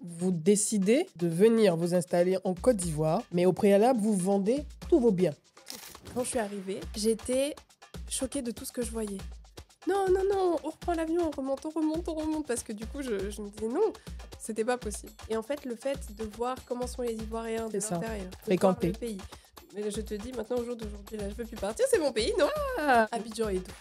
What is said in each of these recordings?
vous décidez de venir vous installer en Côte d'Ivoire, mais au préalable, vous vendez tous vos biens. Quand je suis arrivée, j'étais choquée de tout ce que je voyais. Non, non, non, on reprend l'avion, on remonte, parce que du coup, je me disais non, c'était pas possible. Et en fait, le fait de voir comment sont les Ivoiriens de C'est ça. l'intérieur, de Fréquenter. voir le pays. Mais je te dis, maintenant, au jour d'aujourd'hui, là, je peux plus partir, c'est mon pays, non. Abidjan et tout.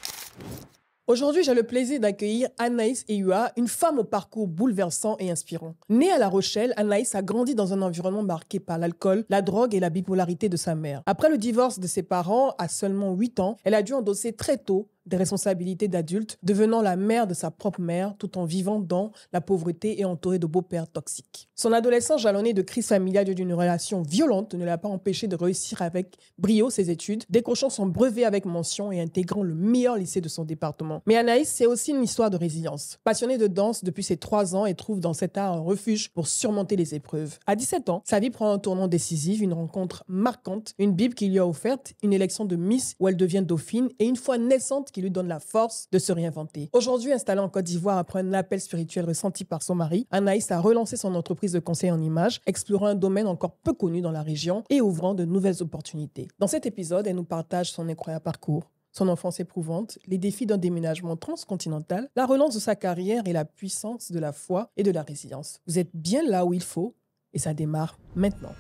Aujourd'hui, j'ai le plaisir d'accueillir Anaïs Eyua, une femme au parcours bouleversant et inspirant. Née à La Rochelle, Anaïs a grandi dans un environnement marqué par l'alcool, la drogue et la bipolarité de sa mère. Après le divorce de ses parents à seulement 8 ans, elle a dû endosser très tôt des responsabilités d'adulte, devenant la mère de sa propre mère tout en vivant dans la pauvreté et entourée de beaux-pères toxiques. Son adolescence jalonnée de crise familiale et d'une relation violente ne l'a pas empêché de réussir avec brio ses études, décrochant son brevet avec mention et intégrant le meilleur lycée de son département. Mais Anaïs, c'est aussi une histoire de résilience. Passionnée de danse depuis ses 3 ans, elle trouve dans cet art un refuge pour surmonter les épreuves. À 17 ans, sa vie prend un tournant décisif, une rencontre marquante, une Bible qui lui a offerte, une élection de Miss où elle devient dauphine et une foi naissante qui lui donne la force de se réinventer. Aujourd'hui, installée en Côte d'Ivoire après un appel spirituel ressenti par son mari, Anaïs a relancé son entreprise de conseil en images, explorant un domaine encore peu connu dans la région et ouvrant de nouvelles opportunités. Dans cet épisode, elle nous partage son incroyable parcours, son enfance éprouvante, les défis d'un déménagement transcontinental, la relance de sa carrière et la puissance de la foi et de la résilience. Vous êtes bien là où il faut et ça démarre maintenant.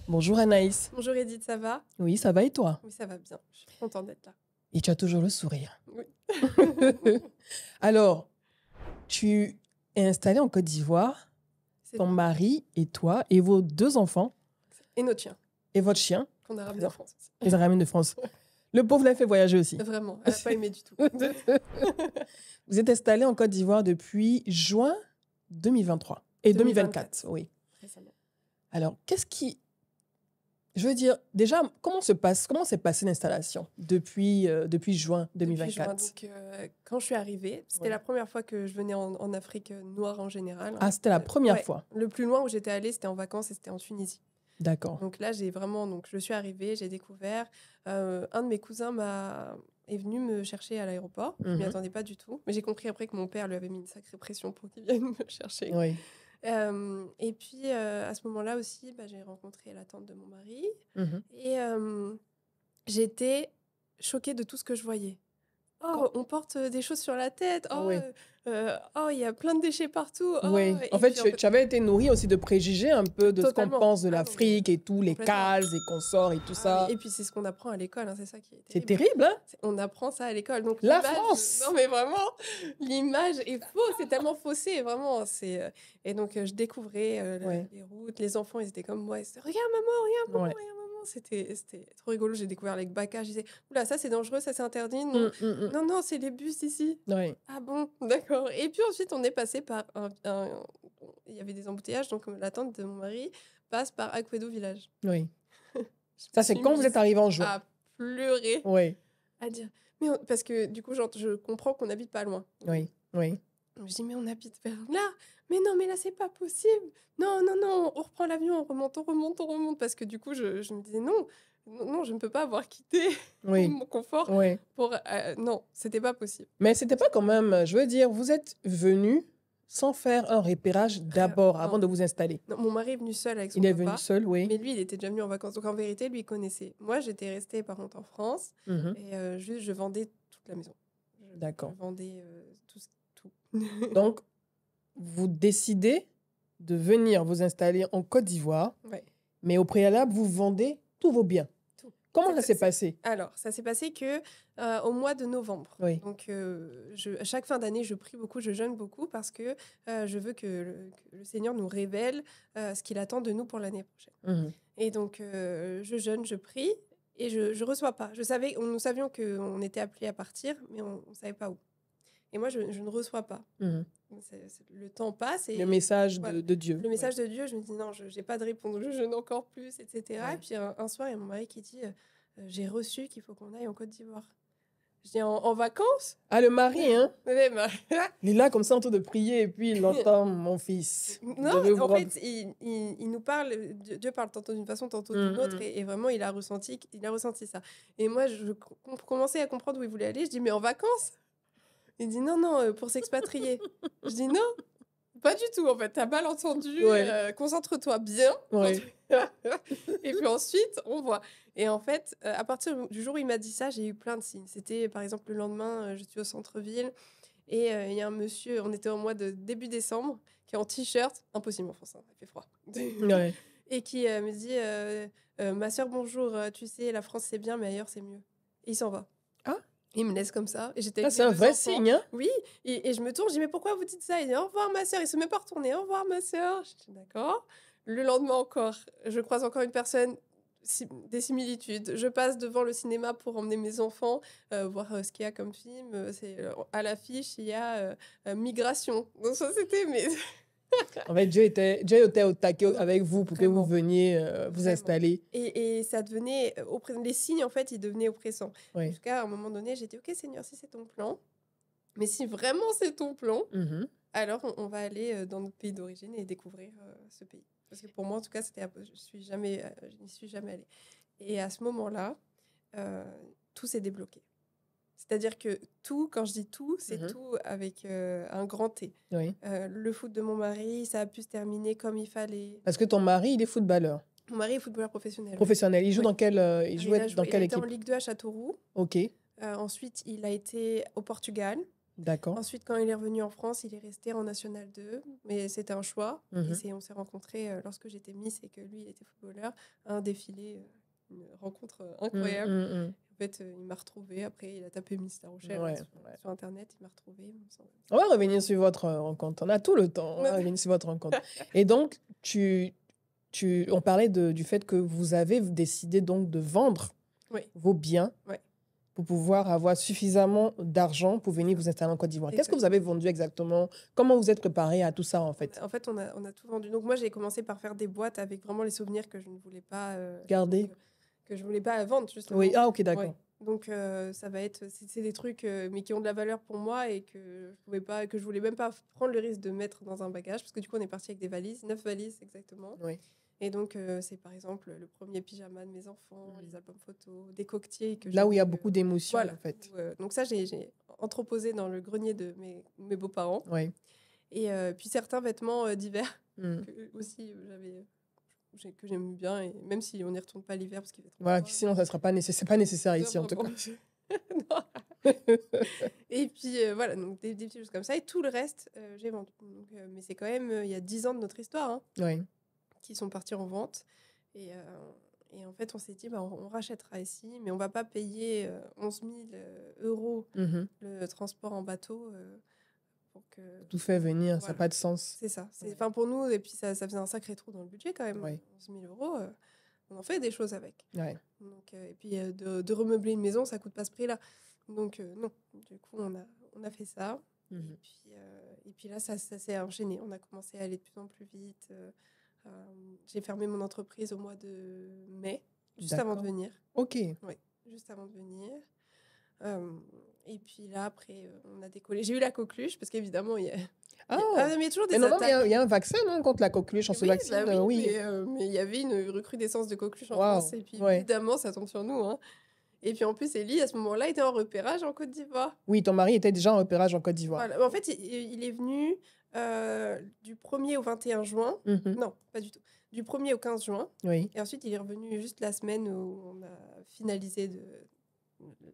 Bonjour Anaïs. Bonjour Edith, ça va? Oui, ça va et toi? Oui, ça va bien. Je suis contente d'être là. Et tu as toujours le sourire. Oui. Alors, tu es installée en Côte d'Ivoire, C'est ton mari et toi et vos 2 enfants Et notre chien, et votre chien, qu'on a ramené en France aussi. les a ramenés de France. Le pauvre l'a fait voyager aussi. Vraiment, elle n'a pas aimé du tout. Vous êtes installée en Côte d'Ivoire depuis juin 2023 et 2024, oui. Récemment. Alors, qu'est-ce qui... Je veux dire, déjà, comment s'est passée l'installation depuis juin 2024? Depuis juin, donc, quand je suis arrivée, c'était Ouais. la première fois que je venais en Afrique noire en général. Ah, c'était la première Ouais. fois. Le plus loin où j'étais allée, c'était en vacances et c'était en Tunisie. D'accord. Donc là, je suis arrivée, j'ai découvert. Un de mes cousins est venu me chercher à l'aéroport. Je ne m'y Mhm. attendais pas du tout. Mais j'ai compris après que mon père lui avait mis une sacrée pression pour qu'il vienne me chercher. Oui. Et puis, à ce moment-là aussi, j'ai rencontré la tante de mon mari. Mhm. Et j'étais choquée de tout ce que je voyais. Oh, on porte des choses sur la tête. Oh, Oui. Il y a plein de déchets partout. Oh, Oui, et en fait, puis, tu avais été nourrie aussi de préjugés un peu de ce qu'on Totalement. pense de Ah non, l'Afrique et tout, les complètement. cases et consorts et tout ça. Et puis, c'est ce qu'on apprend à l'école. Hein, c'est ça qui est C'est terrible. terrible, hein? On apprend ça à l'école. Donc, La l'image- France. Non, mais vraiment, l'image est fausse. C'est tellement faussé, vraiment. Et donc, je découvrais Ouais. les routes. Les enfants, ils étaient comme moi. Ils disaient, regarde, maman, Ouais. regarde, maman. C'était trop rigolo. J'ai découvert les Baka. Je disais, oula, ça, c'est dangereux, ça, c'est interdit. Non, non, c'est les bus ici. Oui. Ah bon, d'accord. Et puis ensuite, on est passé par il y avait des embouteillages, donc la tante de mon mari passe par Aquedo Village. Oui. Je Ça, me c'est suis quand vous mise êtes arrivé en juin. à pleurer, Oui, à dire... parce que du coup, je comprends qu'on n'habite pas loin. oui, oui. Donc, je dis, mais on habite vers là. Mais non, mais là, c'est pas possible. Non, non, non, on reprend l'avion, on remonte. Parce que du coup, je me disais, non, je ne peux pas avoir quitté Oui, mon confort oui. pour... non, c'était pas possible. Mais c'était pas quand même, je veux dire, vous êtes venu sans faire un repérage d'abord, avant non. de vous installer. Non, mon mari est venu seul avec son Il est papa. venu seul, oui. Mais lui, il était déjà venu en vacances. Donc, en vérité, lui, il connaissait. Moi, j'étais restée, par contre, en France. Mhm. Et juste, je vendais toute la maison. D'accord. Je vendais tout. Donc, vous décidez de venir vous installer en Côte d'Ivoire, Ouais. mais au préalable, vous vendez tous vos biens. Tout. Comment ça s'est passé? Alors, ça s'est passé que au mois de novembre. Oui. Donc, à chaque fin d'année, je prie beaucoup, je jeûne beaucoup parce que je veux que le Seigneur nous révèle ce qu'il attend de nous pour l'année prochaine. Mhm. Et donc, je jeûne, je prie et je reçois pas. Nous savions qu'on était appelés à partir, mais on ne savait pas où. Et moi, je ne reçois pas. Mhm. Le temps passe. Et Le message voilà. de Dieu. Le message de Dieu, je me dis non, je n'ai pas de réponse, je jeûne encore plus, etc. Ouais. Et puis un soir, il y a mon mari qui dit j'ai reçu qu'il faut qu'on aille en Côte d'Ivoire. Je dis en vacances. Ah, le mari, hein? Mais, Il est là comme ça en train de prier et puis il entend mon fils. Vous devez non, vous en rendre- fait, il nous parle, Dieu parle tantôt d'une façon, tantôt d'une autre, et vraiment, il a ressenti ça. Et moi, je commençais à comprendre où il voulait aller. Je dis, mais en vacances? Il dit non, non, pour s'expatrier. Je dis non, pas du tout en fait, t'as mal entendu, Ouais. concentre-toi bien. Ouais. Et puis ensuite, on voit. Et en fait, à partir du jour où il m'a dit ça, j'ai eu plein de signes. C'était par exemple le lendemain, je suis au centre-ville et il y a un monsieur, on était au mois de début décembre, qui est en t-shirt, impossible en France, hein, il fait froid. Ouais. Et qui me dit ma soeur, bonjour, tu sais, la France c'est bien, mais ailleurs c'est mieux. Et il s'en va. Ah. Il me laisse comme ça. Et j'étais Ça, avec c'est mes un deux vrai enfants. signe, hein? Oui, et je me tourne, je dis mais pourquoi vous dites ça? Il dit au revoir ma soeur. Il se met pas retourner, au revoir ma soeur. Je dis d'accord. Le lendemain encore, je croise encore une personne, des similitudes. Je passe devant le cinéma pour emmener mes enfants voir ce qu'il y a comme film. À l'affiche, il y a Migration. Donc ça c'était mais En fait, Dieu était au taquet avec vous pour que vous Vraiment. veniez vous Vraiment. installer. Et ça devenait les signes en fait, ils devenaient oppressants. Oui. Jusqu'à un moment donné, j'ai dit ok Seigneur, si c'est ton plan, mais si vraiment c'est ton plan, Mhm. alors on va aller dans notre pays d'origine et découvrir ce pays. Parce que pour moi, en tout cas, je n'y suis jamais allée. Et à ce moment-là, tout s'est débloqué. C'est-à-dire que tout, quand je dis tout, c'est Mhm. tout avec un grand T. Oui. Le foot de mon mari, ça a pu se terminer comme il fallait. Parce que ton mari, il est footballeur Mon mari est footballeur professionnel. professionnel. Il joue Oui. dans quelle, il Il jouait a dans joué, il quelle a été en équipe? Ligue 2 à Châteauroux. Ok, Ensuite, il a été au Portugal. d'accord. Ensuite, quand il est revenu en France, il est resté en National 2. Mais c'était un choix. Mhm. Et on s'est rencontrés lorsque j'étais Miss et que lui, il était footballeur. Un défilé, une rencontre incroyable. Mhm. En fait, il m'a retrouvée. Après, il a tapé Miss La Rochelle Ouais, sur Internet. Il m'a retrouvée. On va revenir sur votre rencontre. On a tout le temps. On va revenir sur votre rencontre. Et donc, on parlait du fait que vous avez décidé donc de vendre Oui. vos biens Ouais. pour pouvoir avoir suffisamment d'argent pour venir vous installer en Côte d'Ivoire. Qu'est-ce que vous avez vendu exactement? Comment vous êtes préparé à tout ça, en fait? En fait, on a tout vendu. Donc, moi, j'ai commencé par faire des boîtes avec vraiment les souvenirs que je ne voulais pas Garder. que je voulais pas vendre, justement. Oui, ah ok, d'accord. Ouais. Donc, ça va être... C'est des trucs, mais qui ont de la valeur pour moi et que je voulais même pas prendre le risque de mettre dans un bagage. Parce que du coup, on est parti avec des valises, 9 valises exactement. Oui. Et donc, c'est par exemple le premier pyjama de mes enfants, les albums photos, des coquetiers. Là où il y a beaucoup d'émotions, voilà. en fait. Donc ça, j'ai entreposé dans le grenier de mes beaux-parents. Oui. Et puis certains vêtements d'hiver Mm. que aussi que j'aime bien, et même si on n'y retourne pas l'hiver parce qu'il fait trop Voilà, froid. sinon, ça ne sera pas nécessaire ici, en tout cas. Non. Et puis voilà, donc des petites choses comme ça. Et tout le reste, j'ai vendu. Donc, mais c'est quand même, il y a 10 ans de notre histoire hein, Oui. qui sont partis en vente. Et en fait, on s'est dit, on rachètera ici, mais on va pas payer 11 000 euros Mhm. le transport en bateau. Pour que... Tout fait venir, ça Voilà. n'a pas de sens. C'est ça. Ouais. Enfin, pour nous, et puis ça faisait un sacré trou dans le budget quand même. Ouais. 11 000 euros, on en fait des choses avec. Ouais. Donc, et puis de remeubler une maison, ça coûte pas ce prix-là. Donc non, du coup, on a fait ça. Mhm. Et puis là, ça s'est enchaîné. On a commencé à aller de plus en plus vite. J'ai fermé mon entreprise au mois de mai, juste avant de D'accord. venir. Ok. Oui, juste avant de venir. Et puis là, après, on a décollé. J'ai eu la coqueluche, parce qu'évidemment, il y a... Ah, mais il y a toujours des mais non, attaques. il y a un vaccin non, contre la coqueluche, on se Oui, vaccine. bah Oui. mais il y avait une recrudescence de coqueluches en Waouh, France. Et puis ouais. évidemment, ça tombe sur nous. Hein. Et puis en plus, Ellie, à ce moment-là, était en repérage en Côte d'Ivoire. Oui, ton mari était déjà en repérage en Côte d'Ivoire. Voilà. En fait, il est venu du 1er au 21 juin. Mhm. Non, pas du tout. Du 1er au 15 juin. Oui. Et ensuite, il est revenu juste la semaine où on a finalisé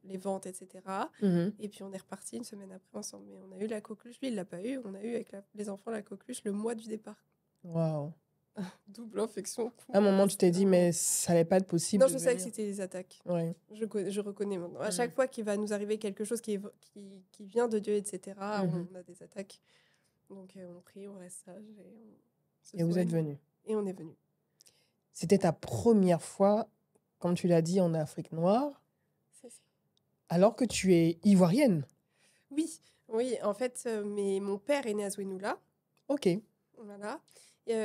les ventes, etc. Mhm. Et puis on est reparti une semaine après ensemble. Mais on a eu la coqueluche. Lui, il l'a pas eu. On a eu avec les enfants la coqueluche le mois du départ. Waouh. Double infection. À un moment, tu t'es dit, mais ça n'allait pas être possible. Non, de je savais que venir. c'était des attaques. Ouais. Je reconnais maintenant. À chaque fois qu'il va nous arriver quelque chose qui vient de Dieu, etc., on a des attaques. Donc on prie, on reste sage. Et vous êtes venu. Et on est venu. C'était ta première fois, comme tu l'as dit, en Afrique noire, C'est ça. alors que tu es ivoirienne. Oui, en fait, mon père est né à Zouenoula. Ok. Voilà.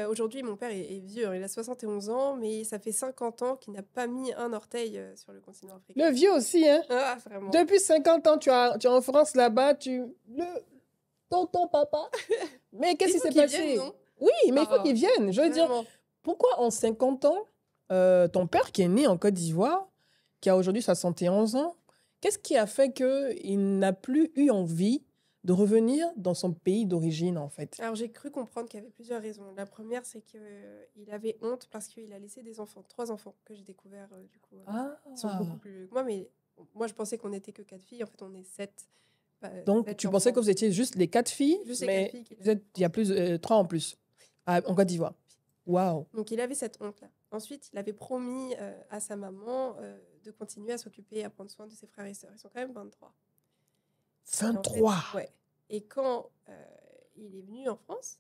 Aujourd'hui, mon père est vieux, hein, il a 71 ans, mais ça fait 50 ans qu'il n'a pas mis un orteil sur le continent africain. Le vieux aussi, hein. Ah, vraiment. Depuis 50 ans, tu es en France là-bas, tonton papa. Mais qu'est-ce qui s'est passé? Vienne, non? Oui, mais il faut qu'il vienne. Je veux dire, Vraiment. pourquoi en 50 ans, ton père qui est né en Côte d'Ivoire, qui a aujourd'hui 71 ans, qu'est-ce qui a fait qu'il n'a plus eu envie de revenir dans son pays d'origine, en fait? Alors, j'ai cru comprendre qu'il y avait plusieurs raisons. La première, c'est qu'il avait honte parce qu'il a laissé des enfants, 3 enfants que j'ai découvert, du coup. Ils sont beaucoup plus vieux que moi, mais moi, je pensais qu'on n'était que 4 filles. En fait, on est 7. Donc, tu pensais que vous étiez juste les 4 filles, Juste les mais 4 filles il y a 3 en plus en Côte d'Ivoire. Waouh! Donc, il avait cette honte-là. Ensuite, il avait promis à sa maman de continuer à s'occuper et à prendre soin de ses frères et sœurs. Ils sont quand même 23. 23! En fait, ouais. Et quand il est venu en France,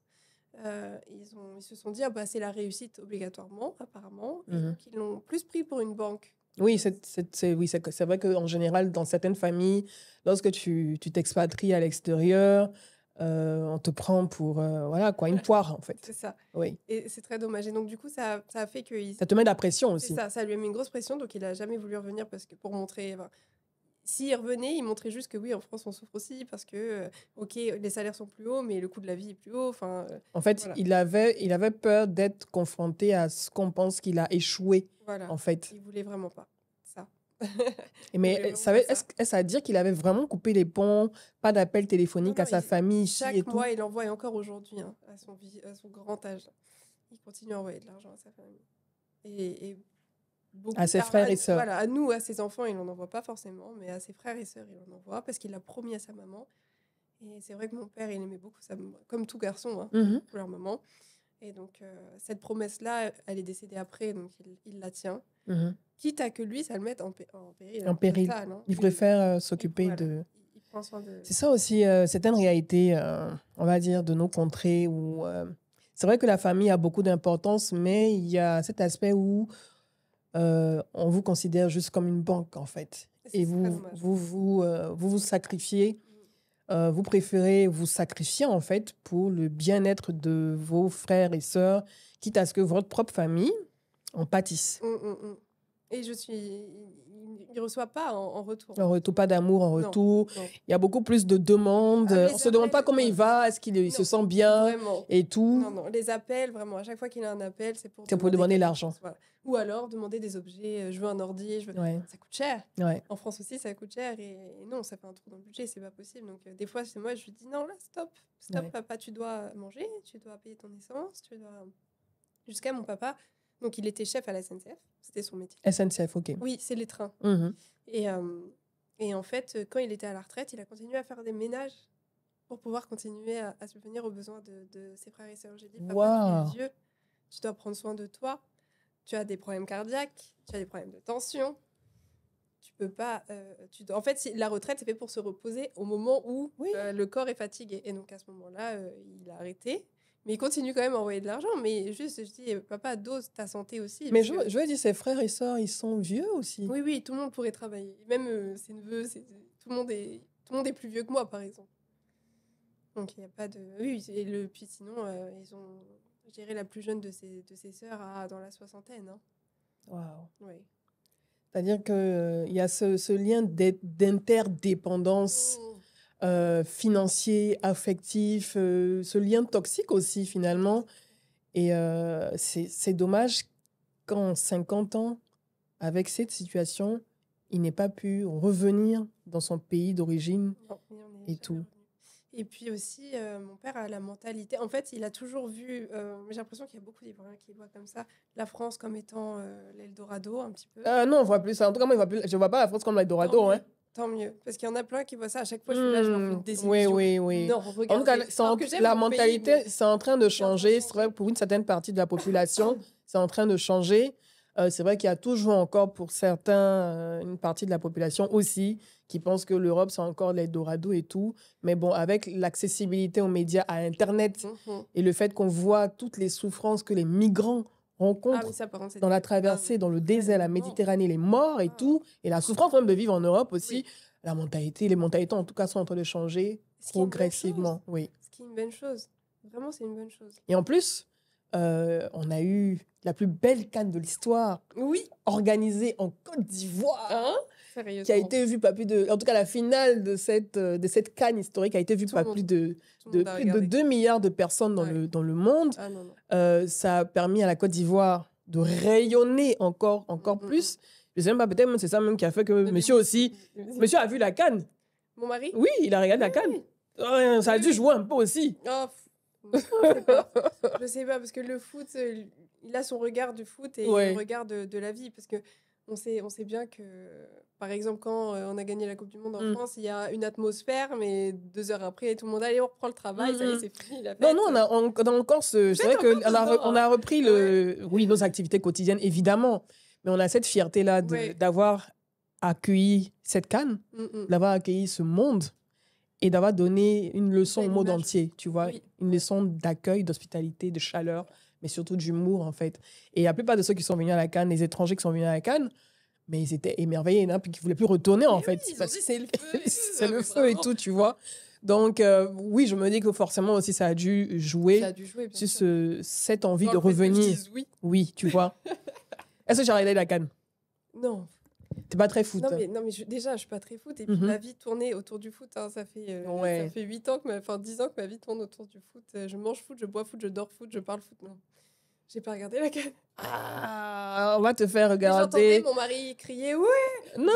ils se sont dit, ah, bah, c'est la réussite obligatoirement, apparemment. Et donc, ils l'ont plus pris pour une banque. Oui, c'est vrai qu'en général, dans certaines familles, lorsque tu t'expatries à l'extérieur, on te prend pour voilà, quoi, une poire, en fait. C'est ça. Oui. Et c'est très dommage. Et donc, du coup, ça a fait que... Ça te met de la pression C'est aussi. ça lui a mis une grosse pression. Donc, il n'a jamais voulu revenir parce que pour montrer... S'il revenait, il montrait juste que oui, en France, on souffre aussi parce que, ok, les salaires sont plus hauts, mais le coût de la vie est plus haut. En fait, voilà. il avait peur d'être confronté à ce qu'on pense qu'il a échoué, Voilà. en fait. Il voulait vraiment pas ça. Mais est-ce à dire qu'il avait vraiment coupé les ponts, pas d'appel téléphonique à sa famille ici et tout? Chaque mois, il envoie, et encore aujourd'hui, hein, à son grand âge, il continue à envoyer de l'argent à sa famille. Et à ses frères et sœurs. Voilà, à nous, à ses enfants, il n'en envoie pas forcément, mais à ses frères et sœurs, il en envoie parce qu'il l'a promis à sa maman. Et c'est vrai que mon père, il aimait beaucoup sa maman, comme tout garçon, hein, pour leur maman. Et donc, cette promesse-là, elle est décédée après, donc il la tient. Quitte à que lui, ça le mette en péril. En péril. Total, hein. Il préfère s'occuper de... Il prend soin de... C'est ça aussi, certaines réalités, on va dire, de nos contrées où... c'est vrai que la famille a beaucoup d'importance, mais il y a cet aspect où on vous considère juste comme une banque, en fait. Et vous sacrifiez, vous préférez vous sacrifier, en fait, pour le bien-être de vos frères et sœurs, quitte à ce que votre propre famille en pâtisse. Et il ne reçoit pas en retour. En retour, pas d'amour en retour. Non. Il y a beaucoup plus de demandes. On ne se demande pas comment il va, est-ce qu'il se sent bien vraiment. Et tout. Non, les appels, vraiment, à chaque fois qu'il a un appel, c'est pour demander l'argent. Voilà. Ou alors demander des objets, je veux un ordi, ça coûte cher. Ouais. En France aussi, ça coûte cher et non, ça fait un trou dans le budget, c'est pas possible. Donc des fois, c'est moi, je lui dis non, là, stop, papa, tu dois manger, tu dois payer ton essence, Jusqu'à mon papa, donc il était chef à la SNCF, c'était son métier. SNCF, ok. Oui, c'est les trains. Et en fait, quand il était à la retraite, il a continué à faire des ménages pour pouvoir continuer à subvenir aux besoins de ses frères et sœurs. J'ai dit, papa, tu es vieux, tu dois prendre soin de toi, tu as des problèmes cardiaques, tu as des problèmes de tension, tu peux pas... En fait, la retraite, c'est fait pour se reposer au moment où le corps est fatigué. Et donc, à ce moment-là, il a arrêté. Mais il continue quand même à envoyer de l'argent. Mais juste, je dis, papa, dose ta santé aussi. Mais je veux dire, ses frères et sœurs, ils sont vieux aussi. Oui, tout le monde pourrait travailler. Même ses neveux, tout le monde est plus vieux que moi, par exemple. Donc, il n'y a pas de... Oui, puis sinon, ils ont... Je dirais la plus jeune de ses sœurs dans la soixantaine. Hein. Waouh. Oui. C'est-à-dire qu'il y a ce lien d'interdépendance financier, affectif, ce lien toxique aussi, finalement. Et c'est dommage qu'en 50 ans, avec cette situation, il n'ait pas pu revenir dans son pays d'origine et tout. Et puis aussi, mon père a la mentalité... En fait, il a toujours vu... j'ai l'impression qu'il y a beaucoup d'Ivoiriens qui voient comme ça, la France comme étant l'Eldorado, un petit peu. Non, on voit plus ça. En tout cas, moi, je ne vois pas la France comme l'Eldorado. Tant mieux. Parce qu'il y en a plein qui voient ça. À chaque fois, je suis là, je leur fais une désillusion. Oui. Non, regardez. En tout cas, la mentalité, c'est en train de changer. C'est vrai, pour une certaine partie de la population, c'est en train de changer. C'est vrai qu'il y a toujours encore, pour certains, une partie de la population aussi, qui pense que l'Europe, c'est encore l'Eldorado et tout. Mais bon, avec l'accessibilité aux médias, à Internet, et le fait qu'on voit toutes les souffrances que les migrants rencontrent dans la traversée, dans le désert, la Méditerranée, les morts et tout, et la souffrance même de vivre en Europe aussi, les mentalités en tout cas sont en train de changer progressivement. Oui. Ce qui est une bonne chose. Vraiment, c'est une bonne chose. Et en plus, on a eu la plus belle CAN de l'histoire organisée en Côte d'Ivoire. Qui a été vue par plus de... En tout cas, la finale de cette CAN historique a été vue par plus de 2 milliards de personnes dans le monde. Ça a permis à la Côte d'Ivoire de rayonner encore plus. Je ne sais même pas, peut-être c'est ça même qui a fait que monsieur aussi... Monsieur a vu la CAN. Mon mari? Oui, il a regardé la CAN. Ça a dû jouer un peu aussi. Oh, je sais pas. Je sais pas, parce que le foot, il a son regard du foot et Ouais. le regard de la vie. Parce que on sait bien que, par exemple, quand on a gagné la Coupe du Monde en France, il y a une atmosphère, mais 2 heures après, tout le monde, allez, on reprend le travail, ça y est, c'est fini, la fête. Non, non, encore c'est vrai qu'on a repris oui, nos activités quotidiennes, évidemment. Mais on a cette fierté-là d'avoir accueilli cette CAN, d'avoir accueilli ce monde et d'avoir donné une leçon au monde entier, tu vois. Oui. Une leçon d'accueil, d'hospitalité, de chaleur, mais surtout d'humour, en fait. Et la plupart de ceux qui sont venus à la CAN, les étrangers qui sont venus à la CAN, mais ils étaient émerveillés, hein, puis qu'ils ne voulaient plus retourner, en fait. Oui, c'est le feu. C'est le feu et tout, tu vois. Donc, oui, je me dis que forcément aussi, ça a dû jouer sur cette envie de revenir. Oui, tu vois. Est-ce que j'ai regardé la CAN? Non. T'es pas très foot? Non, mais déjà, je suis pas très foot. Et puis, ma vie tournait autour du foot. Hein. Ça fait 10 ans que ma vie tourne autour du foot. Je mange foot, je bois foot, je dors foot, je parle foot. Non. J'ai pas regardé la CAN. On va te faire regarder. J'entendais mon mari crier, ouais. Non,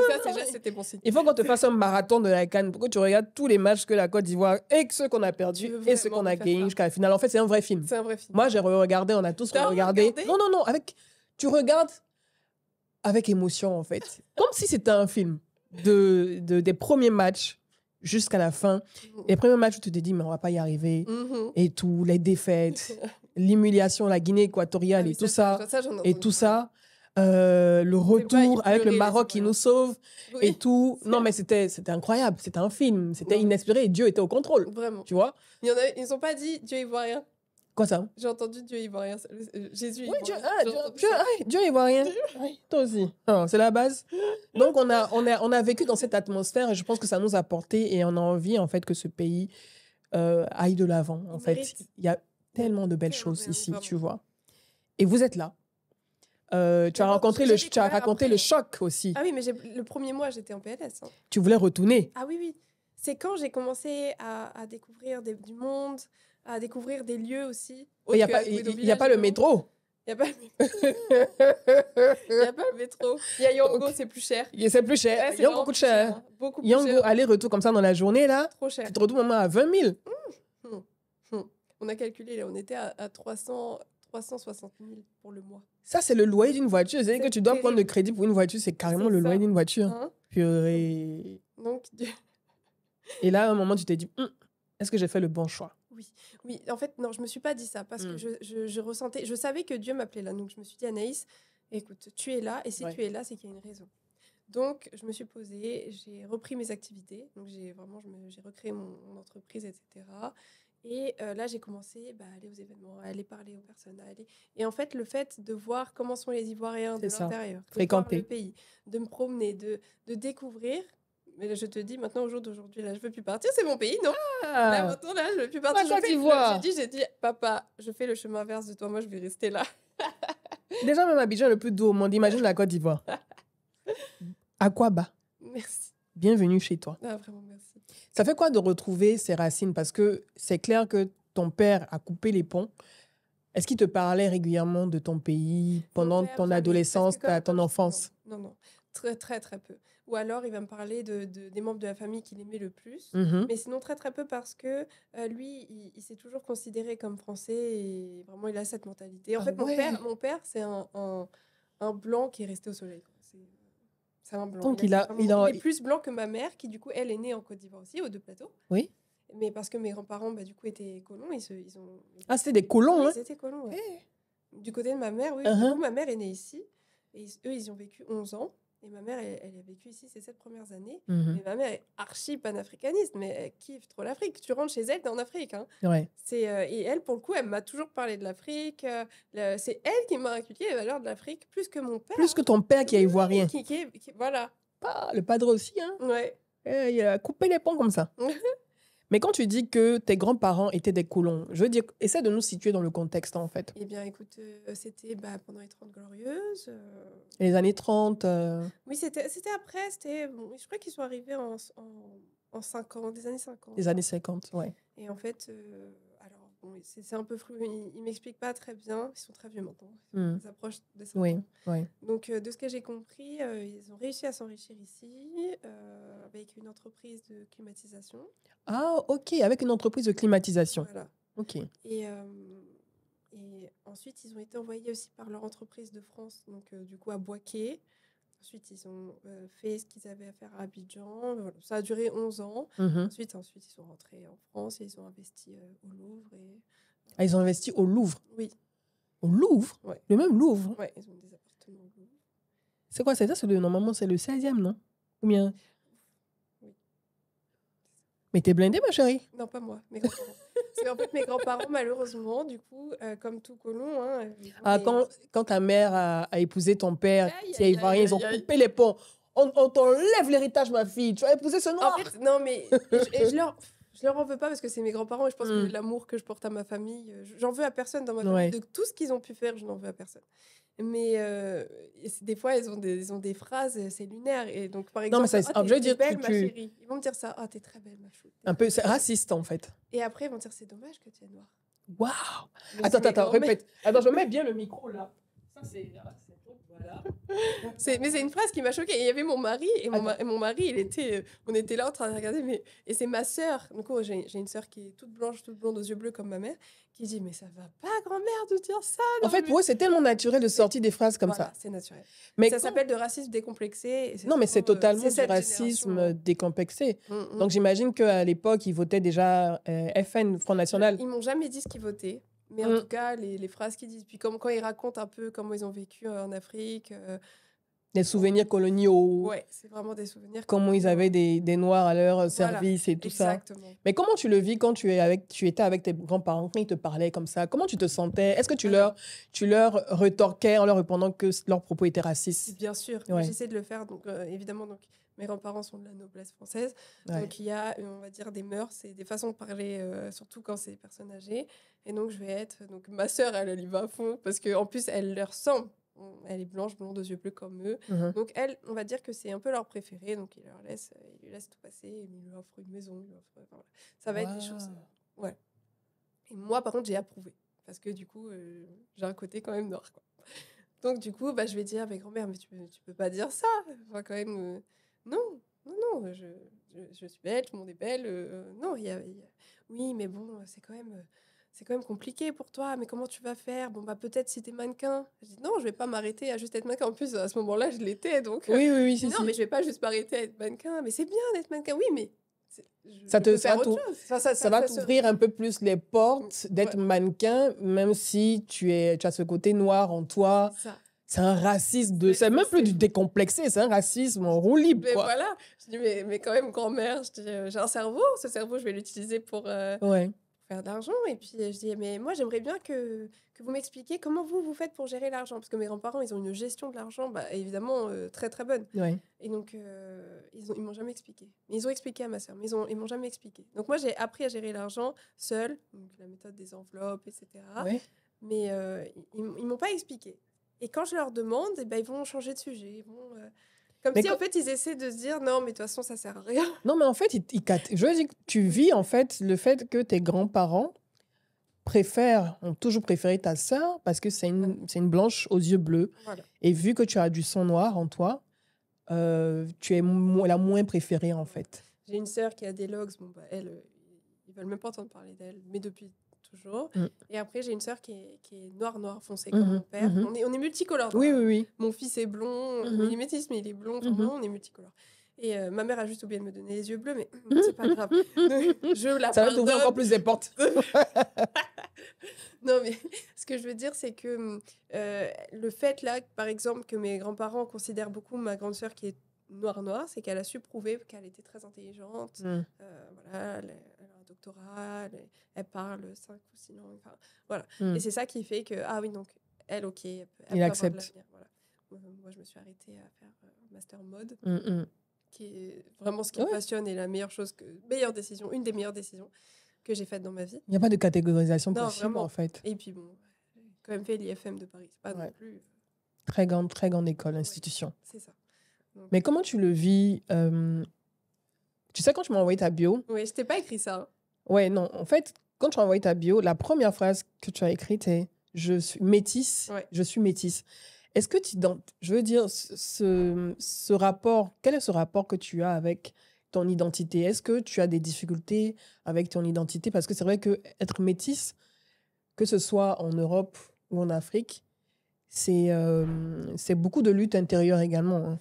c'était bon signe. Il faut qu'on te fasse un marathon de la CAN pour que tu regardes tous les matchs que la Côte d'Ivoire et ceux qu'on a perdus et ceux qu'on a gagnés jusqu'à la finale. En fait, c'est un vrai film. C'est un vrai film. Moi, j'ai regardé, on a tous regardé. Non, tu regardes avec émotion, en fait. Comme si c'était un film des premiers matchs jusqu'à la fin. Les premiers matchs où tu te dis, mais on va pas y arriver. Et tout, les défaites, l'humiliation, la Guinée équatoriale et tout ça. Le retour avec le Maroc qui nous sauve et tout. Non, mais c'était incroyable. C'était un film. C'était inespéré et Dieu était au contrôle. Vraiment. Tu vois? Il y en a, ils n'ont pas dit Dieu ivoirien. Quoi ça? J'ai entendu Dieu ivoirien. Jésus oui, ivoirien. Dieu ivoirien. Oui, toi aussi. C'est la base. Donc, on a vécu dans cette atmosphère et je pense que ça nous a porté et on a envie, en fait, que ce pays aille de l'avant. En fait, il y a tellement de belles choses ici, tu vois. Et vous êtes là. Tu as raconté le choc aussi. Ah oui, mais le premier mois, j'étais en PLS. Hein. Tu voulais retourner? Ah oui. C'est quand j'ai commencé à découvrir du monde, à découvrir des lieux aussi. Il n'y a pas le métro. Il n'y a pas le métro. Il y a Yango, c'est plus cher. C'est plus cher. Ouais, Yango coûte cher. Beaucoup plus Yango, cher. aller-retour comme ça dans la journée, là. Trop cher. Tu te retrouves à 20 000. On a calculé, là, on était à 360 000 pour le mois. Ça, c'est le loyer d'une voiture. C'est-à-dire que tu dois prendre le crédit pour une voiture. C'est carrément le loyer d'une voiture. Hein? Purée. Donc, et là, à un moment, tu t'es dit, est-ce que j'ai fait le bon choix? Oui, en fait, non, je me suis pas dit ça parce que je ressentais, je savais que Dieu m'appelait là. Donc, je me suis dit, Anaïs, écoute, tu es là et si tu es là, c'est qu'il y a une raison. Donc, je me suis posée, j'ai repris mes activités. Donc, j'ai recréé mon entreprise, etc. Et là, j'ai commencé à aller aux événements, à aller parler aux personnes. Et en fait, le fait de voir comment sont les Ivoiriens de l'intérieur, de fréquenter voir le pays, de me promener, de découvrir. Mais là, je te dis, maintenant, au jour d'aujourd'hui, là, je ne veux plus partir, c'est mon pays, non? Là, maintenant, là, je ne veux plus partir. J'ai dit, papa, je fais le chemin inverse de toi, moi, je vais rester là. Déjà, même Abidjan, le plus doux au monde, imagine la Côte d'Ivoire. Akwa-Ba. Merci. Bienvenue chez toi. Ah, vraiment, merci. Ça fait quoi de retrouver ses racines? Parce que c'est clair que ton père a coupé les ponts. Est-ce qu'il te parlait régulièrement de ton pays pendant ton adolescence, ton enfance? Non. Très, très, très peu. Ou alors, il va me parler des membres de la famille qu'il aimait le plus. Mais sinon, très, très peu parce que lui, il s'est toujours considéré comme français et vraiment, il a cette mentalité. En fait, mon père, c'est un blanc qui est resté au soleil. C'est un blanc. Donc, il est plus blanc que ma mère, qui, du coup, elle est née en Côte d'Ivoire aussi, aux Deux Plateaux. Oui. Mais parce que mes grands-parents, du coup, étaient colons. Ah, c'était des colons, hein? C'était colons, ouais. Du côté de ma mère, oui. Du coup, ma mère est née ici. Et eux, ils ont vécu 11 ans. Et ma mère, elle a vécu ici ces 7 premières années. Mais ma mère est archi panafricaniste, mais elle kiffe trop l'Afrique. Tu rentres chez elle, t'es en Afrique. Hein. Ouais. Et elle, pour le coup, elle m'a toujours parlé de l'Afrique. C'est elle qui m'a inculqué les valeurs de l'Afrique, plus que mon père. Plus que ton père qui est ivoirien. Voilà. Le padre aussi, hein. Ouais. Il a coupé les ponts comme ça. Mais quand tu dis que tes grands-parents étaient des colons, je veux dire, essaie de nous situer dans le contexte, en fait. Eh bien, écoute, c'était pendant les 30 Glorieuses. Les années 30. Oui, c'était après. Je crois qu'ils sont arrivés en 50, des années 50. Les années 50, ouais. Et en fait, alors, bon, c'est un peu flou. Ils m'expliquent pas très bien. Ils sont très vieux maintenant. Mm. Ils approchent des 100 Oui, ans. oui. Donc, de ce que j'ai compris, ils ont réussi à s'enrichir ici avec une entreprise de climatisation. Ah, ok, avec une entreprise de climatisation. Voilà. Ok. Et ensuite, ils ont été envoyés aussi par leur entreprise de France, donc du coup à Boaké. Ensuite, ils ont fait ce qu'ils avaient à faire à Abidjan. Voilà. Ça a duré 11 ans. Mhm. Ensuite, ils sont rentrés en France et ils ont investi au Louvre. Ah, ils ont investi au Louvre. Oui, Au Louvre? ouais. Le même Louvre? Ouais, ils ont des appartements au Louvre. C'est quoi? C'est ça? Normalement, c'est le 16e, non? Ou bien... Oui. Mais t'es blindée, ma chérie? Non, pas moi, mes grands-parents. Parce qu'en fait, mes grands-parents, malheureusement, du coup, comme tout colon, hein, Ah, quand ta mère a épousé ton père, Aïe, qui est aïe, ivoirien, ils ont aïe, aïe. coupé les ponts. On t'enlève l'héritage, ma fille. Tu as épousé ce En noir. fait, non, mais je leur en veux pas parce que c'est mes grands-parents et je pense que Mm. l'amour que je porte à ma famille, j'en veux à personne dans ma famille. Ouais. De tout ce qu'ils ont pu faire, je n'en veux à personne. Mais des fois, ils ont des phrases, c'est lunaire. Et donc, par Non, mais exemple, ça, oh, je veux t'es dire, belle, ma chérie. Ils vont me dire ça. Ah, t'es très belle, ma chou. un peu, c'est raciste, en fait. Et après, ils vont dire, c'est dommage que tu es noire. Waouh. Mais Attends, c'est mes attends, grands-mères. répète. Attends, je mets bien le micro, là. Ça, c'est... Voilà. Mais c'est une phrase qui m'a choquée. Et il y avait mon mari, et Attends. mon mari, on était là en train de regarder, et c'est ma sœur, donc j'ai une sœur qui est toute blanche, toute blonde, aux yeux bleus comme ma mère, qui dit, mais ça va pas, grand-mère, de dire ça. En non, fait, mais- pour eux, c'est tellement naturel de sortir des phrases comme Voilà, ça. c'est naturel. Mais Ça s'appelle de racisme décomplexé. Et non, mais c'est vraiment, totalement c'est du cette racisme génération, décomplexé. hein. Donc, j'imagine qu'à l'époque, ils votaient déjà FN, Front National. Ils m'ont jamais dit ce qu'ils votaient. Mais en tout cas, les phrases qu'ils disent, puis quand ils racontent un peu comment ils ont vécu en Afrique, Des souvenirs coloniaux, ouais, c'est vraiment des souvenirs. comment ils avaient des Noirs à leur Voilà, service et tout ça. exactement. Mais comment tu le vis quand tu étais avec tes grands-parents, quand ils te parlaient comme ça? Comment tu te sentais? Est-ce que tu leur retorquais en leur répondant que leurs propos étaient racistes? Bien sûr, Ouais. j'essaie de le faire. Donc, évidemment, donc, mes grands-parents sont de la noblesse française. Ouais. Donc, il y a, on va dire, des mœurs et des façons de parler, surtout quand c'est des personnes âgées. Et donc, je vais être... Donc, ma sœur, elle y va à fond parce qu'en plus, elle leur ressemble. Elle est blanche, blonde, aux yeux bleus comme eux. Mhm. Donc, elle, on va dire que c'est un peu leur préféré. Donc, il lui laisse tout passer. Il lui offre une maison. Voilà. Ça va être des choses... ouais. Et moi, par contre, j'ai approuvé. Parce que du coup, j'ai un côté quand même noir, quoi. Donc, du coup, je vais dire à mes grands-mères, mais tu peux pas dire ça. Enfin, quand même, non, je suis belle, tout le monde est belle. Non, oui, mais bon, c'est quand même compliqué pour toi. Mais comment tu vas faire? Bon, peut-être si t'es mannequin. Je dis, non, je vais pas m'arrêter à juste être mannequin. En plus, à ce moment-là, je l'étais. Donc, Oui, si, non, si. mais je vais pas juste m'arrêter à être mannequin. Mais c'est bien d'être mannequin. Oui, mais Ça je peux faire va autre chose. ça va t'ouvrir un peu plus les portes d'être Ouais. mannequin, même si tu as ce côté noir en toi. Ça. C'est un racisme C'est même plus du fou. décomplexé, c'est un racisme en roue libre, Mais quoi. voilà, je dis, mais quand même, grand-mère, je dis, j'ai un cerveau, ce cerveau, je vais l'utiliser pour Ouais. faire de l'argent. Et puis, je dis, mais moi, j'aimerais bien que vous m'expliquiez comment vous faites pour gérer l'argent. Parce que mes grands-parents, ils ont une gestion de l'argent, évidemment, très, très bonne. Ouais. Et donc, ils m'ont jamais expliqué. Ils ont expliqué à ma sœur, mais ils m'ont jamais expliqué. Donc, moi, j'ai appris à gérer l'argent seule, donc la méthode des enveloppes, etc. Ouais. Mais ils m'ont pas expliqué. Et quand je leur demande, ils vont changer de sujet. Ils vont, comme Mais si, en fait, ils essaient de se dire, non, mais de toute façon, ça sert à rien. Non, mais en fait, je veux dire que tu vis en fait le fait que tes grands-parents ont toujours préféré ta sœur parce que c'est une blanche aux yeux bleus. Voilà. Et vu que tu as du sang noir en toi, tu es la moins préférée en fait. J'ai une sœur qui a des logs. Bon, elle, ils veulent même pas entendre parler d'elle, mais depuis toujours. Mm. Et après, j'ai une sœur qui est noire foncé comme mon père. On est multicolores. Oui. Mon fils est blond, il est métis, mais il est blond. Vraiment, on est multicolores. Et ma mère a juste oublié de me donner les yeux bleus, mais c'est pas grave. Je la Ça va pardonne. t'ouvrir encore plus des portes. Non, mais ce que je veux dire, c'est que le fait, là, par exemple, que mes grands-parents considèrent beaucoup ma grande sœur qui est noire, c'est qu'elle a su prouver qu'elle était très intelligente. Voilà, elle a un doctorat, elle parle 5 ou 6 langues. Enfin, voilà. Et c'est ça qui fait que, ah oui, donc, elle, ok, elle peut accepte. avoir de l'avenir. Voilà. Moi, je me suis arrêtée à faire un master mode, qui est vraiment ce qui me passionne et la meilleure décision, une des meilleures décisions que j'ai faites dans ma vie. Il n'y a pas de catégorisation Non, possible, vraiment. en fait. Et puis bon, j'ai quand même fait l'IFM de Paris. C'est pas non plus... Très grande école, institution. C'est ça. Donc, mais comment tu le vis Tu sais, quand tu m'as envoyé ta bio... Oui, je t'ai pas écrit ça. Ouais, non. En fait, Quand tu as envoyé ta bio, la première phrase que tu as écrite est je suis métisse, Ouais. je suis métisse. Est-ce que je veux dire, ce rapport, quel est ce rapport que tu as avec ton identité? Est-ce que tu as des difficultés avec ton identité? Parce que c'est vrai que être métisse, que ce soit en Europe ou en Afrique, c'est beaucoup de lutte intérieure également, hein.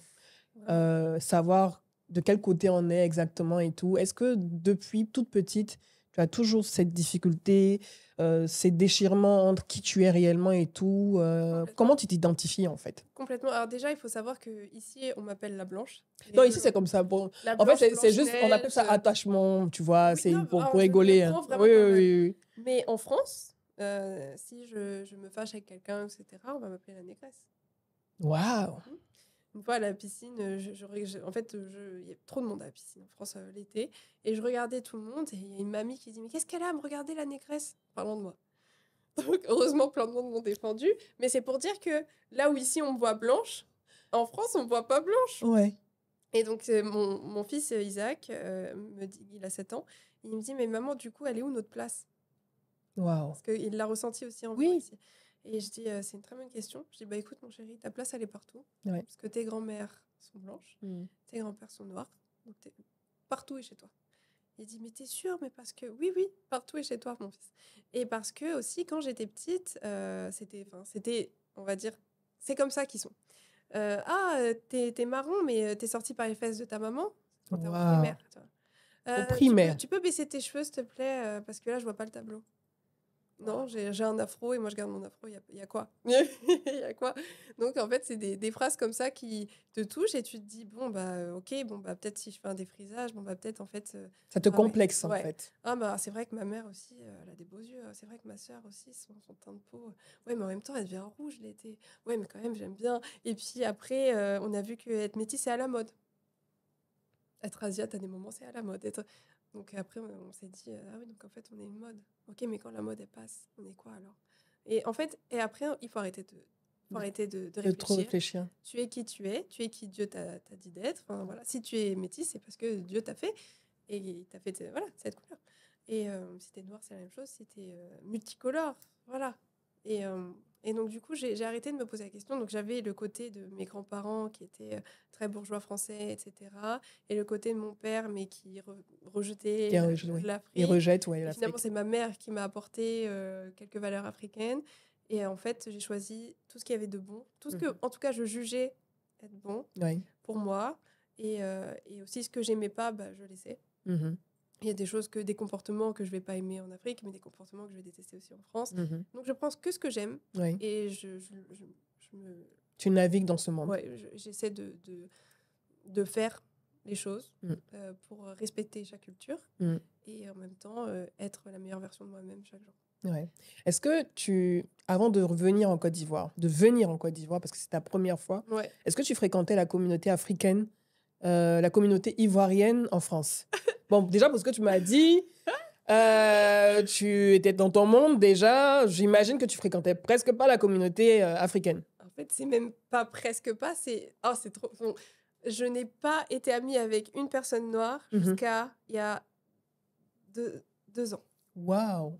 Vraiment. Savoir de quel côté on est exactement et tout. Est-ce que depuis toute petite, tu as toujours cette difficulté, ces déchirements entre qui tu es réellement et tout? Complètement. Comment tu t'identifies en fait? Complètement. Alors déjà, il faut savoir que ici, on m'appelle la blanche. C'est Non, ici c'est rigolo. comme ça. Bon, La en fait, blanche, c'est juste, on appelle Blanche-Neige. ça attachement, tu vois, Oui, c'est non, pour je le rigoler, hein. prends vraiment Oui, pas oui, mal. oui, oui. Mais en France, si je me fâche avec quelqu'un, etc., on va m'appeler la négresse. Waouh! Une fois à la piscine, en fait, il y a trop de monde à la piscine en France l'été, et je regardais tout le monde, et il y a une mamie qui dit mais qu'est-ce qu'elle a à me regarder la négresse, parlant de moi. Donc heureusement plein de monde m'ont défendu, mais c'est pour dire que là où ici on me voit blanche, en France on me voit pas blanche. Ouais. Et donc mon fils Isaac me dit, il a 7 ans, il me dit mais maman, du coup elle est où notre place? Waouh! Parce qu'il l'a ressenti aussi en venant Oui. ici. Et je dis, c'est une très bonne question. Je dis, bah écoute, mon chéri, ta place, elle est partout. Ouais. Parce que tes grands-mères sont blanches, Mm. tes grands-pères sont noirs. Donc partout est chez toi. Il dit, mais t'es sûre? Mais parce que, oui, oui, partout est chez toi, mon fils. Et parce que aussi, quand j'étais petite, c'était, on va dire, c'est comme ça qu'ils sont. T'es marron, mais t'es sorti par les fesses de ta maman quand t'es en Waouh! primaire. Tu Au vois. primaire. Tu peux baisser tes cheveux, s'il te plaît, parce que là, je vois pas le tableau. Non, j'ai un afro et moi je garde mon afro, il y a quoi? Il y a quoi? Donc en fait, c'est des phrases comme ça qui te touchent et tu te dis, bon, bah ok, bon, bah peut-être si je fais un défrisage, bon, bah peut-être en fait. Ça te Ah ouais, complexe en ouais. fait. Ah bah c'est vrai que ma mère aussi, elle a des beaux yeux. C'est vrai que ma sœur aussi, son teint de peau. Ouais, mais en même temps, elle devient rouge l'été. Ouais, mais quand même, j'aime bien. Et puis après, on a vu qu'être métisse, c'est à la mode. Être asiate, à des moments, c'est à la mode. Donc après, on s'est dit, ah oui, donc en fait, on est une mode. Ok, mais quand la mode, elle passe, on est quoi alors? Et en fait, et après, il faut arrêter de De trop réfléchir. réfléchir. Tu es qui Dieu t'a dit d'être. Enfin, voilà. Si tu es métisse, c'est parce que Dieu t'a fait, et il t'a fait voilà, cette couleur. Et si t'es noir, c'est la même chose. Si t'es multicolore, voilà. Et, euh, et donc, du coup, j'ai arrêté de me poser la question. Donc, j'avais le côté de mes grands-parents qui étaient très bourgeois français, etc. Et le côté de mon père, mais qui rejetait Oui. Il l'Afrique. rejette, ouais, Et finalement, l'Afrique. c'est ma mère qui m'a apporté quelques valeurs africaines. Et en fait, j'ai choisi tout ce qu'il y avait de bon. Tout ce que, en tout cas, je jugeais être bon Oui. pour moi. Et aussi, ce que j'aimais pas, bah, je laissais. Mhm. Il y a des comportements que je vais pas aimer en Afrique, mais des comportements que je vais détester aussi en France. Mhm. Donc je pense que ce que j'aime, Oui. et je me, Tu navigues dans ce monde. ouais, j'essaie de faire les choses Mm. pour respecter chaque culture Mm. et en même temps être la meilleure version de moi-même chaque jour. Ouais. Est-ce que avant de venir en Côte d'Ivoire, parce que c'est ta première fois, Ouais. est-ce que tu fréquentais la communauté africaine, la communauté ivoirienne en France? Bon, déjà, parce que tu m'as dit, tu étais dans ton monde déjà, j'imagine que tu fréquentais presque pas la communauté africaine. En fait, c'est même pas presque pas, c'est trop. Bon, je n'ai pas été amie avec une personne noire jusqu'à il y a 2 ans. Waouh!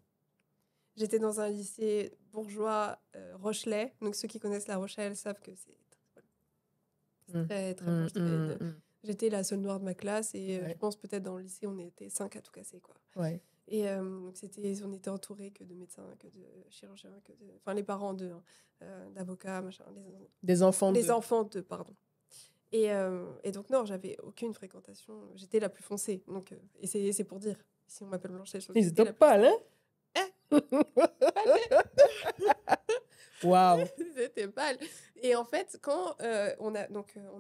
J'étais dans un lycée bourgeois Rochelais. Donc, ceux qui connaissent La Rochelle savent que c'est très, très proche. J'étais la seule noire de ma classe et je pense peut-être dans le lycée, on était 5 à tout casser, quoi. Ouais. Et donc on était entourés que de médecins, que de chirurgiens, enfin les parents d'avocats, machin. Des enfants les enfants d'eux, pardon. Et donc, non, j'avais aucune fréquentation. J'étais la plus foncée. Donc, et c'est pour dire. Si on m'appelle Blanche, Ils étaient pâles, hein? Waouh! C'était pâle. Et en fait, quand on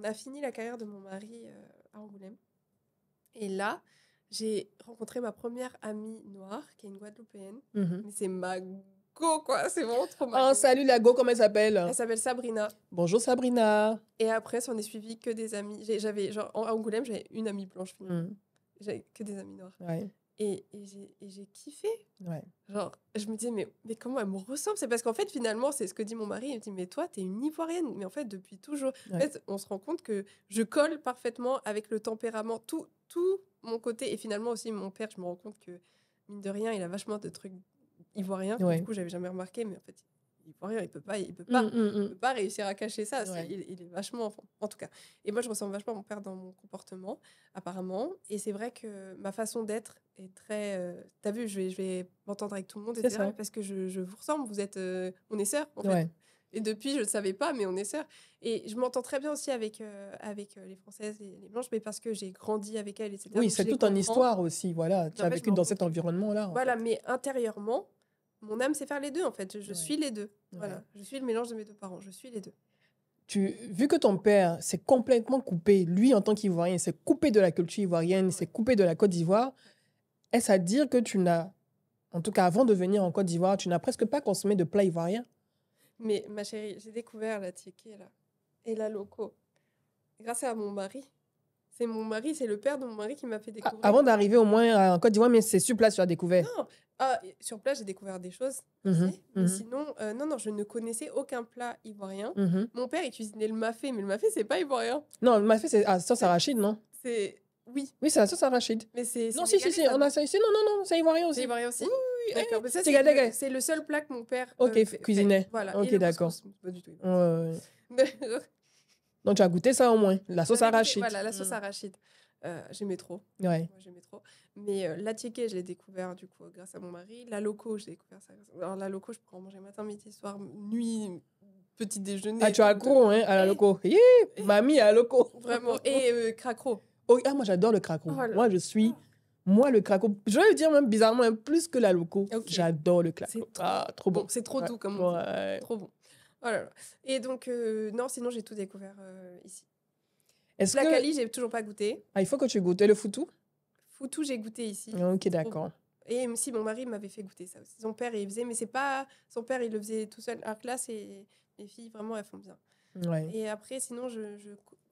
a fini la carrière de mon mari à Angoulême, et là, j'ai rencontré ma première amie noire, qui est une Guadeloupéenne. Mais c'est ma go, quoi. C'est vraiment trop ma Oh, go. salut la go, comment elle s'appelle? Elle s'appelle Sabrina. Bonjour Sabrina. Et après, ça en est suivi que des amis. J'avais, genre, à Angoulême, j'avais une amie blanche. J'avais que des amis noirs. Ouais. Et j'ai kiffé. Ouais. Genre, je me disais, mais comment elle me ressemble? C'est parce qu'en fait, finalement, c'est ce que dit mon mari. Il me dit, mais toi, t'es une Ivoirienne. Mais en fait, depuis toujours. Ouais. En fait, on se rend compte que je colle parfaitement avec le tempérament, tout mon côté. Et finalement, aussi, mon père, je me rends compte que mine de rien, il a vachement de trucs ivoiriens. Ouais. Du coup, j'avais jamais remarqué, mais en fait, ivoirien, il peut pas Mm, mm, mm. peut pas réussir à cacher ça. Ouais. Il est vachement, en tout cas. Et moi, je ressemble vachement à mon père dans mon comportement, apparemment. Et c'est vrai que ma façon d'être est très. T'as vu, je vais m'entendre avec tout le monde, C'est etc. ça. Parce que je vous ressemble. Vous êtes, on est sœurs, en fait. Ouais. Et depuis, je ne le savais pas, mais on est sœurs. Et je m'entends très bien aussi avec les Françaises et les Blanches, mais parce que j'ai grandi avec elles, etc. Oui, Donc, c'est je les toute une comprends. histoire aussi. Voilà, tu as En fait, vécu je m'en dans rends cet compte. environnement-là. en Voilà, fait. mais intérieurement, mon âme sait faire les deux, en fait. Je Ouais. suis les deux. Ouais. Voilà. Je suis le mélange de mes deux parents. Je suis les deux. Vu que ton père s'est complètement coupé, lui en tant qu'Ivoirien, il s'est coupé de la culture ivoirienne, il s'est coupé de la Côte d'Ivoire, est-ce à dire que tu n'as, en tout cas avant de venir en Côte d'Ivoire, tu n'as presque pas consommé de plats ivoiriens? Mais ma chérie, j'ai découvert la tické, là. Et la loco. Grâce à mon mari. C'est mon mari, c'est le père de mon mari qui m'a fait découvrir. Avant d'arriver au moins en Côte d'Ivoire, mais c'est sur place que tu as découvert. Non, sur place, j'ai découvert des choses. Mhm, aussi, mais mhm. sinon, non, je ne connaissais aucun plat ivoirien. Mhm. Mon père, il cuisinait le mafé, mais le mafé, c'est pas ivoirien. Non, ma fait, c'est sauce arachide, non? C'est... Oui, Oui, c'est la sauce arachide. mais c'est Non, si, sénégalais, ça, on a ça ici. Non, c'est ivoirien C'est aussi. ivoirien aussi. Oui, D'accord, mais ça, c'est gars. c'est le seul plat que mon père Ok, fait. cuisinait. Voilà. Ok, Et le d'accord. couscous, pas du tout. Ouais. Donc, tu as goûté ça au moins, la sauce J'avais goûté, arachide. Voilà, la sauce arachide. J'aimais trop. Ouais. Moi, j'aimais trop. Mais la tické, je l'ai découvert du coup grâce à mon mari. La loco, j'ai découvert ça. Alors la loco, je pourrais en manger matin, midi, soir, nuit, petit déjeuner. Ah, tu as accro hein, à la loco. Yeah, mamie à la loco. Vraiment. Et cracro. Oh, moi, j'adore le craco. Oh là. Moi, le craco, je vais le dire même bizarrement, même plus que la loco. Ok. J'adore le craco. C'est trop trop bon. Bon, c'est trop Ouais. doux comme on dit. Ouais. Trop bon. Oh là là. Et donc, non, sinon, j'ai tout découvert ici. Est-ce La que... Cali, j'ai toujours pas goûté. Ah, il faut que tu goûtes le foutou? Foutou, j'ai goûté ici. Ok, d'accord. Et si mon mari m'avait fait goûter ça aussi. Son père, il faisait, mais c'est pas. Son père, il le faisait tout seul. Alors que là, c'est. Les filles, vraiment, elles font bien. Ouais. Et après, sinon,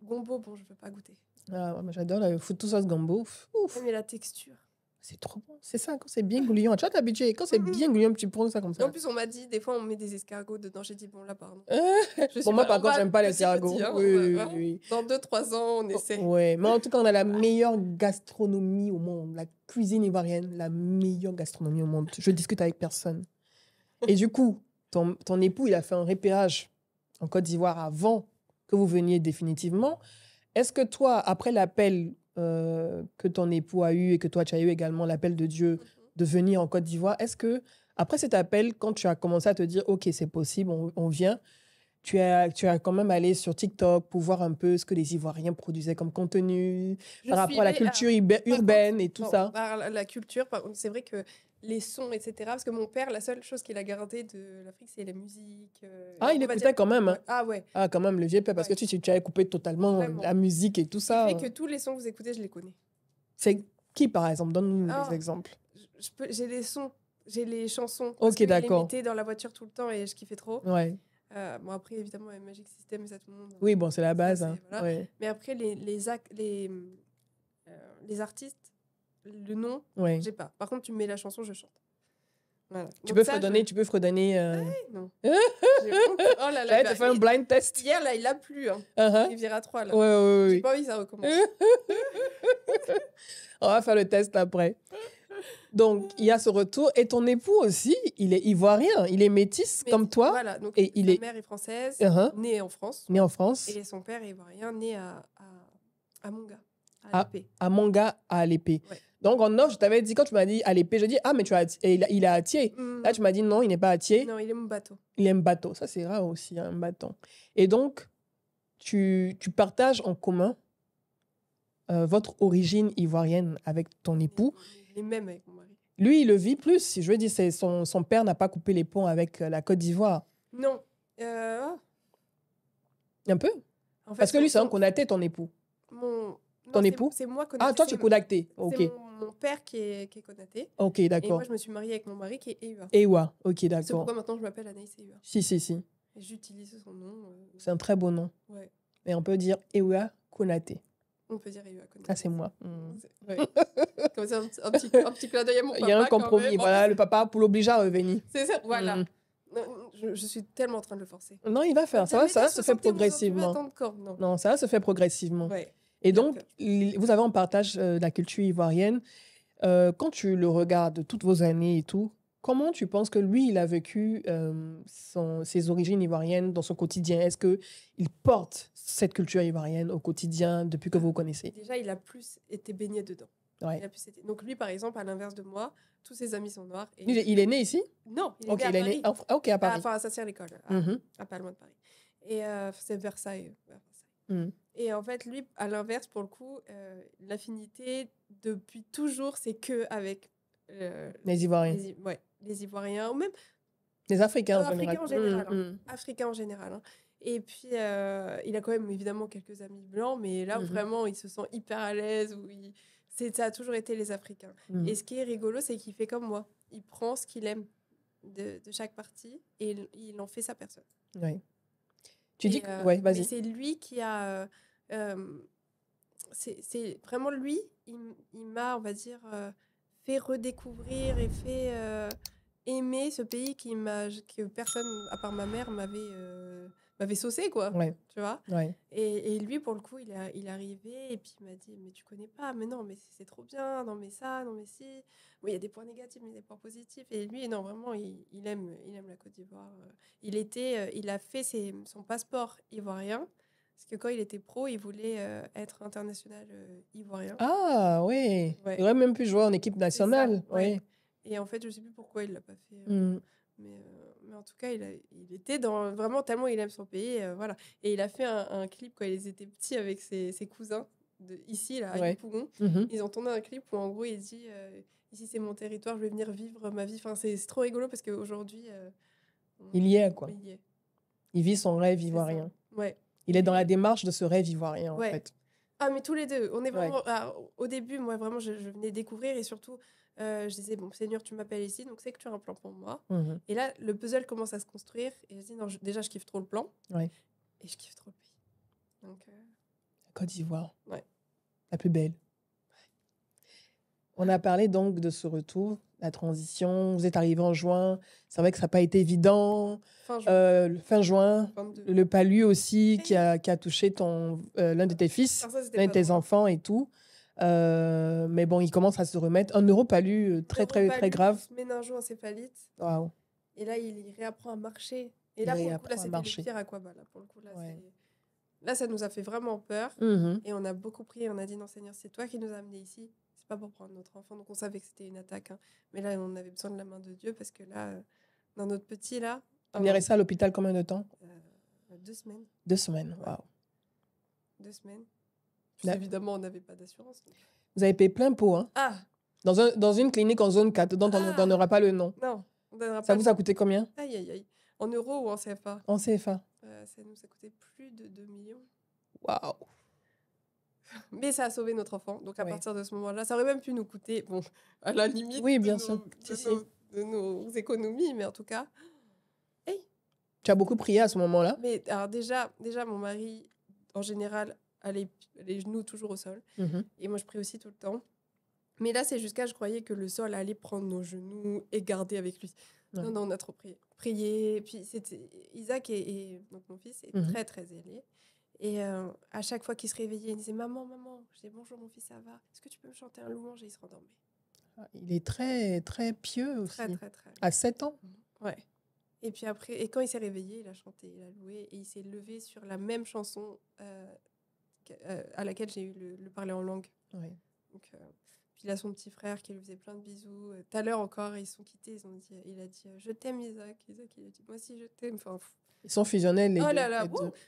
gombo, bon, je veux pas goûter. Ah, moi, j'adore le foutou sauce gombo. Ouf. Mais la texture. C'est trop bon. C'est ça, quand c'est bien gouillant. Tu vas t'habituer. Quand c'est bien gouillant, tu prends ça comme Et ça. en plus, on m'a dit, des fois, on met des escargots dedans. J'ai dit, bon, là, pardon. Bon, moi, par contre, j'aime pas les petit, escargots. hein, Oui. Dans 2-3 ans, on essaie. Ouais, mais en tout cas, on a la meilleure gastronomie au monde. La cuisine ivoirienne, la meilleure gastronomie au monde. Je discute avec personne. Et du coup, ton époux, il a fait un repérage en Côte d'Ivoire avant que vous veniez définitivement. Est-ce que toi, après l'appel que ton époux a eu et que toi, tu as eu également, l'appel de Dieu de venir en Côte d'Ivoire, est-ce que, après cet appel, quand tu as commencé à te dire, OK, c'est possible, on vient, tu as quand même allé sur TikTok pour voir un peu ce que les Ivoiriens produisaient comme contenu par rapport à la culture urbaine et tout ça. La culture, c'est vrai que les sons, etc. Parce que mon père, la seule chose qu'il a gardée de l'Afrique, c'est la musique. Il écoutait quand même. Hein. Ah ouais. Ah, quand même, le vieux père, parce que tu avais coupé totalement Vraiment. la musique et tout ça. Ce qui fait que tous les sons que vous écoutez, je les connais. C'est qui, par exemple? Donne-nous des exemples. J'ai les sons, j'ai les chansons. Ok, d'accord. Je les mettais dans la voiture tout le temps et je kiffais trop. Ouais. Bon, après, évidemment, il y a Magic System et ça, tout le monde. Oui, bon, c'est la base. Ça, hein. voilà. Ouais. Mais après, les artistes, le nom, Ouais. j'ai pas. Par contre, tu me mets la chanson, je chante. Voilà. Tu peux fredonner. Non. J'ai honte. Oh là là. J'allais te faire un blind test. Hier, là, il a plu. Hein. Uh-huh. Il vira 3, là. Ouais. J'ai pas envie que ça recommence. On va faire le test après. Donc, il y a ce retour. Et ton époux aussi, il est ivoirien. Il est métis comme toi. Voilà. Donc, Et sa mère est française, Uh-huh. née en France. Né en France. Et son père est ivoirien, né à Monga, Ah. à l'épée. À Manga, à l'épée. Ouais. Donc, en off, je t'avais dit, quand tu m'as dit à l'épée, je dis, mais il est à Thiers. Là, tu m'as dit, non, il n'est pas à Thiers. Non, il est mon bateau. Il aime bateau. Ça, c'est rare aussi, un bâton. Et donc, tu partages en commun votre origine ivoirienne avec ton époux. Les mêmes avec mon mari. Lui, il le vit plus. Je veux dire, son père n'a pas coupé les ponts avec la Côte d'Ivoire. Non. Un peu. En fait, Parce que lui, c'est un Konaté, ton époux. Ton époux? C'est moi Konaté. Ah, toi, tu es Konaté. Ok. C'est mon père qui est Konaté. Ok, Et d'accord. moi, je me suis mariée avec mon mari qui est Ewa. Ewa. Ok, C'est d'accord. pourquoi maintenant je m'appelle Anaïs Ewa. Si. Et j'utilise son nom. C'est un très beau nom. Ouais. Et on peut dire Ewa Konaté. On peut dire Ewa Konaté. Ah, c'est moi. Ouais. Comme ça, un petit clin d'œil à mon papa. Il y a un quand compromis. même. Voilà, le papa pour l'obliger à revenir. C'est ça, voilà. Mm. Non, je suis tellement en train de le forcer. Non, il va faire. Ça va se fait progressivement. Non. Non, ça va se faire progressivement. Ouais. Et donc, vous avez en partage la culture ivoirienne. Quand tu le regardes, toutes vos années et tout, comment tu penses que lui, il a vécu ses origines ivoiriennes dans son quotidien? Est-ce qu'il porte cette culture ivoirienne au quotidien depuis que vous vous connaissez? Déjà, il a plus été baigné dedans. Ouais. Il a plus été... Donc lui, par exemple, à l'inverse de moi, tous ses amis sont noirs. Et Lui, il est né ici? Non, il est Ok, né à il est né. Paris. Ok, à Paris. Enfin, à Saint-Cyr-l'École, Mhm, à pas loin de Paris. Et c'est Versailles. Vers Versailles. mhm. Et en fait, lui, à l'inverse, pour le coup, l'affinité, depuis toujours, c'est que avec Les Ivoiriens. les Ivoiriens, ou même Les Africains en Africains en général. général. Africains en général. Hein. Et puis, il a quand même évidemment quelques amis blancs, mais là, vraiment, il se sent hyper à l'aise. Ça a toujours été les Africains. Et ce qui est rigolo, c'est qu'il fait comme moi. Il prend ce qu'il aime de chaque partie et il en fait sa personne. Oui. Tu dis que... Ouais, vas-y. Mais c'est lui qui a... c'est vraiment lui, il m'a, on va dire, fait redécouvrir et fait aimer ce pays que personne, à part ma mère, m'avait saucé, quoi. Ouais. Tu vois? Ouais. Et lui, pour le coup, il est arrivé et puis il m'a dit, mais tu connais pas, mais non, mais c'est trop bien, non, mais ça, non, mais si. Oui, il y a des points négatifs, mais des points positifs. Et lui, non, vraiment, il aime la Côte d'Ivoire. Il a fait son passeport ivoirien. Parce que quand il était pro, il voulait être international ivoirien. Ah, oui. Ouais. Il aurait même pu jouer en équipe nationale. Ça, ouais. Oui. Et en fait, je ne sais plus pourquoi il ne l'a pas fait. Mais en tout cas, il était dans vraiment tellement il aime son pays. Voilà. Et il a fait un clip quand ils étaient petits avec ses cousins ici, là, à Yopougon. Ils ont tourné un clip où en gros il dit ici c'est mon territoire, je vais venir vivre ma vie. Enfin, c'est trop rigolo parce qu'aujourd'hui. Il y est, quoi. Il y est. Il vit son rêve ivoirien. Ouais. Il est dans la démarche de ce rêve ivoirien, en fait. Ah, mais tous les deux. On est vraiment. Au début, moi, vraiment, je venais découvrir et surtout, je disais, bon, Seigneur, tu m'appelles ici, donc c'est que tu as un plan pour moi. Et là, le puzzle commence à se construire. Et je dis, non, déjà, je kiffe trop le plan. Et je kiffe trop le pays. Donc, La Côte d'Ivoire. Ouais. La plus belle. On a parlé donc de ce retour, la transition. Vous êtes arrivé en juin. C'est vrai que ça n'a pas été évident. Fin juin. 22. Le palu aussi qui a touché l'un de tes fils, l'un de tes enfants et tout. Mais bon, il commence à se remettre. Un neuropalu très grave. Méningo-encéphalite. Wow. Et là, il réapprend à marcher. Et là, pour le coup, là, c'était le pire aquabas. Là, pour le coup, là, ça nous a fait vraiment peur. Et on a beaucoup prié. On a dit, non, Seigneur, c'est toi qui nous as amenés ici. C'est pas pour prendre notre enfant. Donc, on savait que c'était une attaque. Hein. Mais là, on avait besoin de la main de Dieu parce que là, dans notre petit, là... Il est resté à l'hôpital combien de temps? 2 semaines. 2 semaines, waouh. 2 semaines. Puis, évidemment, on n'avait pas d'assurance. Donc... Vous avez payé plein pot, hein? Ah! Dans une clinique en zone 4, dont on ne donnera pas le nom. Non, on donnera pas. Ça vous a coûté combien? Aïe, aïe, aïe. En euros ou en CFA? En CFA. Ça nous a coûté plus de 2 millions. Waouh! Mais ça a sauvé notre enfant. Donc, à partir de ce moment-là, ça aurait même pu nous coûter, bon, à la limite de nos économies, mais en tout cas... Hey. Tu as beaucoup prié à ce moment-là? Mais alors déjà, mon mari, en général, a les genoux toujours au sol. Et moi, je prie aussi tout le temps. Mais là, c'est jusqu'à, je croyais que le sol allait prendre nos genoux et garder avec lui. Non, on a trop prié. Et puis, c'était Isaac, donc mon fils, est très, très ailé. Et à chaque fois qu'il se réveillait, il disait « Maman, maman ». Je disais « Bonjour, mon fils, ça va? Est-ce que tu peux me chanter un louange ?» Et il se rendormait. Il est très, très pieux aussi. Très, très, très. À 7 ans? Ouais. Et puis après, quand il s'est réveillé, il a chanté, il a loué. Et il s'est levé sur la même chanson à laquelle j'ai eu le parler en langue. Ouais. Donc, puis il a son petit frère qui lui faisait plein de bisous. Tout à l'heure encore, ils sont quittés. Il a dit « Je t'aime, Isaac ». Isaac, il a dit « Moi aussi, je t'aime ». Enfin, ils sont fusionnels, les deux. Là là,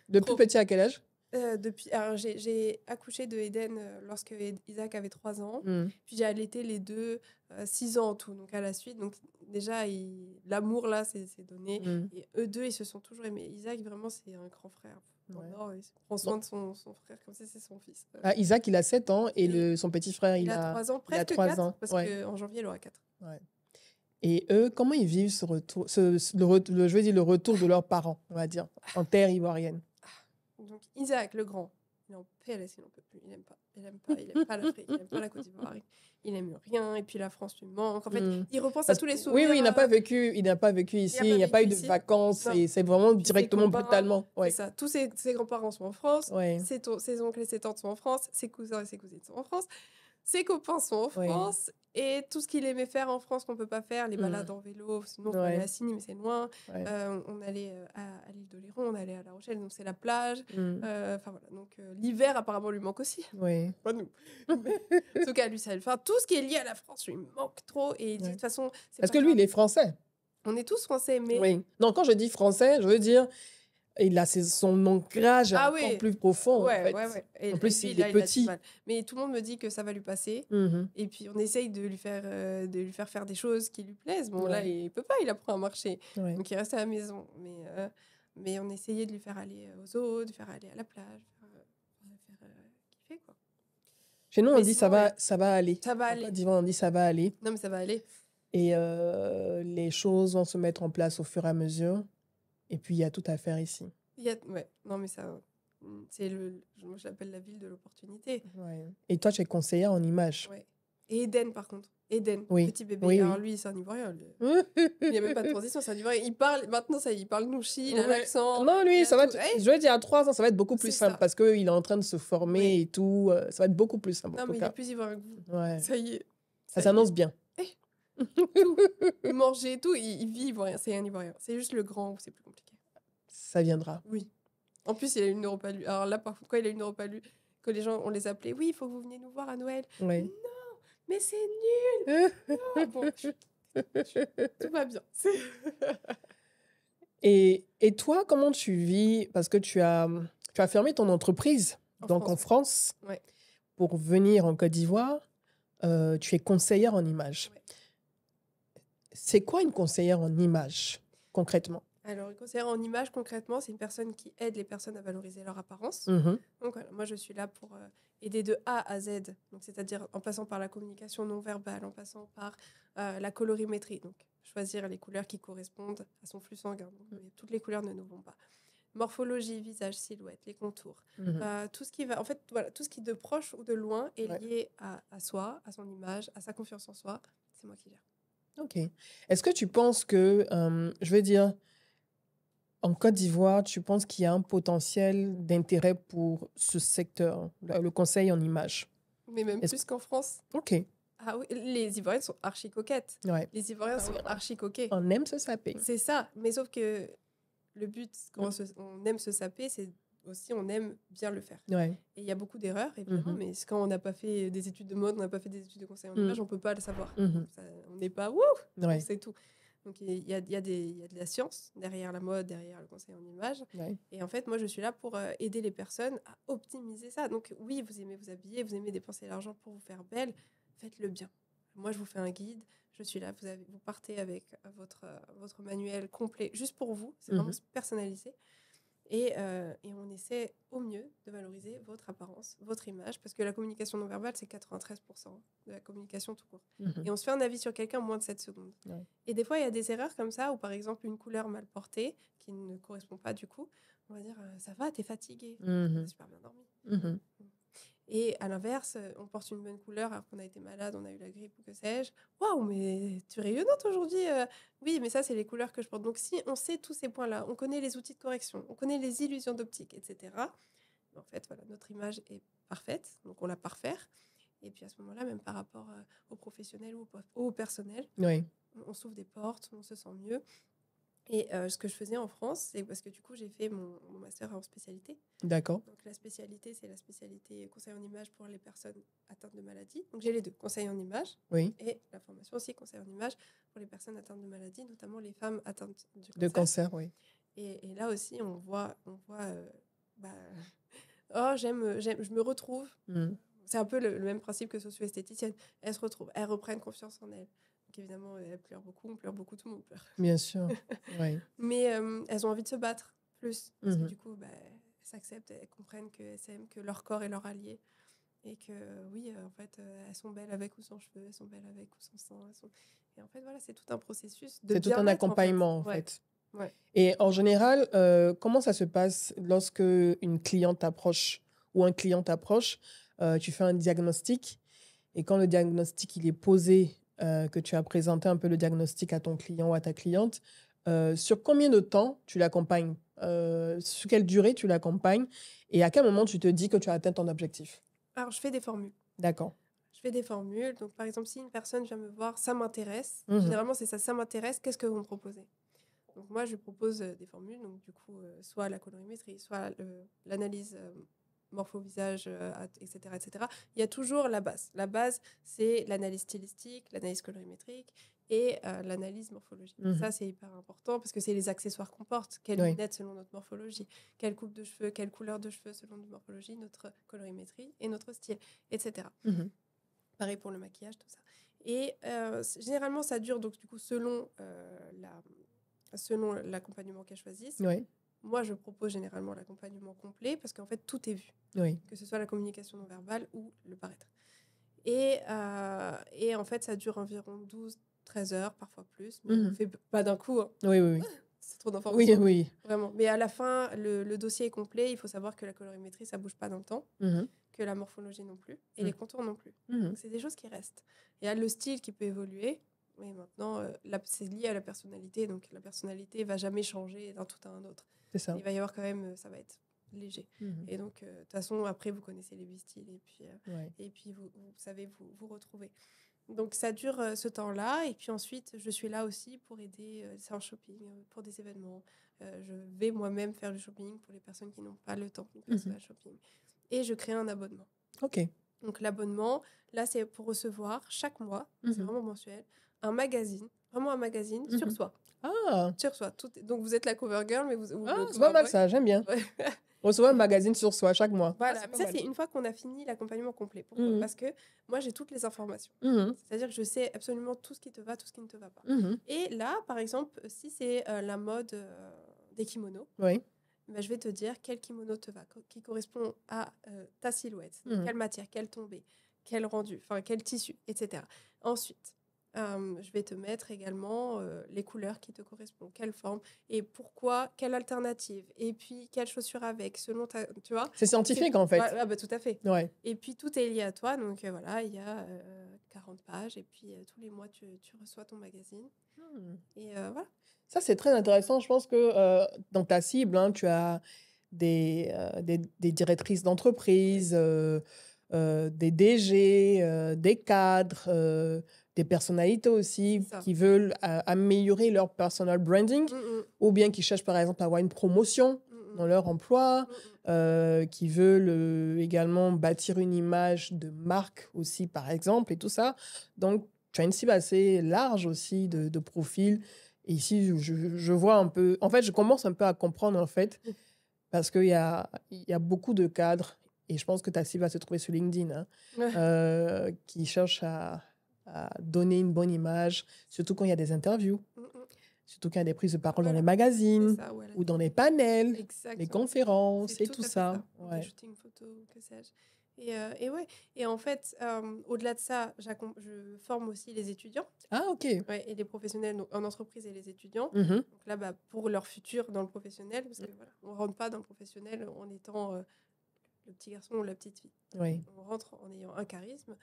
depuis petit, à quel âge? Alors, j'ai accouché de Eden lorsque Isaac avait 3 ans. Puis j'ai allaité les deux 6 ans en tout, donc à la suite. Donc déjà, l'amour, là, c'est donné. Et eux deux, ils se sont toujours aimés. Isaac, vraiment, c'est un grand frère. Il prend soin de son frère comme si c'est son fils. Isaac, il a 7 ans et son petit frère, il a 3 ans, presque 4 ans, parce qu'en janvier, il aura 4. Ouais. Et eux, comment ils vivent ce retour, le retour de leurs parents, on va dire, en terre ivoirienne? Donc Isaac, le grand, il est en PLS, il n'en peut plus, il n'aime pas l'Afrique, il n'aime pas la Côte d'Ivoire, il n'aime rien, et puis la France lui manque. En fait, il repense à tous les souvenirs. Oui, il n'a pas vécu ici, il n'y a pas eu de vacances, et c'est vraiment directement, brutalement. C'est ça. Tous ses grands-parents sont en France, ses oncles et ses tantes sont en France, ses cousins et ses cousines sont en France. ses copains sont en Oui. France. Et tout ce qu'il aimait faire en France qu'on ne peut pas faire, les balades en vélo, sinon on peut aller à Signy, mais c'est loin. Ouais. On allait à l'île d'Oléron, on allait à La Rochelle, donc c'est la plage. Mm. Enfin voilà, donc l'hiver apparemment lui manque aussi. Oui. Pas nous. Mais, en tout cas, lui, ça, enfin, tout ce qui est lié à la France lui manque trop. Et il dit de toute façon, c'est Parce pas que lui, grave. il est français. On est tous français, mais Oui. Non, quand je dis français, je veux dire, son ancrage est ah encore oui, plus profond. ouais, en fait. ouais, ouais. Et, En plus, lui, il là, est il a du petit. mal. Mais tout le monde me dit que ça va lui passer. Mhm. Et puis, on essaye de lui faire faire des choses qui lui plaisent. Bon, là, Ouais. il peut pas, il apprend à marcher. Ouais. Donc, il reste à la maison. Mais on essayait de lui faire aller aux zoo, de faire aller à la plage, faire kiffer, quoi. Chez nous, on Mais dit sinon, ouais. ça va aller. Ça va En aller. Côte d'Ivoire, on dit ça va aller. Non, mais ça va aller. Et les choses vont se mettre en place au fur et à mesure. Et puis, il y a tout à faire ici. Ouais, non, mais ça, moi, je l'appelle la ville de l'opportunité. Ouais. Et toi, tu es conseillère en images. Ouais. Et Eden, par contre. Eden, Oui. petit bébé. Oui, Alors, oui. lui, c'est un Ivoirien. Il n'y a même pas de transition, c'est un Ivoirien. Il parle, maintenant, ça, il parle nouchi, il a Ouais. l'accent. Non, lui, il a ça va tout. être, Hey, je veux dire, à 3 ans, ça va être beaucoup plus c'est simple ça. parce qu'il est en train de se former Oui. et tout. Ça va être beaucoup plus simple, en Non, tout mais il est cas. plus Ivoirien que vous. Ouais. Ça y est. Ça y s'annonce est. bien. Tout. Il mangeait et tout, il vit Ivoirien. C'est un Ivoirien. C'est juste le grand où c'est plus compliqué. Ça viendra. Oui. En plus, il a une neuropalue. Alors là, par contre, quand il a une neuropalue, que les gens, on les appelait, oui, il faut que vous veniez nous voir à Noël. Oui. Non, mais c'est nul. Ah, bon, tout va bien. Et toi, comment tu vis? Parce que tu as fermé ton entreprise en France Ouais. pour venir en Côte d'Ivoire. Tu es conseillère en images. Ouais. C'est quoi une conseillère en images, concrètement? Alors, une conseillère en images, concrètement, c'est une personne qui aide les personnes à valoriser leur apparence. Mhm. Donc, voilà, moi, je suis là pour aider de A à Z, donc c'est-à-dire en passant par la communication non verbale, en passant par la colorimétrie, donc choisir les couleurs qui correspondent à son flux sanguin. Donc, toutes les couleurs ne nous vont pas. Morphologie, visage, silhouette, les contours, tout ce qui va, en fait, voilà, tout ce qui de proche ou de loin est lié à soi, à son image, à sa confiance en soi, c'est moi qui gère. Ok. Est-ce que tu penses que, je veux dire, en Côte d'Ivoire, tu penses qu'il y a un potentiel d'intérêt pour ce secteur, le conseil en images? Mais même plus qu'en France. Ok. Ah oui, les Ivoiriennes sont archi coquettes. Ouais. Les Ivoiriens sont archi coquets. On aime se saper. C'est ça, mais sauf que le but, quand on aime se saper, c'est aussi on aime bien le faire. Ouais. Et il y a beaucoup d'erreurs, évidemment, mais quand on n'a pas fait des études de mode, on n'a pas fait des études de conseil en image, on ne peut pas le savoir. On n'est pas, on sait tout. Donc il y a de la science derrière la mode, derrière le conseil en image. Ouais. Et en fait, moi, je suis là pour aider les personnes à optimiser ça. Donc oui, vous aimez vous habiller, vous aimez dépenser l'argent pour vous faire belle, faites-le bien. Moi, je vous fais un guide. Je suis là, vous partez avec votre manuel complet juste pour vous. C'est vraiment personnalisé. Et on essaie au mieux de valoriser votre apparence, votre image, parce que la communication non verbale, c'est 93% de la communication tout court. Et on se fait un avis sur quelqu'un en moins de 7 secondes. Ouais. Et des fois, il y a des erreurs comme ça, où par exemple, une couleur mal portée, qui ne correspond pas du coup, on va dire, ça va, t'es fatigué, t'as super bien dormi. Et à l'inverse, on porte une bonne couleur alors qu'on a été malade, on a eu la grippe ou que sais-je. Waouh, mais tu es rayonnante aujourd'hui. Oui, mais ça, c'est les couleurs que je porte. Donc, si on sait tous ces points-là, on connaît les outils de correction, on connaît les illusions d'optique, etc. En fait, voilà, notre image est parfaite, donc on la parfaire. Et puis à ce moment-là, même par rapport aux professionnels ou au personnel, on s'ouvre des portes, on se sent mieux. Et ce que je faisais en France, c'est parce que du coup, j'ai fait mon master en spécialité. D'accord. Donc la spécialité, c'est la spécialité conseil en image pour les personnes atteintes de maladies. Donc j'ai les deux, conseil en image et la formation aussi, conseil en image pour les personnes atteintes de maladies, notamment les femmes atteintes de cancer. Oui. Et là aussi, on voit je me retrouve. C'est un peu le même principe que socio-esthéticienne. Elles se retrouvent, elles reprennent confiance en elles. Donc évidemment, elles pleurent beaucoup, on pleure beaucoup, tout le monde pleure. Bien sûr, oui. Mais elles ont envie de se battre plus. Parce que du coup, elles s'acceptent, elles comprennent qu'elles s'aiment, que leur corps est leur allié. Et que oui, en fait, elles sont belles avec ou sans cheveux, elles sont belles avec ou sans sang. Et en fait, voilà, c'est tout un processus de bien-être. C'est tout un accompagnement, en fait. Ouais. Et en général, comment ça se passe lorsque une cliente t'approche ou un client t'approche? Tu fais un diagnostic et quand le diagnostic il est posé, que tu as présenté un peu le diagnostic à ton client ou à ta cliente, sur combien de temps tu l'accompagnes? Sur quelle durée tu l'accompagnes? Et à quel moment tu te dis que tu as atteint ton objectif? Alors, je fais des formules. D'accord. je fais des formules. Donc, par exemple, si une personne vient me voir, ça m'intéresse. Mhm. Généralement, c'est ça m'intéresse. Qu'est-ce que vous me proposez? Donc, moi, je propose des formules. Donc, du coup, soit la colorimétrie, soit l'analyse morpho-visage, etc., etc. Il y a toujours la base. La base, c'est l'analyse stylistique, l'analyse colorimétrique et l'analyse morphologique. Mhm. Ça, c'est hyper important parce que c'est les accessoires qu'on porte. Quelles Oui. lunettes selon notre morphologie, quelle coupe de cheveux, quelle couleur de cheveux selon notre morphologie, notre colorimétrie et notre style, etc. Mhm. Pareil pour le maquillage, tout ça. Et généralement, ça dure, donc du coup, selon l'accompagnement qu'elle choisisse. Oui. Moi, je propose généralement l'accompagnement complet parce qu'en fait, tout est vu, Oui. que ce soit la communication non verbale ou le paraître. Et en fait, ça dure environ 12-13 heures, parfois plus, mais on Mhm. ne fait pas d'un coup. Hein. Oui, oui, oui. C'est trop Oui, d'informations. oui. Vraiment. Mais à la fin, le dossier est complet. Il faut savoir que la colorimétrie, ça ne bouge pas dans le temps, Mhm. que la morphologie non plus, et Mhm. les contours non plus. Mhm. Donc, c'est des choses qui restent. Il y a le style qui peut évoluer. Mais maintenant, c'est lié à la personnalité. Donc, la personnalité ne va jamais changer d'un tout à un autre. C'est ça. Il va y avoir quand même, ça va être léger. Mhm. Et donc, de toute façon, après, vous connaissez les 8 styles Ouais. et puis vous savez vous retrouver. Donc, ça dure ce temps-là. Et puis ensuite, je suis là aussi pour aider. C'est un shopping pour des événements. Je vais moi-même faire du shopping pour les personnes qui n'ont pas le temps de faire ce shopping. Et je crée un abonnement. Ok. Donc, l'abonnement, là, c'est pour recevoir chaque mois, c'est vraiment mensuel, un magazine, vraiment un magazine sur soi. Ah, Sur soi. Donc, vous êtes la cover girl, mais ou ah le c'est pas cover mal boy. ça, j'aime bien. Ouais. Recevoir un magazine sur soi chaque mois. Voilà, Ah, c'est mais pas ça, mal. c'est une fois qu'on a fini l'accompagnement complet. Pourquoi? Mhm. Parce que moi, j'ai toutes les informations. Mhm. C'est-à-dire que je sais absolument tout ce qui te va, tout ce qui ne te va pas. Mhm. Et là, par exemple, si c'est la mode des kimonos, Oui. ben, je vais te dire quel kimono te va, qui correspond à ta silhouette, donc quelle matière, quelle tombée, quel rendu, enfin quel tissu, etc. Ensuite, je vais te mettre également les couleurs qui te correspondent, quelle forme et pourquoi, quelle alternative, et puis quelle chaussure avec, selon ta, tu vois. C'est scientifique en fait. Ouais, bah, tout à fait. Ouais. Et puis tout est lié à toi, donc voilà, il y a 40 pages, et puis tous les mois tu reçois ton magazine, et voilà. Ça, c'est très intéressant. Je pense que dans ta cible, hein, tu as des directrices d'entreprise, des DG, des cadres, des personnalités aussi C'est ça. qui veulent améliorer leur personal branding ou bien qui cherchent par exemple à avoir une promotion dans leur emploi, qui veulent également bâtir une image de marque aussi par exemple et tout ça. Donc, tu as une cible assez large aussi de profils. Et ici, je vois un peu... En fait, je commence un peu à comprendre, en fait, parce qu'il y a beaucoup de cadres, et je pense que ta cible va se trouver sur LinkedIn, hein, qui cherchent à donner une bonne image, surtout quand il y a des interviews, surtout quand il y a des prises de parole dans les magazines Ça, ouais, ou dans les panels, les exactement. conférences C'est et tout à fait ça. Des Ouais. shootings photos, que sais-je. Et ouais. Et en fait, au-delà de ça, je forme aussi les étudiants. Ah, ok. Ouais, et les professionnels donc, en entreprise et les étudiants. Mhm. Donc là, bah, pour leur futur dans le professionnel, parce que voilà, on rentre pas dans le professionnel en étant le petit garçon ou la petite fille. Oui, On rentre en ayant un charisme,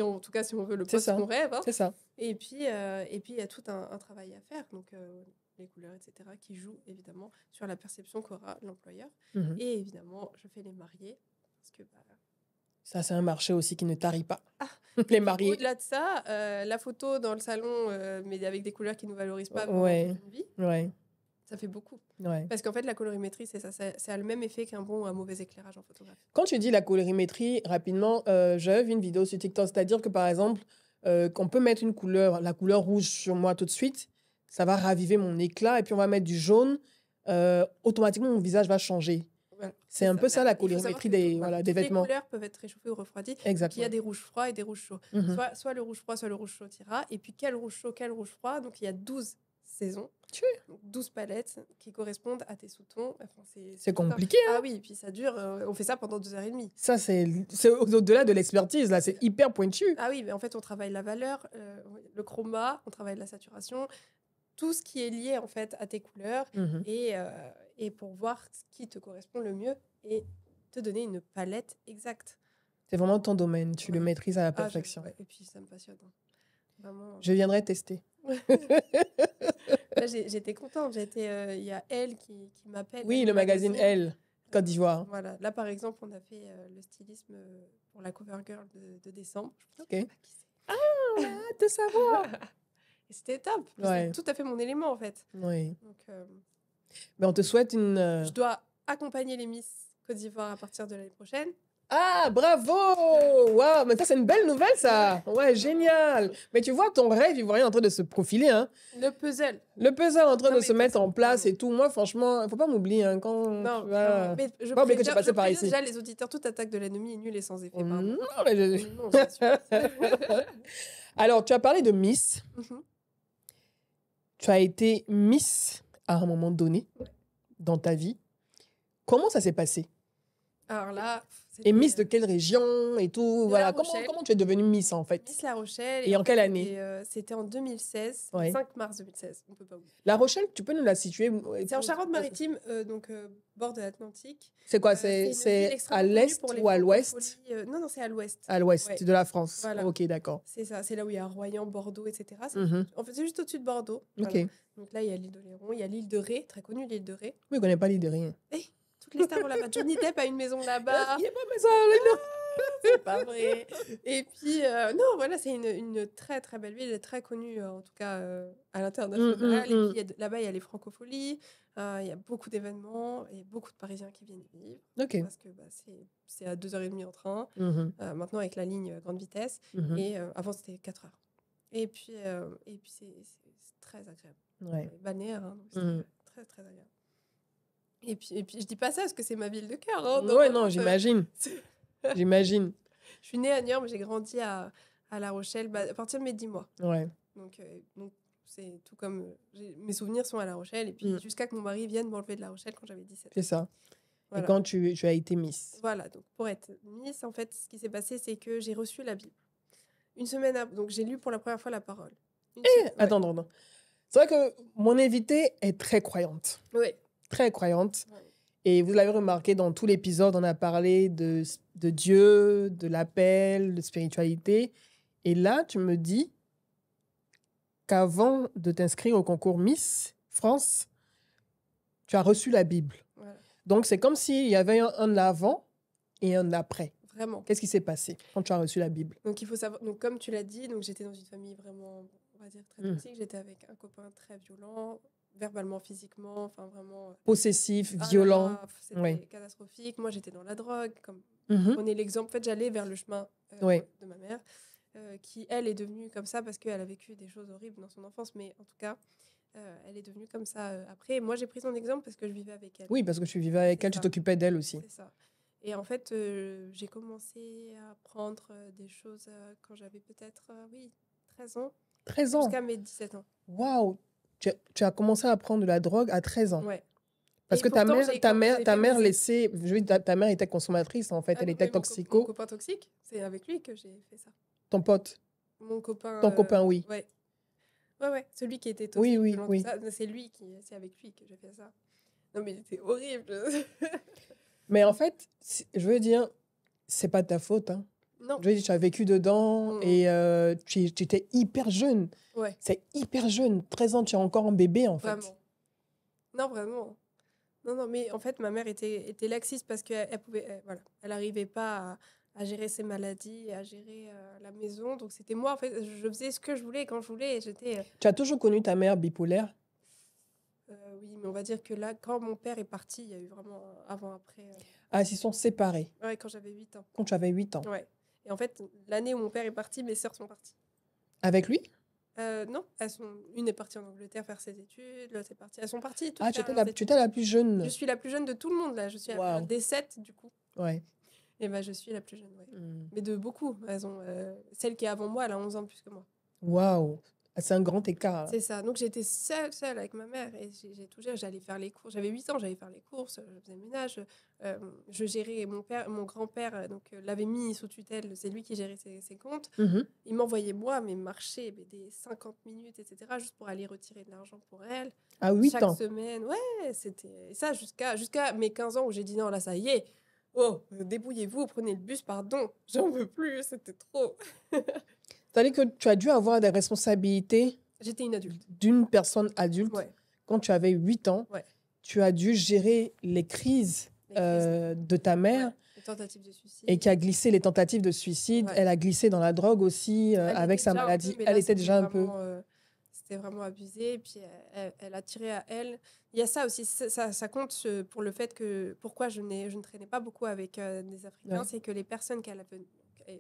en tout cas si on veut le c'est poste ça. qu'on rêve. Hein. C'est ça. Et puis il y a tout un travail à faire, donc les couleurs, etc., qui jouent évidemment sur la perception qu'aura l'employeur. Mhm. Et évidemment, je fais les mariés, parce que bah, Ça, c'est un marché aussi qui ne tarit pas. Ah, Les mariés. au-delà de ça, la photo dans le salon, mais avec des couleurs qui ne nous valorisent pas pendant Ouais. toute une vie, Ouais. ça fait beaucoup. Ouais. Parce qu'en fait, la colorimétrie, c'est ça, ça a le même effet qu'un bon ou un mauvais éclairage en photographie. Quand tu dis la colorimétrie, rapidement, j'avais vu une vidéo sur TikTok, c'est-à-dire que par exemple, qu'on peut mettre une couleur, la couleur rouge sur moi tout de suite, ça va raviver mon éclat, et puis on va mettre du jaune, automatiquement mon visage va changer. Voilà, C'est un peu ça la Il faut savoir colorimétrie que des toutes vêtements. les couleurs peuvent être réchauffées ou refroidies. Donc, il y Exactement. a des rouges froids et des rouges chauds. Mhm. Soit le rouge froid, soit le rouge chaud ira. Et puis, quel rouge chaud, quel rouge froid. Donc, il y a 12 saisons. Donc, 12 palettes qui correspondent à tes sous-tons. Enfin, C'est tout un- compliqué, hein. Ah oui, et puis ça dure. On fait ça pendant 2h30. Ça, c'est au-delà de l'expertise, là, c'est hyper pointu. Ah oui, mais en fait, on travaille la valeur, le chroma, on travaille la saturation, tout ce qui est lié en fait à tes couleurs Mhm. et pour voir ce qui te correspond le mieux et te donner une palette exacte. C'est vraiment ton domaine, tu le Ouais. maîtrises à la Ah, perfection. ouais, et puis ça me passionne. Hein. Vraiment. Je viendrai tester. Là, j'étais contente. Il y a Elle qui m'appelle. Oui, Elle le magazine Elle. Côte d'Ivoire. Voilà. Là, par exemple, on a fait le stylisme pour la cover girl de décembre. Ok. Je sais pas qui c'est. Ah, de savoir. Et c'était top. Ouais. C'est tout à fait mon élément, en fait. Oui. Donc, Mais on te souhaite une... je dois accompagner les Miss Côte d'Ivoire à partir de l'année prochaine. Ah, bravo! Waouh, mais ça, c'est une belle nouvelle, ça. Ouais, génial. Mais tu vois, ton rêve ivoirien est en train de se profiler, hein. Le puzzle. Le puzzle est en train Non, de mais se mettre en place vraiment. et tout. Moi, franchement, il faut pas m'oublier, hein, quand Non, tu vas... vraiment. Mais je Pas oublier que tu es préviens- passé je par préviens ici. déjà les auditeurs, toute attaque de l'ennemi est nulle et sans effet. Pardon. Non, mais Non, je suis- Alors, tu as parlé de Miss. Mhm. Tu as été Miss à un moment donné dans ta vie. Comment ça s'est passé? Alors là, Et Miss de quelle région et tout? De Voilà. La Comment, Rochelle. comment tu es devenue Miss, en fait? Miss La Rochelle. Et en quelle fait, année? C'était en 2016, Ouais. 5 mars 2016. On peut pas oublier. La Rochelle, tu peux nous la situer? C'est en Charente-Maritime, donc bord de l'Atlantique. C'est quoi? une ville C'est à extrêmement connue l'est pour les ou à l'ouest? francopholies. Non, c'est à l'ouest. À l'ouest Ouais. de la France. Voilà. Ok, d'accord. C'est ça, c'est là où il y a Royan, Bordeaux, etc. Mhm. En fait, c'est juste au-dessus de Bordeaux. Ok. Voilà. Donc là, il y a l'île d'Oléron, il y a l'île de Ré, très connue l'île de Ré. Oui, je connais pas l'idée de rien. Toutes les stars vont là-bas. Johnny Depp a une maison là-bas. Il y a pas besoin de- C'est pas vrai. Et puis, non, voilà, c'est une très très belle ville, très connue en tout cas à l'international. Et puis là-bas, il y a les francopholies, il y a beaucoup d'événements, et beaucoup de Parisiens qui viennent y vivre. Ok. Parce que c'est à 2h30 en train, Mhm, maintenant avec la ligne grande vitesse. mhm. Et avant, c'était 4 heures. Et puis c'est très agréable. Ouais. Balnéaire, hein, donc c'est Mhm. très très agréable. Et puis, je dis pas ça parce que c'est ma ville de cœur. Hein, Ouais, non, j'imagine. c'est- J'imagine. Je suis née à Niort, mais j'ai grandi à La Rochelle à partir de mes 10 mois. Ouais. Donc c'est tout comme... mes souvenirs sont à La Rochelle. Et puis jusqu'à que mon mari vienne m'enlever de La Rochelle quand j'avais 17 ans. C'est ça. Voilà. Et quand tu as été Miss? Voilà, donc pour être Miss, en fait, ce qui s'est passé, c'est que j'ai reçu la Bible. Une semaine après, donc j'ai lu pour la première fois la parole. Ouais. Attends. C'est vrai que mon invitée est très croyante. Ouais. Très croyante. Ouais. Et vous l'avez remarqué, dans tout l'épisode, on a parlé de Dieu, de l'appel, de spiritualité. Et là, tu me dis qu'avant de t'inscrire au concours Miss France, tu as reçu la Bible. Voilà. Donc, c'est comme s'il y avait un avant et un après. Vraiment. Qu'est-ce qui s'est passé quand tu as reçu la Bible? Donc il faut savoir, donc comme tu l'as dit, donc j'étais dans une famille vraiment, on va dire très toxique. J'étais avec un copain très violent, verbalement, physiquement, enfin vraiment Possessif, ah là violent. là, c'était Ouais. catastrophique. Moi, j'étais dans la drogue. Comme Mhm. prenez l'exemple, en fait, j'allais vers le chemin Ouais. de ma mère, qui elle est devenue comme ça parce qu'elle a vécu des choses horribles dans son enfance, mais en tout cas, elle est devenue comme ça après. Moi, j'ai pris son exemple parce que je vivais avec elle. Oui, parce que tu vivais avec C'est elle, tu ça. t'occupais d'elle aussi. C'est ça. Et en fait, j'ai commencé à apprendre des choses quand j'avais peut-être, 13 ans, 13 ans. jusqu'à mes 17 ans. Waouh! Tu as commencé à prendre de la drogue à 13 ans. Ouais. Parce Et que ta pourtant, mère, j'ai ta comme- mère, j'ai ta fait mère mes- laissait. Je veux dire, ta mère était consommatrice, en fait. Ah Elle non, était mais mon toxico. copain toxique, c'est avec lui que j'ai fait ça. Ton pote. Mon copain. Ton copain, oui. Ouais. Ouais, celui qui était Oui, toxique. oui, violent, oui. tout ça, c'est avec lui que j'ai fait ça. Non, mais c'est horrible. Mais en fait, je veux dire, c'est pas de ta faute. Hein. Non. Je veux dire, tu as vécu dedans et tu étais hyper jeune. Ouais, C'est hyper jeune. 13 ans, tu es encore un bébé, en fait. vraiment. Non, vraiment. Non, mais en fait, ma mère était laxiste parce qu'elle pouvait, voilà, elle n'arrivait pas à gérer ses maladies, à gérer la maison. Donc, c'était moi, en fait, je faisais ce que je voulais quand je voulais. J'étais. Tu as toujours connu ta mère bipolaire? Oui, mais on va dire que là, quand mon père est parti, il y a eu vraiment un avant-après. Ah, ils sont séparés Ouais, quand j'avais 8 ans. quand tu avais 8 ans. Ouais. Et en fait, l'année où mon père est parti, mes sœurs sont parties. Avec lui? Non, une est partie en Angleterre faire ses études, l'autre est partie. Elles sont parties. toutes Ah, tu faire étais leurs tu étais la plus jeune. études. Je suis la plus jeune de tout le monde, là. Je suis Wow. des 7, du coup. Ouais. Et ben, je suis la plus jeune, ouais. Mm. Mais de beaucoup. Celle qui est avant moi, elle a 11 ans de plus que moi. Waouh! Ah, c'est un grand écart. C'est ça. Donc, j'étais seule avec ma mère. Et j'ai tout géré. J'allais faire les courses. J'avais 8 ans, j'allais faire les courses. Je faisais le ménage. Je gérais mon grand-père. Donc, l'avait mis sous tutelle. C'est lui qui gérait ses comptes. Mhm. Il m'envoyait moi, mais marcher des 50 minutes, etc., juste pour aller retirer de l'argent pour elle. À 8 Chaque ans. semaine, ouais, c'était ça jusqu'à mes 15 ans où j'ai dit non, là, ça y est. Oh, débrouillez-vous, prenez le bus, pardon. J'en veux plus, c'était trop. C'est-à-dire que tu as dû avoir des responsabilités J'étais une adulte. d'une personne adulte. Ouais, Quand tu avais 8 ans, Ouais. tu as dû gérer les crises de ta mère. Ouais, les tentatives de suicide. Et qui a glissé les tentatives de suicide. Ouais. Elle a glissé dans la drogue aussi, avec sa maladie. Elle était déjà un peu... C'était vraiment abusé. Et puis, elle a tiré à elle. Il y a ça aussi. Ça compte pour le fait que... Pourquoi je ne traînais pas beaucoup avec des Africains, Ouais. c'est que les personnes qu'elle avait...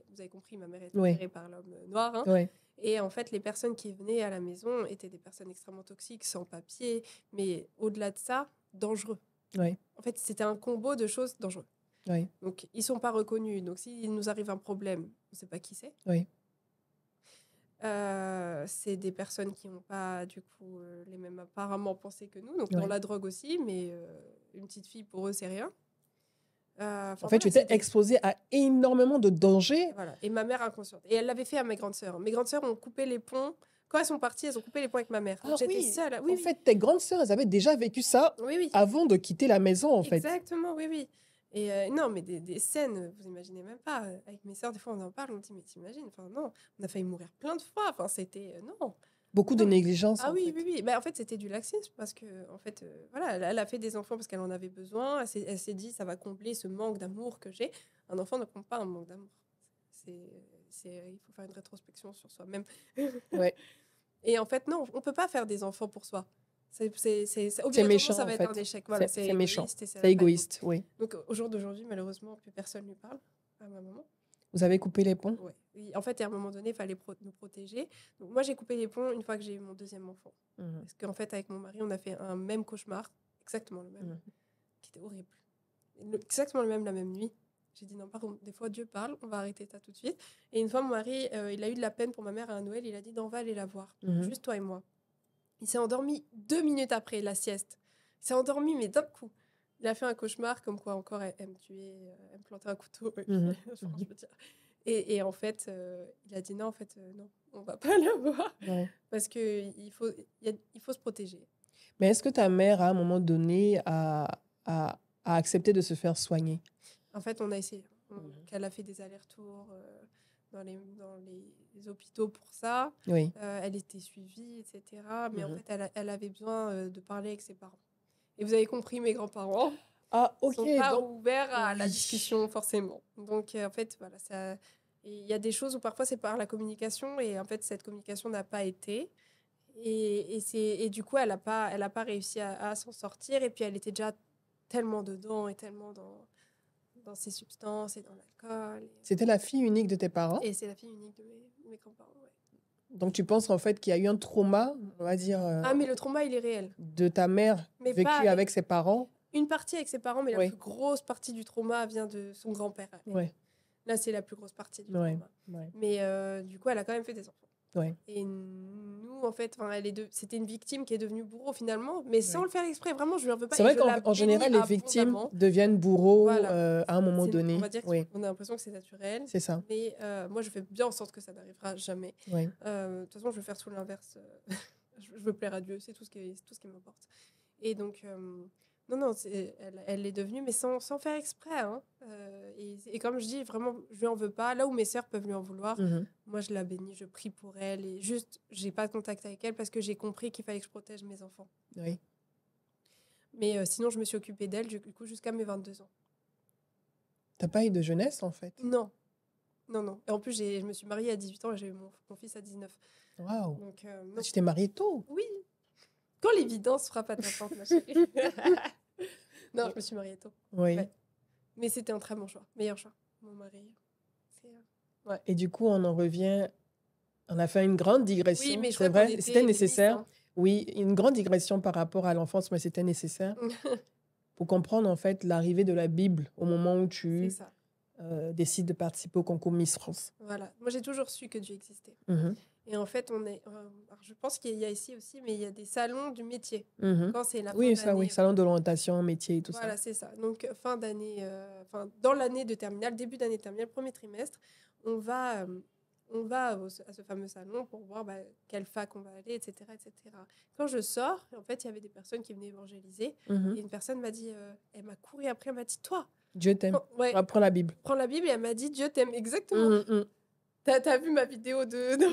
Vous avez compris, ma mère était Ouais. tirée par l'homme noir. Hein. Ouais. Et en fait, les personnes qui venaient à la maison étaient des personnes extrêmement toxiques, sans papier. Mais au-delà de ça, dangereux. Ouais. En fait, c'était un combo de choses dangereuses. Oui. Donc, ils ne sont pas reconnus. Donc, s'il nous arrive un problème, on ne sait pas qui c'est. Oui. C'est des personnes qui n'ont pas, du coup, les mêmes apparemment pensées que nous. Donc, Ouais. dans la drogue aussi, mais une petite fille, pour eux, c'est rien. En fait, tu étais exposée à énormément de dangers. Voilà. Et ma mère inconsciente. Et elle l'avait fait à mes grandes sœurs. Mes grandes sœurs ont coupé les ponts. Quand elles sont parties, elles ont coupé les ponts avec ma mère. Donc, j'étais seule. Oui, en fait, tes grandes sœurs, elles avaient déjà vécu ça avant de quitter la maison, en fait. Exactement, oui. Et non, mais des scènes, vous imaginez même pas. Avec mes sœurs, des fois, on en parle, on dit, mais t'imagines, enfin, non, on a failli mourir plein de fois. Enfin, c'était, non. Beaucoup de négligence. Ah oui, oui. Bah, en fait, c'était du laxisme parce que, en fait, voilà, elle a fait des enfants parce qu'elle en avait besoin. Elle s'est dit, ça va combler ce manque d'amour que j'ai. Un enfant ne comble pas un manque d'amour. Il faut faire une rétrospection sur soi-même. Ouais. Et en fait, non, on peut pas faire des enfants pour soi. C'est méchant, ça va en être fait. un échec. Voilà, c'est méchant. C'est égoïste, égoïste, oui. Donc, au jour d'aujourd'hui, malheureusement, plus personne lui parle à ma maman. Vous avez coupé les ponts? Oui. En fait, à un moment donné, il fallait nous protéger. Donc, moi, j'ai coupé les ponts une fois que j'ai eu mon deuxième enfant. Parce qu'en fait, avec mon mari, on a fait un même cauchemar, exactement le même, qui était horrible. Exactement le même, la même nuit. J'ai dit non, par contre, des fois, Dieu parle, on va arrêter ça tout de suite. Et une fois, mon mari, il a eu de la peine pour ma mère à un Noël, il a dit non, on va aller la voir, juste toi et moi. Il s'est endormi 2 minutes après la sieste. Il s'est endormi, mais d'un coup. Il a fait un cauchemar, comme quoi encore elle me tuait, elle me plantait un couteau. Je veux dire. Et en fait, il a dit non, en fait, non, on va pas la voir. Ouais. Parce qu'il faut se protéger. Mais est-ce que ta mère, à un moment donné, a accepté de se faire soigner? En fait, on a essayé. Elle a fait des allers-retours dans les hôpitaux pour ça. Oui. Elle était suivie, etc. Mais en fait, elle avait besoin de parler avec ses parents. Et vous avez compris, mes grands-parents sont pas ouverts à la discussion, forcément. Donc, en fait, voilà, ça... Il y a des choses où parfois c'est par la communication et en fait, cette communication n'a pas été. Et du coup, elle a pas réussi à s'en sortir. Et puis, elle était déjà tellement dedans et tellement dans ces substances et dans l'alcool. C'était la fille unique de tes parents? Et c'est la fille unique de mes grands-parents, ouais. Donc, tu penses en fait qu'il y a eu un trauma, on va dire... mais le trauma, il est réel. De ta mère vécu avec ses parents? Une partie avec ses parents, mais la plus grosse partie du trauma vient de son grand-père. Ouais. Là, c'est la plus grosse partie du trauma. Ouais. Mais du coup, elle a quand même fait des enfants. Ouais. Et nous, en fait, c'était une victime qui est devenue bourreau finalement, mais sans le faire exprès. Vraiment, je ne lui en veux pas. C'est vrai qu'en général, les victimes deviennent bourreaux à un moment donné. On va dire qu'on a l'impression que c'est naturel. C'est ça. Mais moi, je fais bien en sorte que ça n'arrivera jamais. De toute façon, je vais faire tout l'inverse. Je veux plaire à Dieu, c'est tout ce qui m'importe. Et donc... Non, elle est devenue, mais sans faire exprès. Hein. Et comme je dis, vraiment, je lui en veux pas. Là où mes sœurs peuvent lui en vouloir, moi, je la bénis, je prie pour elle. Et juste, j'ai pas de contact avec elle parce que j'ai compris qu'il fallait que je protège mes enfants. Oui. Mais sinon, je me suis occupée d'elle, du coup, jusqu'à mes 22 ans. T'as pas eu de jeunesse, en fait? Non. Et en plus, je me suis mariée à 18 ans et j'ai eu mon fils à 19. Waouh. Tu t'es mariée tôt? Oui. Quand l'évidence frappe à ta porte, ma chérie. Non, je me suis mariée tôt. Oui. Ouais. Mais c'était un très bon choix. Meilleur choix. Mon mari. Ouais. Et du coup, on en revient... On a fait une grande digression. Oui, mais c'est vrai, c'était nécessaire. Oui, une grande digression par rapport à l'enfance, mais c'était nécessaire pour comprendre, en fait, l'arrivée de la Bible au moment où tu décides de participer au concours Miss France. Voilà. Moi, j'ai toujours su que Dieu existait. Et en fait, je pense qu'il y a ici aussi, mais il y a des salons du métier. Quand c'est la fin d'année, salon d'orientation, métier et tout ça. Voilà, c'est ça. Donc, fin d'année, dans l'année de terminale, début d'année terminale, premier trimestre, on va à ce fameux salon pour voir quelle fac on va aller, etc., etc. Quand je sors, en fait, il y avait des personnes qui venaient évangéliser. Et une personne m'a dit, elle m'a couru après, elle m'a dit, toi, Dieu t'aime. Prends la Bible. Prends la Bible et elle m'a dit, Dieu t'aime, exactement. T'as vu ma vidéo de... Non,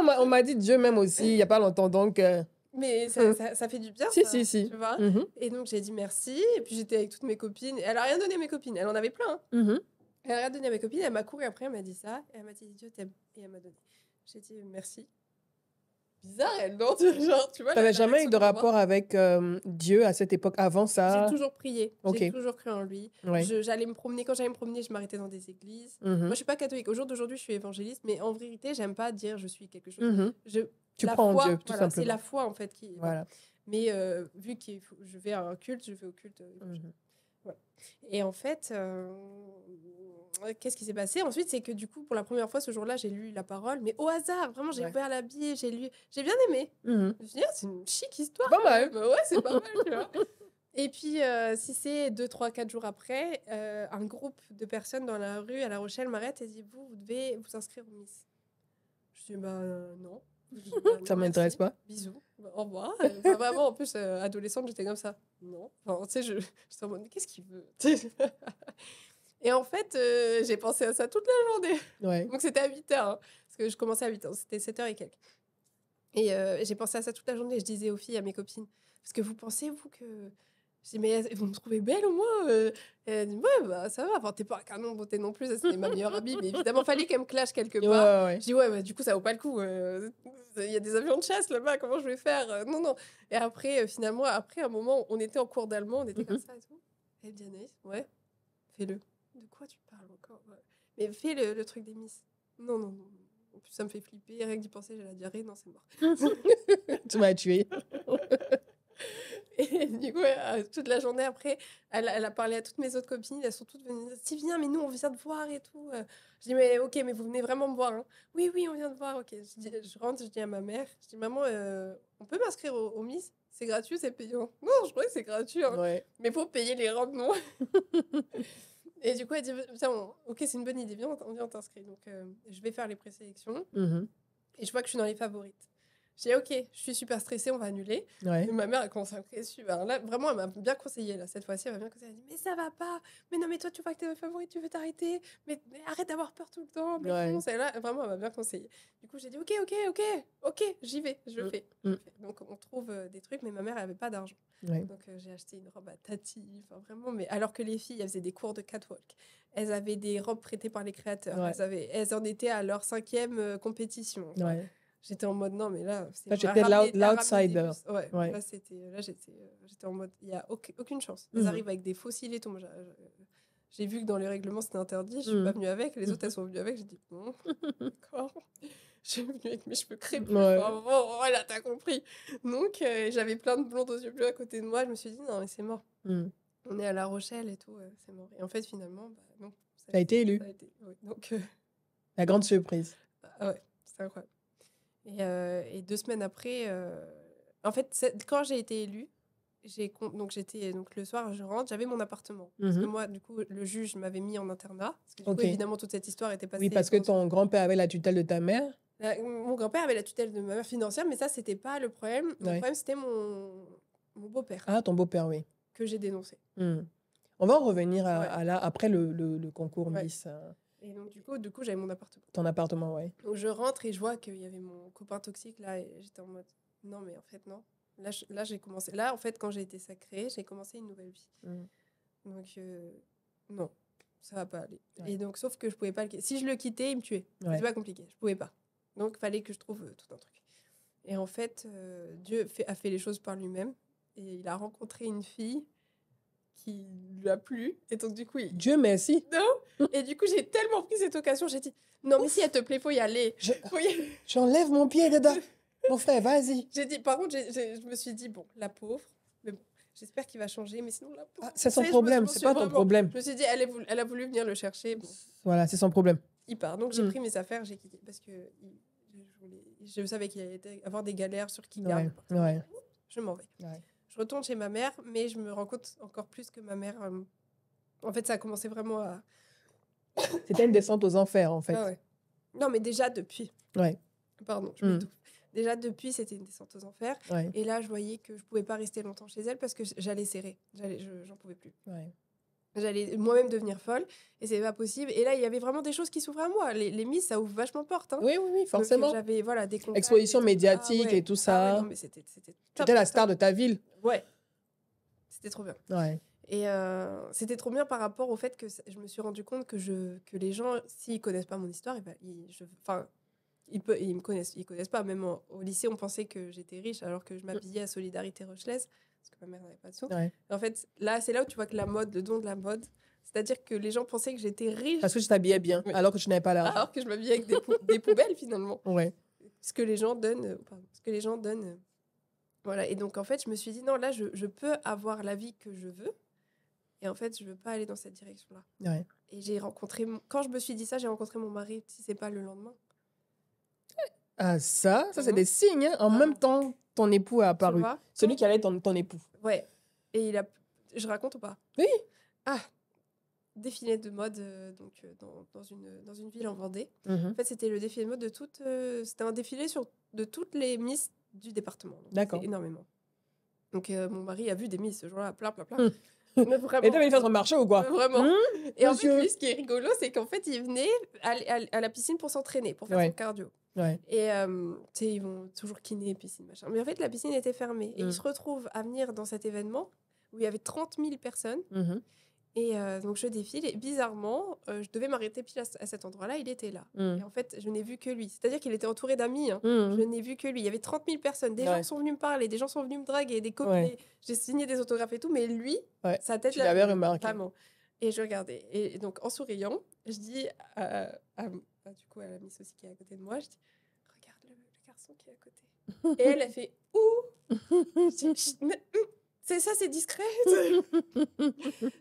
moi, on m'a dit Dieu m'aime aussi, il n'y a pas longtemps, donc... Mais ça fait du bien, Si, ça, si, si. tu vois. Mhm. Et donc, j'ai dit merci. Et puis, j'étais avec toutes mes copines. Elle a rien donné à mes copines. Elle en avait plein. Hein. Mhm. Elle a rien donné à mes copines. Elle m'a couru après. Elle m'a dit ça. Et elle m'a dit, Dieu t'aime. Et elle m'a donné. J'ai dit merci. Bizarre, elle, non? Genre, tu vois. T'avais la jamais eu réaction de qu'on voit. rapport avec Dieu à cette époque, avant J'ai ça? toujours prié. Ok. J'ai toujours cru en lui. Ouais. J'allais me promener. Quand j'allais me promener, je m'arrêtais dans des églises. Mhm. Moi, je suis pas catholique. Au jour d'aujourd'hui, je suis évangéliste. Mais en vérité, j'aime pas dire je suis quelque chose. Mhm. Tu La crois en foi, Dieu, tout voilà, c'est simplement. la foi, en fait, qui... Voilà. Mais vu que je vais à un culte, je vais au culte. Mhm. Voilà. Et en fait, qu'est-ce qui s'est passé ensuite? C'est que du coup, pour la première fois ce jour-là, j'ai lu la parole, mais au hasard, vraiment, j'ai Ouais. ouvert la Bible, j'ai lu, j'ai bien aimé. Mhm. Je me suis dit, ah, c'est une chic histoire. Pas mal. Bah ouais, c'est pas mal, tu vois. Et puis, si c'est 2, 3, 4 jours après, un groupe de personnes dans la rue à La Rochelle m'arrête et dit, vous devez vous inscrire au Miss. Je dis, bah non. Je dis, bah, non, Ça m'intéresse merci. pas. Bisous. Bah, au revoir. Enfin, vraiment, en plus, adolescente, j'étais comme ça. Non. Enfin, tu sais, j'étais en mode, mais qu'est-ce qu'il veut? Et en fait, j'ai pensé à ça toute la journée. Ouais. Donc, c'était à 8h. Hein, parce que je commençais à 8h. C'était 7h et quelques. Et j'ai pensé à ça toute la journée. Je disais aux filles, à mes copines, parce que vous pensez, vous, que... Je dis, mais vous me trouvez belle au moins? Elle dit, ouais, bah ça va. Enfin, t'es pas un canon de beauté non plus. Ça, c'était ma meilleure amie. Mais évidemment, fallait qu'elle me clash quelque Ouais, part. ouais. Je dis, ouais, bah, du coup, ça vaut pas le coup. Il y a des avions de chasse là-bas. Comment je vais faire? Non, non. Et après, finalement, après un moment, on était en cours d'allemand. On était comme ça et tout. Elle dit, Anaïs, ouais, fais-le. De quoi tu parles encore? Ouais. Mais fais le truc des Miss. Non, non, non. En plus, ça me fait flipper. Rien que d'y penser, j'ai la diarrhée. Non, c'est mort. Tu m'as tué. Et du coup, toute la journée après, elle a parlé à toutes mes autres copines. Elles sont toutes venues. Si, viens, mais nous, on vient te voir et tout. Je dis, mais ok, mais vous venez vraiment me voir. Hein. Oui, oui, on vient te voir. Ok. Je rentre, je dis à ma mère, je dis, maman, on peut m'inscrire au Miss? C'est gratuit, c'est payant. Non, je croyais que c'est gratuit. Hein. Ouais. Mais pour payer les robes, non. Et du coup, elle dit, tiens, ok, c'est une bonne idée, viens, on vient t'inscrire. Donc, je vais faire les présélections. Mhm. Et je vois que je suis dans les favorites. J'ai dit, ok, je suis super stressée, on va annuler. Ouais. Et ma mère, elle commence à me crier dessus. Alors là, vraiment, elle m'a bien conseillé. Là. Cette fois-ci, elle m'a bien conseillé. Elle dit, mais ça va pas. Mais non, mais toi, tu vois que t'es ma favorite, tu veux t'arrêter. Mais arrête d'avoir peur tout le temps. Mais Ouais. fonce. Et là, vraiment, elle m'a bien conseillé. Du coup, j'ai dit, ok, j'y vais, je le fais. Donc, on trouve des trucs, mais ma mère, elle avait pas d'argent. Ouais. Donc, j'ai acheté une robe à Tati. Enfin, vraiment, mais alors que les filles, elles faisaient des cours de catwalk. Elles avaient des robes prêtées par les créateurs. Ouais. Elles en étaient à leur 5e compétition. Enfin, Ouais. j'étais en mode non, mais là, c'est Là, j'étais l'outsider. Ouais, Ouais. là, j'étais en mode, il n'y a aucune chance. Elles arrivent avec des fossiles et tout. Moi, j'ai vu que dans les règlements, c'était interdit. Je suis pas venue avec. Les autres, elles sont venues avec. J'ai dit, bon, d'accord. Je suis venue avec mes cheveux crépus. Ouais. Enfin, bon, voilà, t'as compris. Donc, j'avais plein de blondes aux yeux bleus à côté de moi. Je me suis dit, non, mais c'est mort. On est à La Rochelle et tout, c'est mort. Et en fait, finalement, bah, non. Ça a été élu. Ça a été, oui. Donc, La grande surprise. ouais, c'est incroyable. Et 2 semaines après, en fait, quand j'ai été élue, donc le soir, je rentre, j'avais mon appartement. Parce que moi, du coup, le juge m'avait mis en internat. Parce que du coup, évidemment, toute cette histoire était passée. Oui, parce que ton grand-père avait la tutelle de ta mère. Mon grand-père avait la tutelle de ma mère financière, mais ça, c'était pas le problème. Le problème, c'était mon beau-père. Ah, ton beau-père, oui. Que j'ai dénoncé. On va en revenir à là, après le concours Miss. Et donc, du coup, j'avais mon appartement. Ton appartement, oui. Donc, je rentre et je vois qu'il y avait mon copain toxique là. Et j'étais en mode, non, mais en fait, non. Là, j'ai commencé. Là, en fait, quand j'ai été sacrée, j'ai commencé une nouvelle vie. Donc, non, ça va pas aller. Ouais. Et donc, sauf que je pouvais pas le quitter. Si je le quittais, il me tuait. Ouais. C'était pas compliqué. Je pouvais pas. Donc, il fallait que je trouve tout un truc. Et en fait, Dieu a fait les choses par lui-même. Et il a rencontré une fille qui lui a plu. Et donc, du coup, Dieu merci. Non. Et du coup, j'ai tellement pris cette occasion. J'ai dit, non, mais si elle te plaît, faut y aller. J'enlève mon pied dedans. Mon frère, vas-y. J'ai dit, par contre, je me suis dit, bon, la pauvre, mais bon, j'espère qu'il va changer, mais sinon, la pauvre. Ah, c'est son problème, c'est pas ton problème. Je me suis dit, elle a voulu venir le chercher. Bon. Voilà, c'est son problème. Il part. Donc, j'ai pris mes affaires, j'ai quitté. Parce que je savais qu'il allait avoir des galères sur qui garde. Ouais. Je m'en vais. Ouais. Je retourne chez ma mère, mais je me rends compte encore plus que ma mère. En fait, ça a commencé vraiment à. C'était une descente aux enfers, en fait. Ah ouais. Non, mais déjà depuis. Ouais. Pardon, je m'étouffe. Déjà depuis, c'était une descente aux enfers. Ouais. Et là, je voyais que je pouvais pas rester longtemps chez elle parce que j'allais serrer. J'en pouvais plus. Ouais. J'allais moi-même devenir folle et c'est pas possible. Et là, il y avait vraiment des choses qui s'ouvraient à moi. Les Miss, ça ouvre vachement porte. Hein. Oui, oui, oui, Donc, forcément. j'avais des contacts. Exposition des trucs. médiatique et tout Ah ça. ouais, non, mais c'était Tu top, étais la top. star de ta ville. Ouais, c'était trop bien. Ouais. Et c'était trop bien par rapport au fait que je me suis rendu compte que les gens, s'ils connaissent pas mon histoire, ils me connaissent. Ils connaissent pas. Même au lycée, on pensait que j'étais riche alors que je m'habillais à Solidarité Rochelaise parce que ma mère n'avait pas de sous. Ouais. Et en fait, là, c'est là où tu vois que la mode, le don de la mode, c'est-à-dire que les gens pensaient que j'étais riche Parce que tu t'habillais bien, Oui. alors que tu n'avais pas l'argent. alors que je m'habillais avec des poubelles finalement. Ouais. Ce que les gens donnent. Ce que les gens donnent. Voilà. Et donc, en fait, je me suis dit, non, là, je peux avoir la vie que je veux. Et en fait, je veux pas aller dans cette direction-là. Ouais. Et j'ai rencontré... Quand je me suis dit ça, j'ai rencontré mon mari, si c'est pas le lendemain. Ah, ça c'est Mhm. des signes. Hein. En même temps, ton époux a apparu. Tu vois Celui qui allait être ton époux. Ouais. Et je raconte ou pas? Oui. Ah, défilé de mode dans une ville en Vendée. En fait, c'était le défilé de mode de toutes... c'était un défilé de toutes les Miss du département. Donc, D'accord. c'est énormément. Donc, mon mari a vu des Miss ce jour-là, plein. Mais vraiment. et t'avais une façon de marcher ou quoi? Vraiment. Hum, Et en monsieur. fait, lui, ce qui est rigolo, c'est qu'en fait, il venait à la piscine pour s'entraîner, pour faire Ouais. son cardio. Ouais. Et tu sais, ils vont toujours kiné, piscine, machin. Mais en fait, la piscine était fermée. Et il se retrouve à venir dans cet événement où il y avait 30 000 personnes. Mhm. Et donc, je défile. Et bizarrement, je devais m'arrêter pile à cet endroit-là. Il était là. Mm. Et en fait, je n'ai vu que lui. C'est-à-dire qu'il était entouré d'amis. Hein. Mhm. Je n'ai vu que lui. Il y avait 30 000 personnes. Des Ouais. gens sont venus me parler, des gens sont venus me draguer, des copines. Ouais. J'ai signé des autographes et tout. Mais lui, Ouais. sa tête, Tu l'avais remarqué. Vraiment. Et je regardais. Et donc, en souriant, je dis du coup, à la Miss aussi qui est à côté de moi, je dis, regarde le garçon qui est à côté. Et elle a fait, ouh. Je dis, chut, mais, c'est ça, c'est discret.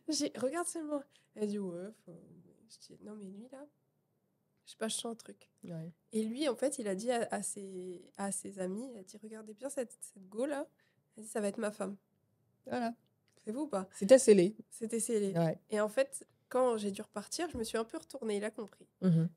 J'ai regarde seulement. Elle dit, ouais. Je dis, non, mais lui, là, je sais pas, je sens un truc. Ouais. Et lui, en fait, il a dit à ses amis, il a dit, regardez bien cette go là. Elle a dit, ça va être ma femme. Voilà. C'est vous ou pas? C'était scellé. C'était scellé. Ouais. Et en fait, quand j'ai dû repartir, je me suis un peu retournée. Il a compris. Mhm.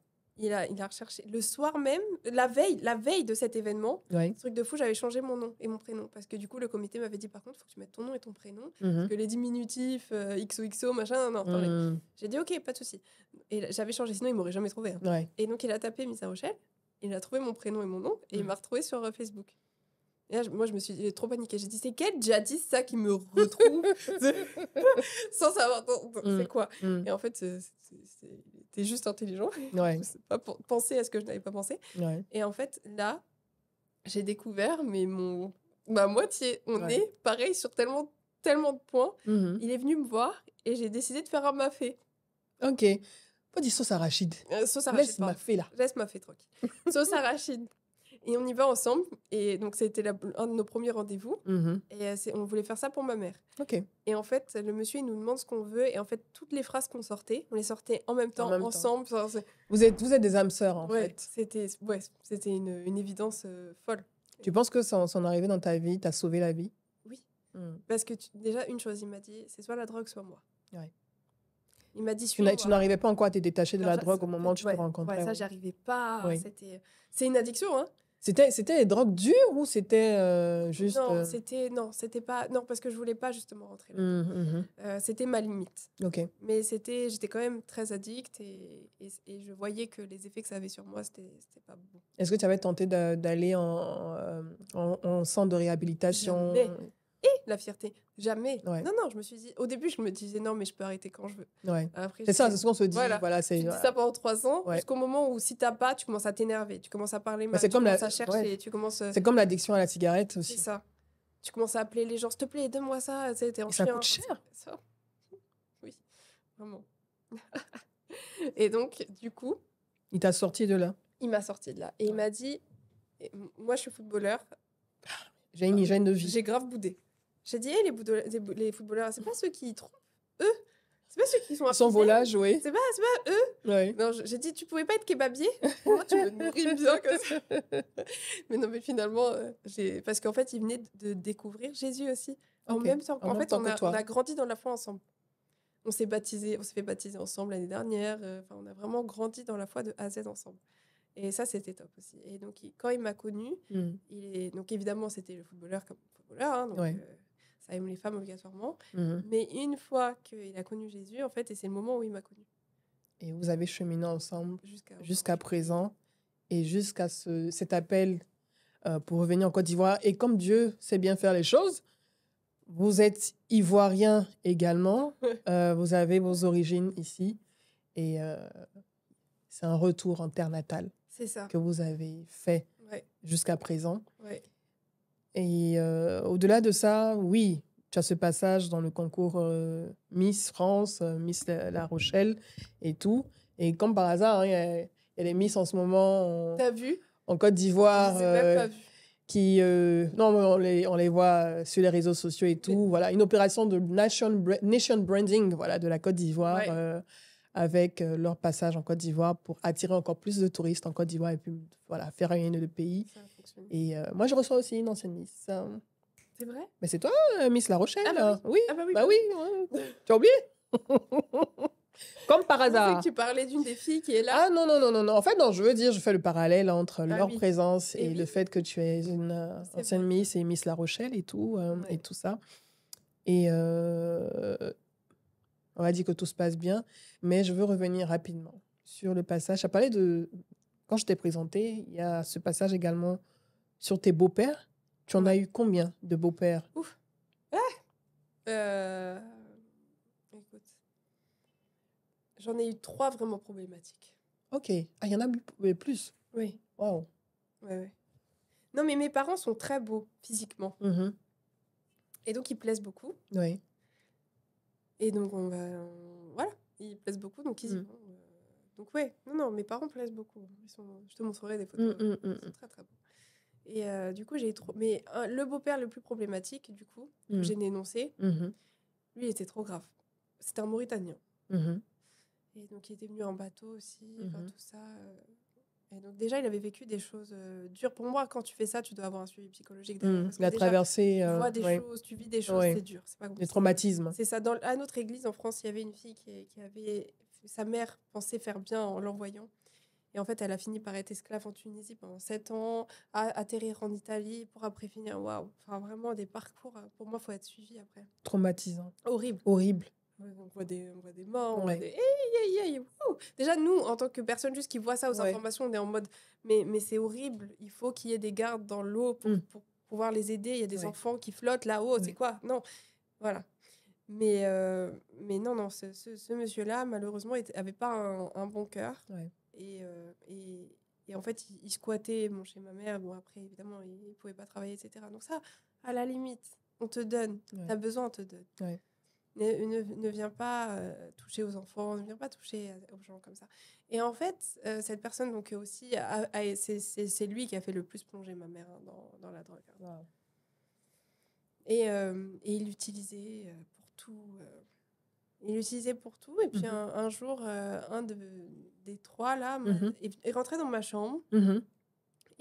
Il a recherché. Le soir même, la veille de cet événement, Ouais. truc de fou, j'avais changé mon nom et mon prénom. Parce que du coup, le comité m'avait dit, par contre, il faut que tu mettes ton nom et ton prénom. Mhm. Parce que les diminutifs, XOXO, machin, non, t'enlèves. Mhm. J'ai dit, ok, pas de souci. Et j'avais changé, sinon il m'aurait jamais trouvé. Hein. Ouais. Et donc, il a tapé Miss Rochelle, il a trouvé mon prénom et mon nom, et il m'a retrouvé sur Facebook. Et là, moi, je me suis dit, j'ai trop paniqué. J'ai dit, c'est quel djihadiste ça qui me retrouve sans savoir c'est quoi. Mm. Et en fait, t'es juste intelligent. Ouais. Je sais pas penser à ce que je n'avais pas pensé. Ouais. Et en fait, là, j'ai découvert, mais ma moitié, on Ouais. est pareil sur tellement de points. Mhm. Il est venu me voir et j'ai décidé de faire un mafé. Ok. Pas dire sauce arachide. Sauce arachide. Laisse ma fée là. Laisse ma fée tranquille. Sauce arachide. Et on y va ensemble. Et donc, c'était un de nos premiers rendez-vous. Mhm. Et on voulait faire ça pour ma mère. Ok. Et en fait, le monsieur, il nous demande ce qu'on veut. Et en fait, toutes les phrases qu'on sortait, on les sortait en même temps, même temps. ensemble. Enfin, Vous êtes des âmes sœurs, en ouais, fait. c'était une évidence folle. Tu penses que son arrivée dans ta vie t'a sauvé la vie? Oui. Mm. Parce que déjà, une chose, il m'a dit, c'est soit la drogue, soit moi. Ouais. Il m'a dit, Tu n'arrivais pas encore à te détacher de Non, la ça, drogue au moment où tu te ouais, rencontrais. Ouais, ça, Ouais. j'y arrivais pas. Oui. C'est une addiction, hein. C'était des drogues dures ou c'était juste... Non, c'était pas... Non, parce que je voulais pas justement rentrer là. Mhm. C'était ma limite. Ok. Mais j'étais quand même très addict et je voyais que les effets que ça avait sur moi, c'était pas bon. Est-ce que tu avais tenté d'aller en centre de réhabilitation? Jamais. Et la fierté, jamais. Ouais. Non, je me suis dit... Au début, je me disais, non, mais je peux arrêter quand je veux. Ouais. Après, C'est ça, c'est ce qu'on se dit. Voilà. Voilà, Tu c'est... dis ça pendant 3 ans, Ouais. jusqu'au moment où si t'as pas, tu commences à t'énerver, tu commences à parler mal, c'est tu comme commences à chercher, ouais. tu commences... C'est comme l'addiction à la cigarette C'est aussi. ça. Tu commences à appeler les gens, s'il te plaît, donne-moi ça. Tu sais, t'es en Et ça chien. coûte cher. Ça. Oui, vraiment. Et donc, du coup, Il t'a sorti de là. il m'a sorti de là. Et il m'a dit, moi, je suis footballeur. J'ai une hygiène de vie. J'ai grave boudé. J'ai dit, les footballeurs, c'est pas ceux qui trompent, eux. C'est pas ceux qui sont Son affisés. volage, oui. C'est pas eux. Ouais. Non, j'ai dit, tu pouvais pas être kebabier? Moi, tu me nourris bien comme ça. Mais non, mais finalement, parce qu'en fait, il venait de découvrir Jésus aussi. En Ok. même temps. En En même fait, temps que toi. on a grandi dans la foi ensemble. On s'est fait baptiser ensemble l'année dernière. Enfin, on a vraiment grandi dans la foi de A à Z ensemble. Et ça, c'était top aussi. Et donc, quand il m'a connue, Mm. donc évidemment, c'était le footballeur comme footballeur. Hein, donc, Ouais. ça aime les femmes obligatoirement. Mhm. Mais une fois qu'il a connu Jésus, en fait, et c'est le moment où il m'a connue. Et vous avez cheminé ensemble Jusqu'à jusqu'à présent et jusqu'à cet appel pour revenir en Côte d'Ivoire. Et comme Dieu sait bien faire les choses, vous êtes ivoirien également. Vous avez vos origines ici. Et c'est un retour en terre natale C'est ça. que vous avez fait Ouais, jusqu'à présent. ouais. Et au-delà de ça, oui, tu as ce passage dans le concours Miss France, Miss La Rochelle et tout. Et comme par hasard, hein, il y a des Miss en ce moment T'as vu? en Côte d'Ivoire Je les ai même pas vus. qui... non, mais on les voit sur les réseaux sociaux et tout. Voilà, une opération de nation branding, voilà, de la Côte d'Ivoire Ouais. avec leur passage en Côte d'Ivoire pour attirer encore plus de touristes en Côte d'Ivoire et puis voilà, faire rayonner le pays. Ça a fonctionné. Et moi, je reçois aussi une ancienne Miss. C'est vrai? Mais c'est toi, Miss La Rochelle. Ah bah Oui, Ah bah oui. bah oui. Ouais. Tu as oublié? Comme par Je pensais hasard. que tu parlais d'une des filles qui est là. Ah non, non, non, non, non. En fait, non, je veux dire, je fais le parallèle entre leur oui. présence Et et oui. le fait que tu es une C'est ancienne vrai. Miss et Miss La Rochelle et tout, Ouais. et tout ça. Et on va dire que tout se passe bien, mais je veux revenir rapidement sur le passage. Tu as parlé de... Quand je t'ai présenté, il y a ce passage également sur tes beaux-pères. Tu en as eu combien de beaux-pères? Ouf. Écoute. J'en ai eu 3 vraiment problématiques. Ok. Ah, il y en a plus. Oui. Waouh. Ouais. Non, mais mes parents sont très beaux physiquement. Mhm. Et donc, ils plaisent beaucoup. Oui. Et donc, voilà, ils plaisent beaucoup. Donc, ils y Mm. vont. Donc, ouais. Non, mes parents plaisent beaucoup. Je te montrerai des photos. Ils sont très, très beaux. Et du coup, j'ai trop... Mais le beau-père le plus problématique, du coup, que j'ai énoncé, Mhm. lui, il était trop grave. C'était un Mauritanien. Mhm. Et donc, il était venu en bateau aussi, enfin, Mhm. tout ça. Et donc, déjà, il avait vécu des choses dures. Pour moi, quand tu fais ça, tu dois avoir un suivi psychologique derrière. Parce que La déjà, traversée. tu vois des ouais. choses, tu vis des choses, Ouais. c'est dur. C'est pas Des traumatismes. C'est ça. À notre église en France, il y avait une fille qui avait... Sa mère pensait faire bien en l'envoyant. Et en fait, elle a fini par être esclave en Tunisie pendant 7 ans, atterrir en Italie pour après finir. Waouh! Enfin, vraiment, des parcours. Pour moi, il faut être suivi après. Traumatisant. Horrible. Horrible. On voit des morts, on voit Ouais. des... Hey, hey, hey, wouh. Déjà, nous, en tant que personne juste qui voit ça aux Ouais. informations, on est en mode... Mais c'est horrible. Il faut qu'il y ait des gardes dans l'eau pour pouvoir les aider. Il y a des Ouais. enfants qui flottent là-haut. Ouais. C'est quoi? Non. Voilà. Mais non, ce monsieur-là, malheureusement, avait pas un bon cœur. Ouais. Et en fait, il squattait chez ma mère. Bon, après, évidemment, il ne pouvait pas travailler, etc. Donc ça, à la limite, on te donne. Ouais. Tu as besoin, on te donne. Ouais. Ne viens pas toucher aux enfants, ne viens pas toucher aux gens comme ça. Et en fait, cette personne, donc aussi, c'est lui qui a fait le plus plonger ma mère dans la drogue. Wow. Et il l'utilisait pour tout. Il l'utilisait pour tout. Et puis un jour, un des 3 là est rentré dans ma chambre.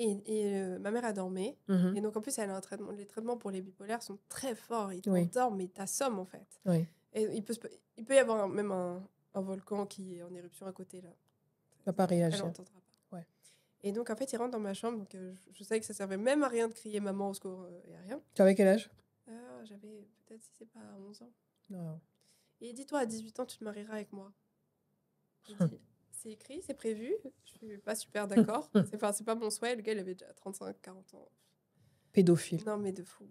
Et ma mère a dormi. Et donc en plus, elle a un traitement. Les traitements pour les bipolaires sont très forts. Ils t'endorment, mais t'assomment en fait. Oui. Et il peut y avoir même un volcan qui est en éruption à côté là. Va pas réagir. Elle n'entendra pas. Ouais. Et donc en fait, il rentre dans ma chambre. Donc je savais que ça servait même à rien de crier maman au secours et à rien. Tu avais quel âge? J'avais peut-être, si c'est pas 11 ans. Non. Et dis-toi, à 18 ans, tu te marieras avec moi. J'ai dit, c'est écrit, c'est prévu. Je suis pas super d'accord. C'est pas mon souhait. Le gars, il avait déjà 35, 40 ans. Pédophile. Non, mais de fou.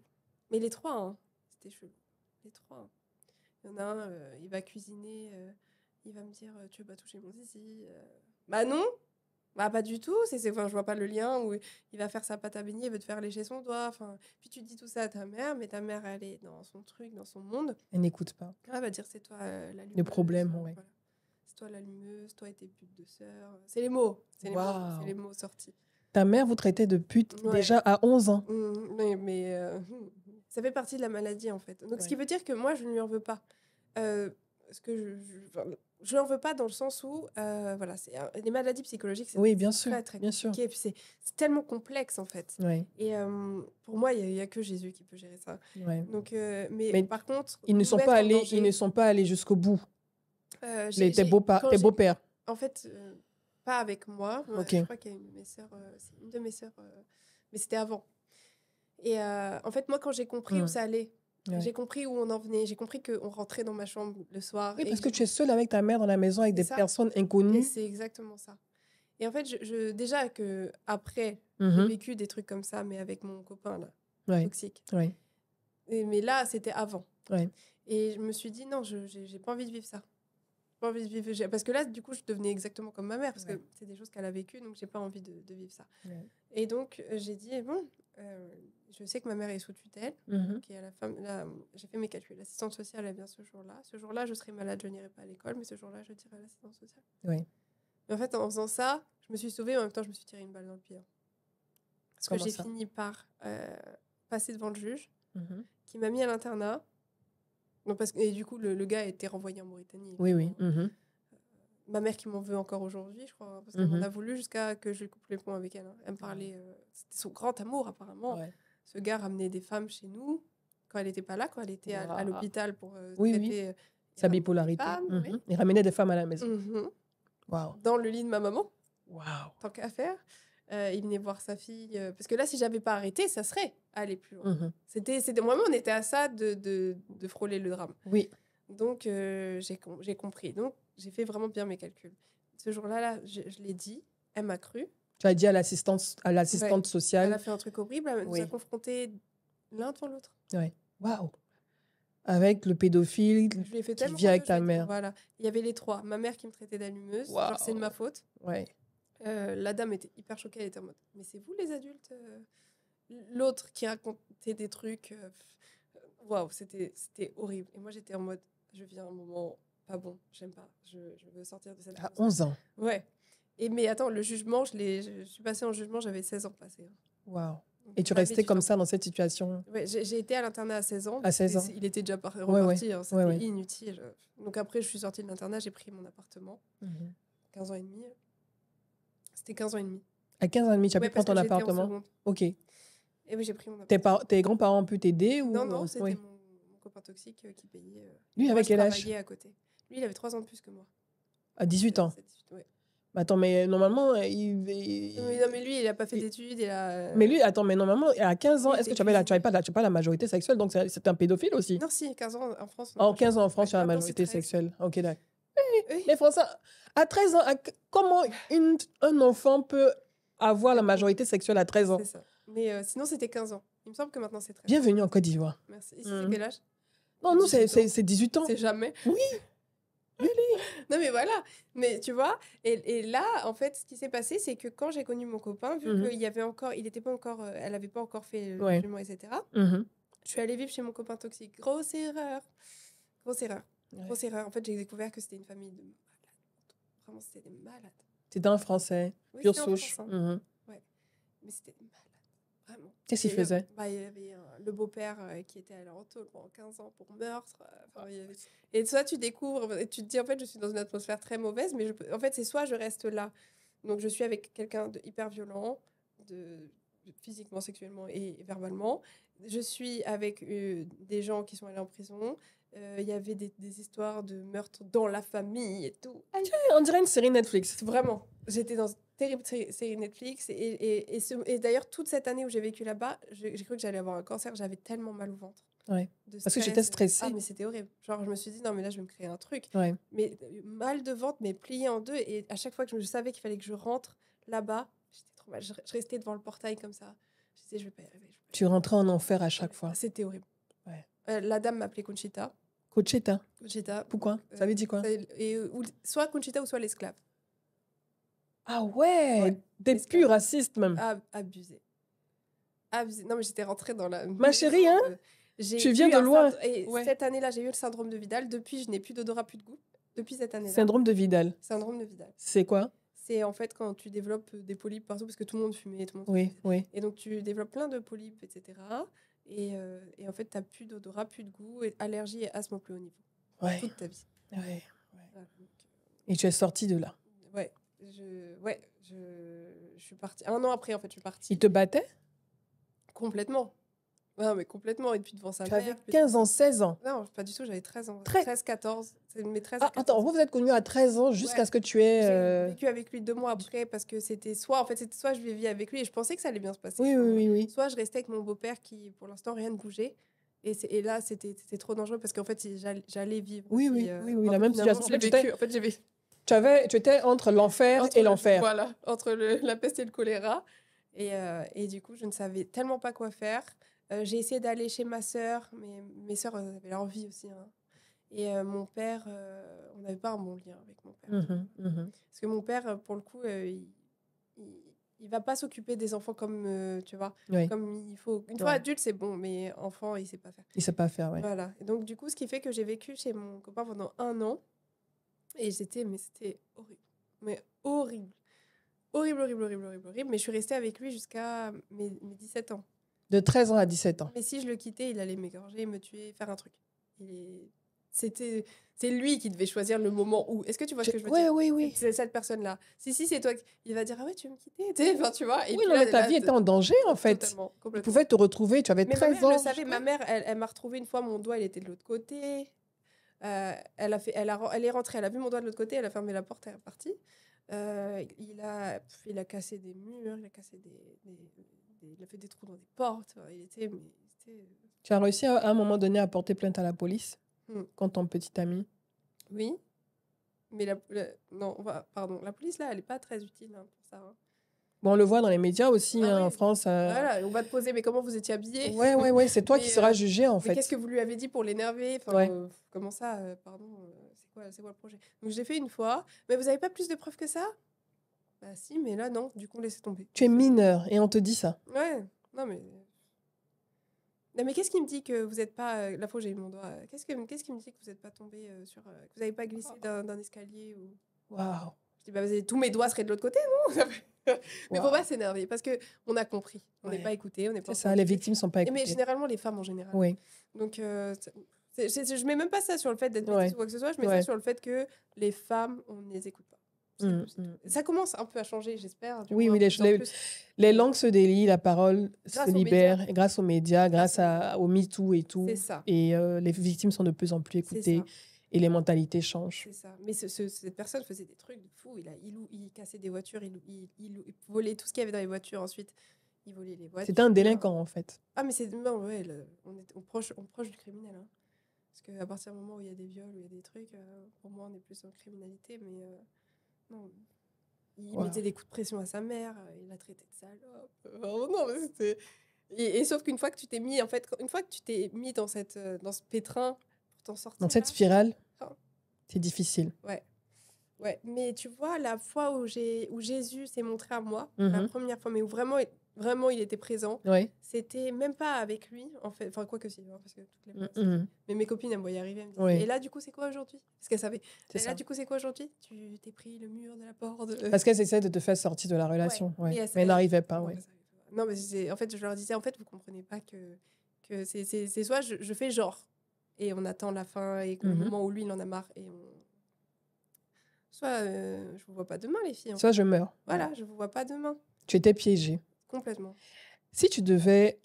Mais les 3, hein, c'était chelou. Les 3. Hein. Il y en a un, il va cuisiner. Il va me dire, tu veux pas toucher mon zizi? Bah non. Bah pas du tout. Enfin, je vois pas le lien où il va faire sa pâte à beignet, il veut te faire lécher son doigt. Enfin, puis tu dis tout ça à ta mère, mais ta mère, elle est dans son truc, dans son monde. Elle n'écoute pas. Elle va dire, c'est toi l'allumeuse. Le problème, ouais. Voilà. C'est toi l'allumeuse, toi et tes putes de sœur. C'est les mots. C'est les mots sortis. Ta mère vous traitait de pute déjà à 11 ans. Mais ça fait partie de la maladie, en fait. Donc, ce qui veut dire que moi, je ne lui en veux pas. Parce que je n'en veux pas dans le sens où, voilà, les maladies psychologiques, c'est bien sûr, très, très bien compliqué. sûr. Et puis, c'est tellement complexe, en fait. Ouais. Et pour moi, il n'y a que Jésus qui peut gérer ça. Ouais. Donc, mais par contre... Ils ne sont pas allés jusqu'au bout. Tes beaux-pères. En fait, pas avec moi. Okay. Je crois qu'il y a une de mes sœurs, mais c'était avant. Et en fait, moi, quand j'ai compris où ça allait, Ouais. J'ai compris où on en venait. J'ai compris qu'on rentrait dans ma chambre le soir. Oui, et parce que tu es seule avec ta mère dans la maison avec C'est des ça. personnes Et inconnues. c'est exactement ça. Et en fait, déjà que après, j'ai Mhm. vécu des trucs comme ça, mais avec mon copain, là, Ouais, toxique. ouais, Mais là, c'était avant. ouais. Et je me suis dit, non, j'ai pas envie de vivre ça. J'ai pas envie de vivre... Parce que là, du coup, je devenais exactement comme ma mère, parce Ouais. que c'est des choses qu'elle a vécues, donc j'ai pas envie de vivre ça. Ouais. Et donc, j'ai dit, bon, je sais que ma mère est sous tutelle. Mhm. Qui est à la fin, là, j'ai fait mes calculs. L'assistante sociale, elle vient ce jour-là. Ce jour-là, je serai malade, je n'irai pas à l'école, mais ce jour-là, je dirai à l'assistante sociale. Ouais. Mais en fait, en faisant ça, je me suis sauvée, mais en même temps, je me suis tiré une balle dans le pied. Parce que Comment j'ai ça? fini par passer devant le juge, Mhm. qui m'a mis à l'internat. Non, et du coup, le gars a été renvoyé en Mauritanie. Oui, oui. évidemment. Mhm. Ma mère qui m'en veut encore aujourd'hui, je crois, parce qu'elle Mhm. m'en a voulu jusqu'à que je lui coupe les ponts avec elle. Hein. Elle me parlait, c'était son grand amour apparemment. Ouais. Ce gars ramenait des femmes chez nous quand elle n'était pas là, quand elle était à Waouh. l'hôpital pour Oui, oui. traiter Sa ramenait des bipolarité. femmes, Mhm. oui. Il ramenait des femmes à la maison. Mhm. Waouh. Dans le lit de ma maman, Waouh. tant qu'à faire. Il venait voir sa fille. Parce que là, si j'avais pas arrêté, ça serait aller plus loin. Mhm. C'était vraiment, on était à ça de frôler le drame. Oui. Donc, j'ai compris. Donc, j'ai fait vraiment bien mes calculs. Ce jour-là, là, je l'ai dit. Elle m'a cru. Tu as dit à l'assistante Elle sociale. a fait un truc horrible. Elle nous Oui. a confrontés l'un devant l'autre. Ouais. Waouh. Avec le pédophile Je lui ai fait qui tellement vit avec confiance, ta je lui ai dit, mère. voilà. Il y avait les trois. Ma mère qui me traitait d'allumeuse. Waouh. Genre, c'est de ma faute. Ouais. La dame était hyper choquée. Elle était en mode, mais c'est vous les adultes L'autre qui racontait des trucs. Waouh, c'était horrible. Et moi, j'étais en mode, je vis un moment pas bon. J'aime pas. Je veux sortir de cette À atmosphère. 11 ans. Ouais. Mais attends, le jugement, je suis passée en jugement, j'avais 16 ans passé. Hein. Waouh. Donc, Et tu ça a mis restais du comme temps. ça dans cette situation? Ouais, j'ai été à l'internat à 16 ans. À 16 ans. Il était déjà Ouais, reparti. ouais. Hein, c'était Ouais, ouais. inutile. Donc après, je suis sortie de l'internat, j'ai pris mon appartement. Mhm. 15 ans et demi. C'était 15 ans et demi. À 15 ans et demi, tu as pu Ouais, parce prendre ton que j'étais en appartement? seconde. Ok. Et oui, j'ai pris mon appartement. Tes grands-parents ont pu t'aider ou... Non, c'était Oui. mon copain toxique qui payait. Lui, Moi, avec je quel âge? travaillais à côté. Lui, il avait 3 ans de plus que moi. À 18 ans. 17, 18, ouais. Attends, mais normalement, Non, mais lui, il n'a pas fait il- d'études. Il a... Mais lui, attends, mais normalement, à 15 ans, Il est-ce que était tu avais cuisinier. tu as pas la majorité sexuelle? Donc, c'est un pédophile aussi? Non, si, 15 ans en France. En 15 ans en France, Ouais, tu as la maintenant, c'est majorité 13. sexuelle. Ok, d'accord. Oui. Mais François, à 13 ans, comment un enfant peut avoir la majorité sexuelle à 13 ans? C'est ça. Mais sinon, c'était 15 ans. Il me semble que maintenant, c'est 13. Bienvenue en Côte d'Ivoire. Merci. Ici, Mhm. c'est quel âge? Non, nous, 18 ans. c'est 18 ans. C'est jamais. Oui. Non, mais voilà. Mais tu vois, et là, en fait, ce qui s'est passé, c'est que quand j'ai connu mon copain, vu Mhm. qu'il y avait encore, il était pas encore, elle n'avait pas encore fait le Ouais. jugement, etc., Mhm. je suis allée vivre chez mon copain toxique. Grosse erreur. Grosse erreur. Ouais. Grosse erreur. En fait, j'ai découvert que c'était une famille de malades. Vraiment, c'était des malades. C'était un Français, Oui, pure c'était en souche. France, hein. Mhm. Mais c'était des malades. Vraiment. Qu'est-ce qu'il Et, faisait? Il y avait le beau-père qui était allé en tôle pendant 15 ans pour meurtre. Enfin, Et toi, tu découvres, et tu te dis, en fait, je suis dans une atmosphère très mauvaise, mais en fait, c'est soit je reste là. Donc, je suis avec quelqu'un de hyper violent, physiquement, sexuellement et verbalement. Je suis avec des gens qui sont allés en prison. Il y avait des histoires de meurtre dans la famille et tout. On dirait une série Netflix. Vraiment, j'étais dans une terrible série Netflix. Et d'ailleurs, toute cette année où j'ai vécu là-bas, j'ai cru que j'allais avoir un cancer. J'avais tellement mal au ventre. Ouais. De Parce que stress. j'étais stressée. Ah, mais c'était horrible. Genre, je me suis dit, non, mais là, je vais me créer un truc. Ouais. Mais mal de ventre, mais plié en deux. Et à chaque fois que je savais qu'il fallait que je rentre là-bas, j'étais trop mal. Je restais devant le portail comme ça. Je disais, je vais pas y arriver. Tu rentrais en enfer à chaque fois. C'était horrible. Ouais. La dame m'appelait Conchita. Conchita. Conchita. Pourquoi? Ça veut dire quoi? Soit Conchita ou soit l'esclave. Ah ouais, Ouais. t'es Esclave. plus raciste même. Abusé. Abusé. Non, mais j'étais rentrée dans la... Ma chérie, hein? Tu viens eu de un loin. Et Ouais. cette année-là, j'ai eu le syndrome de Vidal. Depuis, je n'ai plus d'odorat, plus de goût. Depuis cette année-là. Syndrome de Vidal. Syndrome de Vidal. C'est quoi? C'est en fait quand tu développes des polypes partout, parce que tout le monde fumait, tout le monde Oui, fumait. oui. Et donc, tu développes plein de polypes, etc. Et en fait, tu n'as plus d'odorat, plus de goût, et allergie et asthme au plus haut niveau. Ouais. Toute ta vie. Ouais. Voilà, donc, Et tu es sortie de là. ouais. Je suis partie. Un an après, en fait, je suis partie. Il te battait? Complètement. Non, mais complètement. Et puis devant sa Tu mère. avais puis 15 devant- ans, 16 ans. Non, pas du tout, j'avais 13 ans. Très- 13, 14. C'est mes 13 Ah, à 14. attends, vous êtes connus à 13 ans jusqu'à Ouais. ce que tu aies... J'ai vécu avec lui 2 mois après parce que c'était soit je vivais avec lui et je pensais que ça allait bien se passer. Oui, oui, oui, oui. Soit je restais avec mon beau-père qui, pour l'instant, rien ne bougeait. Et là, c'était trop dangereux parce qu'en fait, j'allais vivre. Oui, aussi, oui, oui, oui, la en même fait, finalement, situation. je l'ai vécu. En fait, j'ai vécu Tu étais entre l'enfer et l'enfer. Voilà, entre la peste et le choléra. Et du coup, je ne savais tellement pas quoi faire. J'ai essayé d'aller chez ma sœur, mais mes sœurs avaient leur vie aussi. Hein. Et mon père, on n'avait pas un bon lien avec mon père. Parce que mon père, pour le coup, il va pas s'occuper des enfants comme, tu vois, Oui. comme il faut. Une fois adulte, c'est bon, mais enfant, il sait pas faire. Il sait pas faire, oui. Voilà. Et donc, du coup, ce qui fait que j'ai vécu chez mon copain pendant 1 an. Et c'était horrible. Mais horrible. Horrible, horrible, horrible, horrible, horrible. Mais je suis restée avec lui jusqu'à mes 17 ans. De 13 ans à 17 ans. Mais si je le quittais, il allait m'égorger, me tuer, faire un truc. C'est lui qui devait choisir le moment où. Est-ce que tu vois ce que je veux dire? Oui. C'est cette personne-là. Si, c'est toi. Il va dire, ah ouais, tu veux me quitter? Enfin, tu vois. Et oui, puis non, là, mais ta vie était en danger, en fait. Complètement. Tu pouvais te retrouver, tu avais mais 13 ans. ans. Je le savais, ma mère, elle m'a retrouvé une fois, mon doigt, il était de l'autre côté. Elle est rentrée, elle a vu mon doigt de l'autre côté, elle a fermé la porte, elle est repartie. Il a cassé des murs, il a fait des trous dans des portes. Tu as réussi à un moment donné à porter plainte à la police contre ton petit ami? Oui, mais non, pardon, la police là, elle est pas très utile pour ça. Hein. Bon, on le voit dans les médias aussi en France. Voilà, on va te poser, mais comment vous étiez habillé? Ouais, c'est toi qui seras jugé en fait. Qu'est-ce que vous lui avez dit pour l'énerver? Comment ça, pardon, c'est quoi le projet? Donc je l'ai fait une fois, mais vous avez pas plus de preuves que ça? Bah si, mais là non, du coup laissez tomber. Tu es mineur et on te dit ça. Ouais, non mais qu'est-ce qui me dit que vous n'êtes pas... la fois j'ai eu mon doigt. Qu'est-ce qui me dit que vous n'êtes pas tombé que vous n'avez pas glissé d'un escalier ou... Waouh. Je dis, bah, tous mes doigts seraient de l'autre côté, non? Mais faut pas s'énerver parce qu'on a compris. On n'est pas écouté. C'est ça, les victimes sont pas écoutées. Mais généralement, les femmes en général. Oui. Donc, je mets même pas ça sur le fait d'être métisse ou quoi que ce soit. Je mets ça sur le fait que les femmes, on ne les écoute pas. Ça commence un peu à changer, j'espère. Oui, les langues se délient, la parole se libère grâce aux médias, grâce au MeToo et tout. C'est ça. Et les victimes sont de plus en plus écoutées et les mentalités changent. C'est ça. Mais cette personne faisait des trucs de fou. Il cassait des voitures, il volait tout ce qu'il y avait dans les voitures. Ensuite, il volait les voitures. C'était un délinquant en fait. Ah, mais on est proche du criminel. Hein. Parce qu'à partir du moment où il y a des viols, où il y a des trucs, pour moi, on est plus en criminalité. Mais non. Il mettait des coups de pression à sa mère, il la traitait de salope. Non, mais c'était... Et sauf qu'une fois que tu t'es mis, dans ce pétrin pour t'en sortir... Dans cette spirale, c'est difficile. Ouais. Mais tu vois, la fois où Jésus s'est montré à moi, la première fois, mais où vraiment il était présent, c'était même pas avec lui, en fait. Enfin, quoi que si, hein, parce que toutes les fois, mais mes copines, elles me voyaient arriver, elles me disaient, et là, du coup, c'est quoi aujourd'hui? Parce qu'elles savaient. Et là, du coup, c'est quoi aujourd'hui? Tu t'es pris le mur de la porte. Parce qu'elles essaient de te faire sortir de la relation. Mais elles n'arrivaient pas. Non, mais en fait, je leur disais, en fait, vous comprenez pas que c'est soit je fais genre, et on attend la fin, et au moment où lui, il en a marre, et soit je vous vois pas demain, les filles. Soit je meurs. Voilà, je vous vois pas demain. Tu étais piégée. Complètement. Si tu devais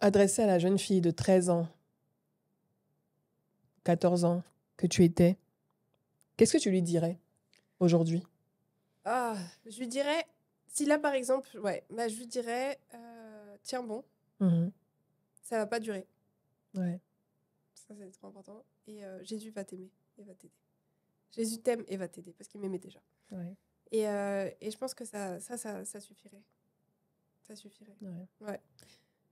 adresser à la jeune fille de 13 ans, 14 ans que tu étais, qu'est-ce que tu lui dirais aujourd'hui? Je lui dirais, si là par exemple, je lui dirais, tiens bon, ça va pas durer. Ça c'est trop important. Et Jésus va t'aimer et va t'aider. Jésus t'aime et va t'aider parce qu'il m'aimait déjà. Et je pense que ça suffirait. Ça suffirait.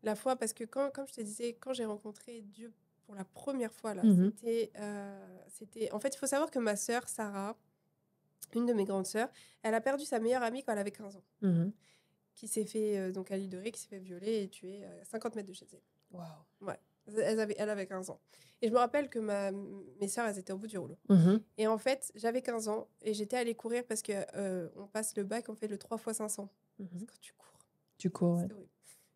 La foi, parce que comme je te disais, quand j'ai rencontré Dieu pour la première fois, là, c'était... En fait, il faut savoir que ma sœur, Sarah, une de mes grandes sœurs, elle a perdu sa meilleure amie quand elle avait 15 ans. Qui s'est fait, donc à l'île de Ré, qui s'est fait violer et tuer à 50 mètres de chez elle. Waouh. Ouais. Elle avait 15 ans. Et je me rappelle que mes sœurs, elles étaient au bout du rouleau. Et en fait, j'avais 15 ans et j'étais allée courir parce que on passe le bac, on fait le 3x500. C'est quand tu cours. Tu cours, c'est horrible.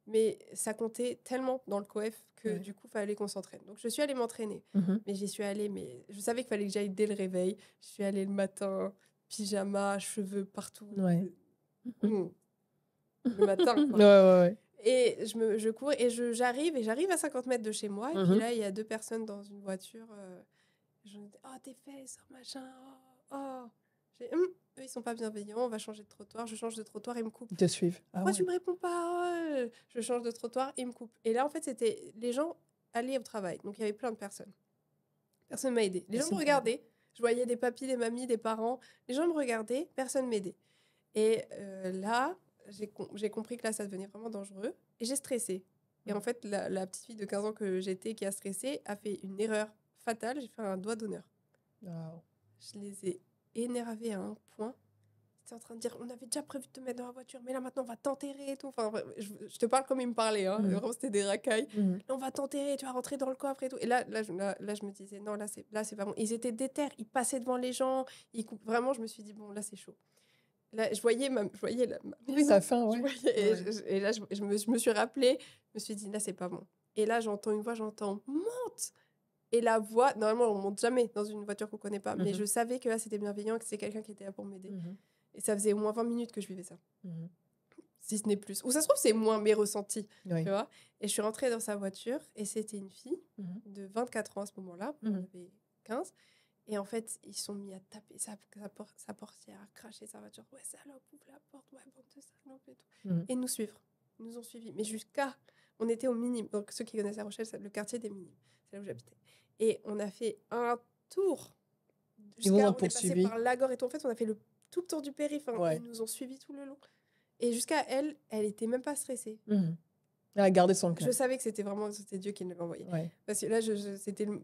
Mais ça comptait tellement dans le coef que du coup, il fallait qu'on s'entraîne. Donc, je suis allée m'entraîner. Mais j'y suis allée, mais je savais qu'il fallait que j'aille dès le réveil. Je suis allée le matin, pyjama, cheveux partout. Le matin, quoi. Et je cours et j'arrive à 50 mètres de chez moi. Et puis là, il y a 2 personnes dans une voiture. Je me dis, oh, tes fesses, machin. Eux, ils sont pas bienveillants. On va changer de trottoir. Je change de trottoir, ils me coupent. Ils te suivent. Pourquoi tu me réponds pas? Je change de trottoir, ils me coupent. Et là, en fait, c'était les gens aller au travail. Donc, il y avait plein de personnes. Personne ne m'a aidée. Les gens me Personne. regardaient. Je voyais des papis, des mamies, des parents. Les gens me regardaient. Personne ne m'aidait. Et là, j'ai compris que là, ça devenait vraiment dangereux. Et j'ai stressé. Et en fait, la petite fille de 15 ans que j'étais qui a stressé a fait une erreur fatale. J'ai fait un doigt d'honneur. Wow. Je les ai énervés à un point. C'était en train de dire, on avait déjà prévu de te mettre dans la voiture, mais là maintenant on va t'enterrer et tout. Enfin, je te parle comme ils me parlaient. Hein. Vraiment, c'était des racailles. Là, on va t'enterrer, tu vas rentrer dans le coffre et tout. Et là, je me disais, non, là, c'est pas bon. Ils étaient déter, ils passaient devant les gens. Vraiment, je me suis dit, bon, là, c'est chaud. Là, je voyais ma maison. Ça fin, ouais. Et là, je me suis rappelée, je me suis dit, là, c'est pas bon. Et là, j'entends une voix, monte. Et la voix, normalement, on monte jamais dans une voiture qu'on connaît pas, mais je savais que là, c'était bienveillant, que c'était quelqu'un qui était là pour m'aider. Et ça faisait au moins 20 minutes que je vivais ça. Si ce n'est plus. Ou ça se trouve, c'est moins mes ressentis. Oui. Tu vois. Et je suis rentrée dans sa voiture, et c'était une fille de 24 ans à ce moment-là. On avait 15. Et en fait, ils sont mis à taper sa portière, à cracher sa voiture. Ouais, salope, ouvre la porte. Ouais, bande de salope et tout. Et nous suivre. Ils nous ont suivis. Mais jusqu'à... On était au Minimes. Donc, ceux qui connaissent La Rochelle, c'est le quartier des Minimes. C'est là où j'habitais. Et on a fait un tour. Ils vous ont on est poursuivi. passé par Lagore et tout. En fait, on a fait tout le tour du périph'. Ils nous ont suivis tout le long. Et jusqu'à elle était même pas stressée. Elle a gardé son cœur. Je savais que c'était Dieu qui l'avait envoyé. Ouais. Parce que là,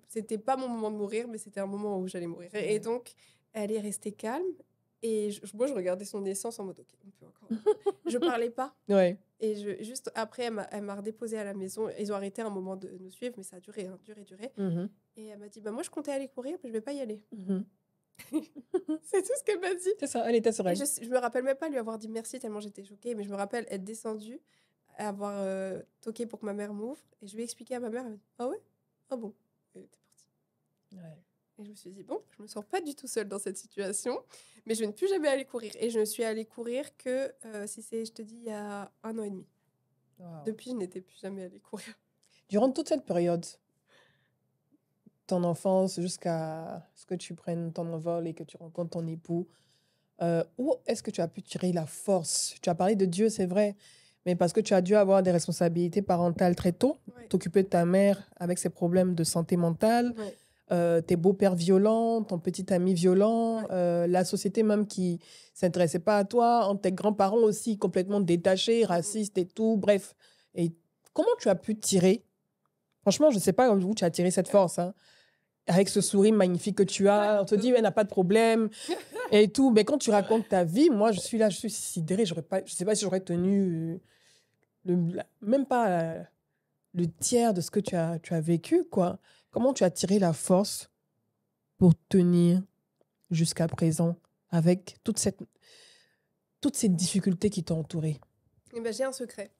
c'était pas mon moment de mourir, mais c'était un moment où j'allais mourir. Et donc, elle est restée calme. Et moi, je regardais son essence en mode, OK, on peut encore. Je parlais pas. Ouais. Et juste après, elle m'a redéposée à la maison. Ils ont arrêté un moment de nous suivre, mais ça a duré. Et elle m'a dit, moi, je comptais aller courir, mais je vais pas y aller. C'est tout ce qu'elle m'a dit. C'est ça, elle était sur elle. Je me rappelle même pas lui avoir dit merci tellement j'étais choquée, mais je me rappelle être descendue, avoir toqué pour que ma mère m'ouvre, et je lui ai expliqué à ma mère. Elle m'a dit, ah ouais, ah bon. Et elle était partie. Ouais. Et je me suis dit, bon, je me sens pas du tout seule dans cette situation, mais je ne plus jamais aller courir. Et je ne suis allée courir que, je te dis, il y a 1 an et demi. Wow. Depuis, je n'étais plus jamais allée courir. Durant toute cette période, ton enfance jusqu'à ce que tu prennes ton envol et que tu rencontres ton époux, où est-ce que tu as pu tirer la force? Tu as parlé de Dieu, c'est vrai, mais parce que tu as dû avoir des responsabilités parentales très tôt, t'occuper de ta mère avec ses problèmes de santé mentale, tes beaux-pères violents, ton petit ami violent, la société même qui s'intéressait pas à toi, tes grands-parents aussi complètement détachés, racistes et tout, bref. Et comment tu as pu tirer? Franchement, je ne sais pas où tu as tiré cette force, hein. Avec ce sourire magnifique que tu as, on te dit, elle n'a pas de problème et tout. Mais quand tu racontes ta vie, moi, je suis là, je suis sidérée. Je ne sais pas si j'aurais tenu même pas le tiers de ce que tu as vécu, quoi. Comment tu as tiré la force pour tenir jusqu'à présent avec toutes ces difficultés qui t'ont entourée? Eh ben, j'ai un secret.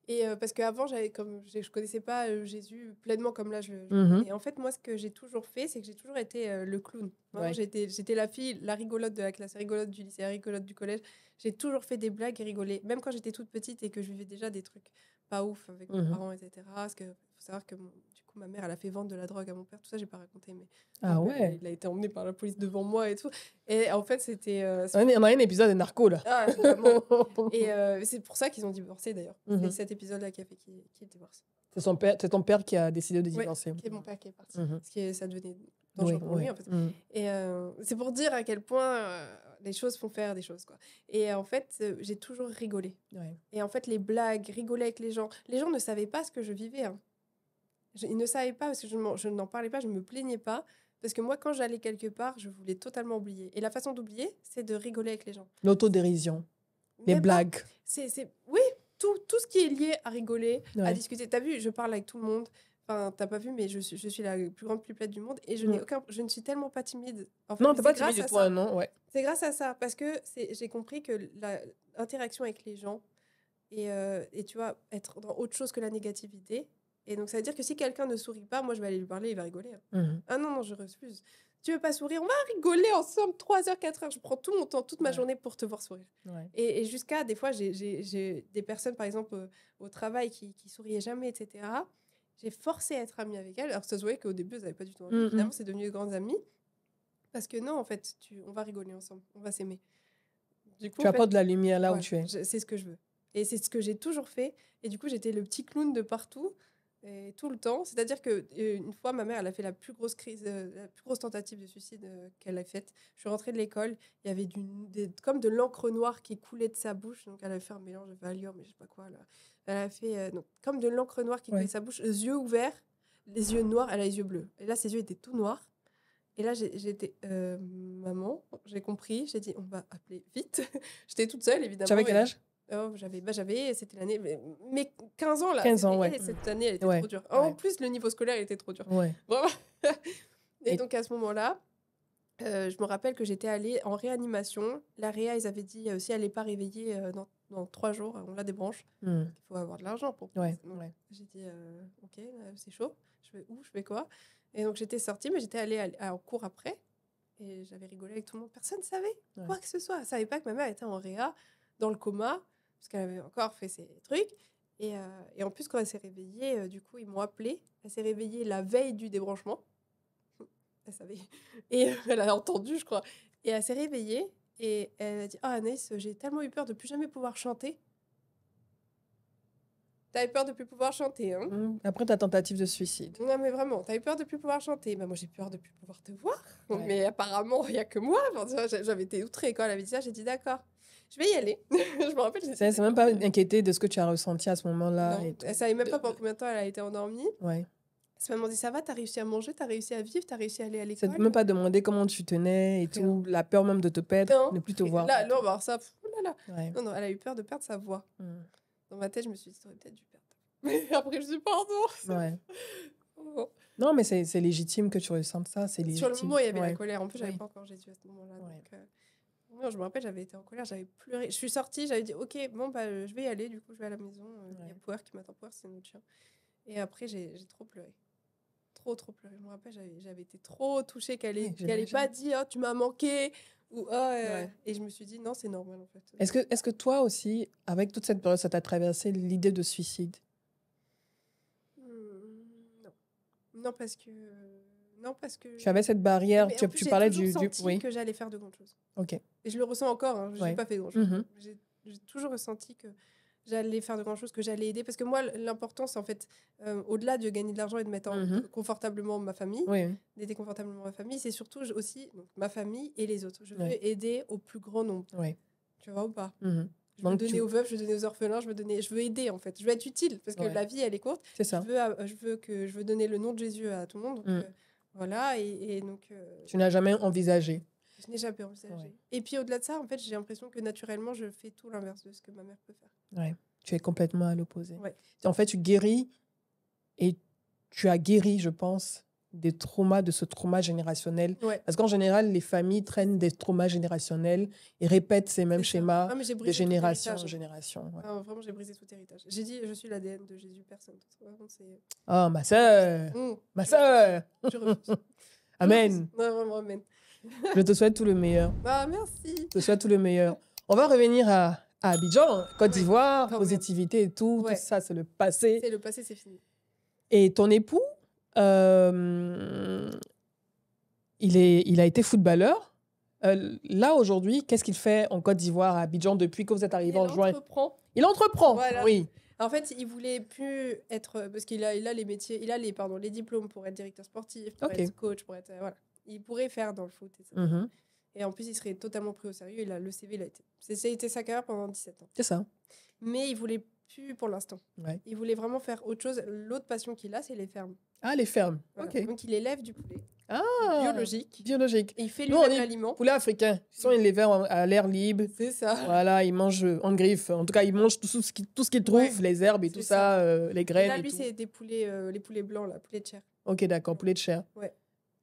Et parce qu'avant, je ne connaissais pas Jésus pleinement comme là je le connais. Et en fait, moi, ce que j'ai toujours fait, c'est que j'ai toujours été le clown. J'étais la fille, la rigolote de la classe, la rigolote du lycée, la rigolote du collège. J'ai toujours fait des blagues et rigolé. Même quand j'étais toute petite et que je vivais déjà des trucs pas ouf avec mes parents, etc. Parce qu'il faut savoir que du coup, ma mère, elle a fait vendre de la drogue à mon père. Tout ça, j'ai pas raconté. Mais il a été emmené par la police devant moi et tout. Et en fait, c'était... on a un épisode de Narco, là. Ah, vraiment. Et c'est pour ça qu'ils ont divorcé, d'ailleurs. C'est cet épisode-là qui a fait qu'ils divorcent. C'est ton père qui a décidé de divorcer. C'est mon père qui est parti. Parce que ça devenait dangereux pour lui, en fait. Et c'est pour dire à quel point les choses font faire des choses, quoi. Et en fait, j'ai toujours rigolé. Et en fait, les blagues, rigoler avec les gens ne savaient pas ce que je vivais. Hein. Ils ne savaient pas parce que je n'en parlais pas, je ne me plaignais pas. Parce que moi, quand j'allais quelque part, je voulais totalement oublier. Et la façon d'oublier, c'est de rigoler avec les gens. L'autodérision, les blagues. Oui, tout ce qui est lié à rigoler, à discuter. T'as vu, je parle avec tout le monde. Enfin, t'as pas vu, mais je suis la plus grande pipelette du monde. Et je ne suis tellement pas timide. En fait, non, t'es pas timide du tout, non. Ouais. C'est grâce à ça. Parce que j'ai compris que l'interaction avec les gens et tu vois, être dans autre chose que la négativité. Et donc, ça veut dire que si quelqu'un ne sourit pas, moi, je vais aller lui parler, il va rigoler. Ah non, je refuse. Tu veux pas sourire, on va rigoler ensemble 3 heures, 4 heures. Je prends tout mon temps, toute ma journée pour te voir sourire. Et jusqu'à, des fois, j'ai des personnes, par exemple, au travail qui souriaient jamais, etc. J'ai forcé à être amie avec elles. Alors, ça se voyait qu'au début, elles n'avaient pas du tout envie. Finalement, c'est devenu de grandes amies. Parce que non, en fait, on va rigoler ensemble, on va s'aimer. Du coup, tu apportes de la lumière là où tu es. C'est ce que je veux. Et c'est ce que j'ai toujours fait. Et du coup, j'étais le petit clown de partout. Et tout le temps. C'est-à-dire qu'une fois, ma mère, elle a fait la plus grosse crise, la plus grosse tentative de suicide qu'elle a faite. Je suis rentrée de l'école, il y avait comme de l'encre noire qui coulait de sa bouche. Donc, elle a fait un mélange de Valium, mais je sais pas quoi. Là. Elle a fait donc, comme de l'encre noire qui coulait de sa bouche, les yeux ouverts, les yeux noirs, elle a les yeux bleus. Et là, ses yeux étaient tout noirs. Et là, j'étais maman, j'ai compris, j'ai dit, on va appeler vite. J'étais toute seule, évidemment. Tu avais quel âge? C'était l'année, mais 15 ans là. 15 ans, ouais. Et cette année, elle était trop dure. En plus, le niveau scolaire, il était trop dur. Ouais. Vraiment. Et donc, à ce moment-là, je me rappelle que j'étais allée en réanimation. La réa, ils avaient dit, si elle n'est pas réveillée dans 3 jours, on la débranche. Il faut avoir de l'argent pour. Ouais. J'ai dit, ok, c'est chaud. Je fais où? Je fais quoi? Et donc, j'étais sortie, mais j'étais allée en cours après. Et j'avais rigolé avec tout le monde. Personne ne savait quoi que ce soit. Elle ne savait pas que ma mère était en réa, dans le coma, parce qu'elle avait encore fait ses trucs. Et en plus, quand elle s'est réveillée, du coup, ils m'ont appelée. Elle s'est réveillée la veille du débranchement. Elle savait. Et elle a entendu, je crois. Et elle s'est réveillée et elle a dit « Ah, Anaïs, j'ai tellement eu peur de plus jamais pouvoir chanter. » T'avais peur de plus pouvoir chanter, hein? Après ta tentative de suicide. Non, mais vraiment, t'avais peur de plus pouvoir chanter. Bah, moi, j'ai peur de plus pouvoir te voir. Mais apparemment, il n'y a que moi. Enfin, j'avais été outrée quand elle avait dit ça. J'ai dit d'accord, je vais y aller. Je me rappelle. C'est même pas inquiété de ce que tu as ressenti à ce moment-là. Elle savait même pas pendant combien de temps elle a été endormie. Ouais. Elle m'a dit ça va, t'as réussi à manger, t'as réussi à vivre, t'as réussi à aller à l'école. Ça ne même pas demandé comment tu tenais et tout. La peur même de te perdre, ne plus te voir. Là, non, alors ça, là. Ouais. Non, elle a eu peur de perdre sa voix. Dans ma tête, je me suis dit, t'aurais peut-être dû perdre. Mais après, je dis pardon. Ouais. Non, mais c'est légitime que tu ressentes ça. C'est légitime. Sur le moment, il y avait la colère. En plus, j'avais pas encore Jésus à ce moment-là. Donc, non, je me rappelle, j'avais été en colère, j'avais pleuré. Je suis sortie, j'avais dit, ok, bon, bah, je vais y aller. Du coup, je vais à la maison. Il y a Power qui m'attend. Power, c'est notre chien. Et après, j'ai trop pleuré. Trop pleuré. Je me rappelle, j'avais été trop touchée qu'elle ait pas dit, oh, tu m'as manqué. Ou, Et je me suis dit, non, c'est normal, en fait. Est-ce que toi aussi, avec toute cette période, ça t'a traversé l'idée de suicide? Non, parce que... Tu avais cette barrière, tu parlais du... J'ai toujours senti oui. que j'allais faire de grandes choses. Ok. Et je le ressens encore, hein, je n'ai pas fait de grandes choses. J'ai toujours ressenti que j'allais faire de grandes choses, que j'allais aider. Parce que moi, l'importance, en fait, au-delà de gagner de l'argent et de mettre confortablement ma famille, d'aider confortablement ma famille, c'est surtout aussi donc, ma famille et les autres. Je veux aider au plus grand nombre. Tu vois ou pas? Je veux donner aux veuves, je veux donner aux orphelins, je veux aider, en fait. Je veux être utile, parce que la vie, elle est courte. C'est ça. Je veux donner le nom de Jésus à tout le monde. Donc, voilà, et donc... Tu n'as jamais envisagé? Je n'ai jamais envisagé. Et puis, au-delà de ça, en fait, j'ai l'impression que naturellement, je fais tout l'inverse de ce que ma mère peut faire. Ouais. Tu es complètement à l'opposé. En fait, tu guéris et tu as guéri, je pense, des traumas, de ce trauma générationnel. Parce qu'en général, les familles traînent des traumas générationnels et répètent ces mêmes schémas de génération en génération. Vraiment, j'ai brisé tout héritage. J'ai dit, je suis l'ADN de Jésus, personne. Oh, ma sœur! Ma sœur! Je refuse. Amen. Non, vraiment, amen. Je te souhaite tout le meilleur. Ah, merci. Je te souhaite tout le meilleur. On va revenir à Abidjan, Côte d'Ivoire, positivité et tout. Tout ça, c'est le passé. C'est le passé, c'est fini. Et ton époux, il a été footballeur. Là, aujourd'hui, qu'est-ce qu'il fait en Côte d'Ivoire, à Abidjan, depuis que vous êtes arrivé en juin? Il entreprend. Voilà. Oui. En fait, il voulait plus être... Parce qu'il a les métiers, les diplômes pour être directeur sportif, pour être coach, pour être... voilà. Il pourrait faire dans le foot, etc. Et en plus, il serait totalement pris au sérieux. Il a le CV, ça a été sa carrière pendant 17 ans. C'est ça. Mais il voulait plus pour l'instant. Il voulait vraiment faire autre chose. L'autre passion qu'il a, c'est les fermes. Ah, les fermes. Voilà. Donc, il élève du poulet. Biologique. Et il fait lui-même l'aliment. Poulet africain. Ils sont élevés à l'air libre. C'est ça. Voilà, ils mangent en griffe. En tout cas, ils mangent tout ce qu'ils trouvent, les herbes et tout ça, les graines. Et là, lui, c'est des poulets, les poulets blancs, là, poulets de chair. Ok, d'accord, poulet de chair. Ouais.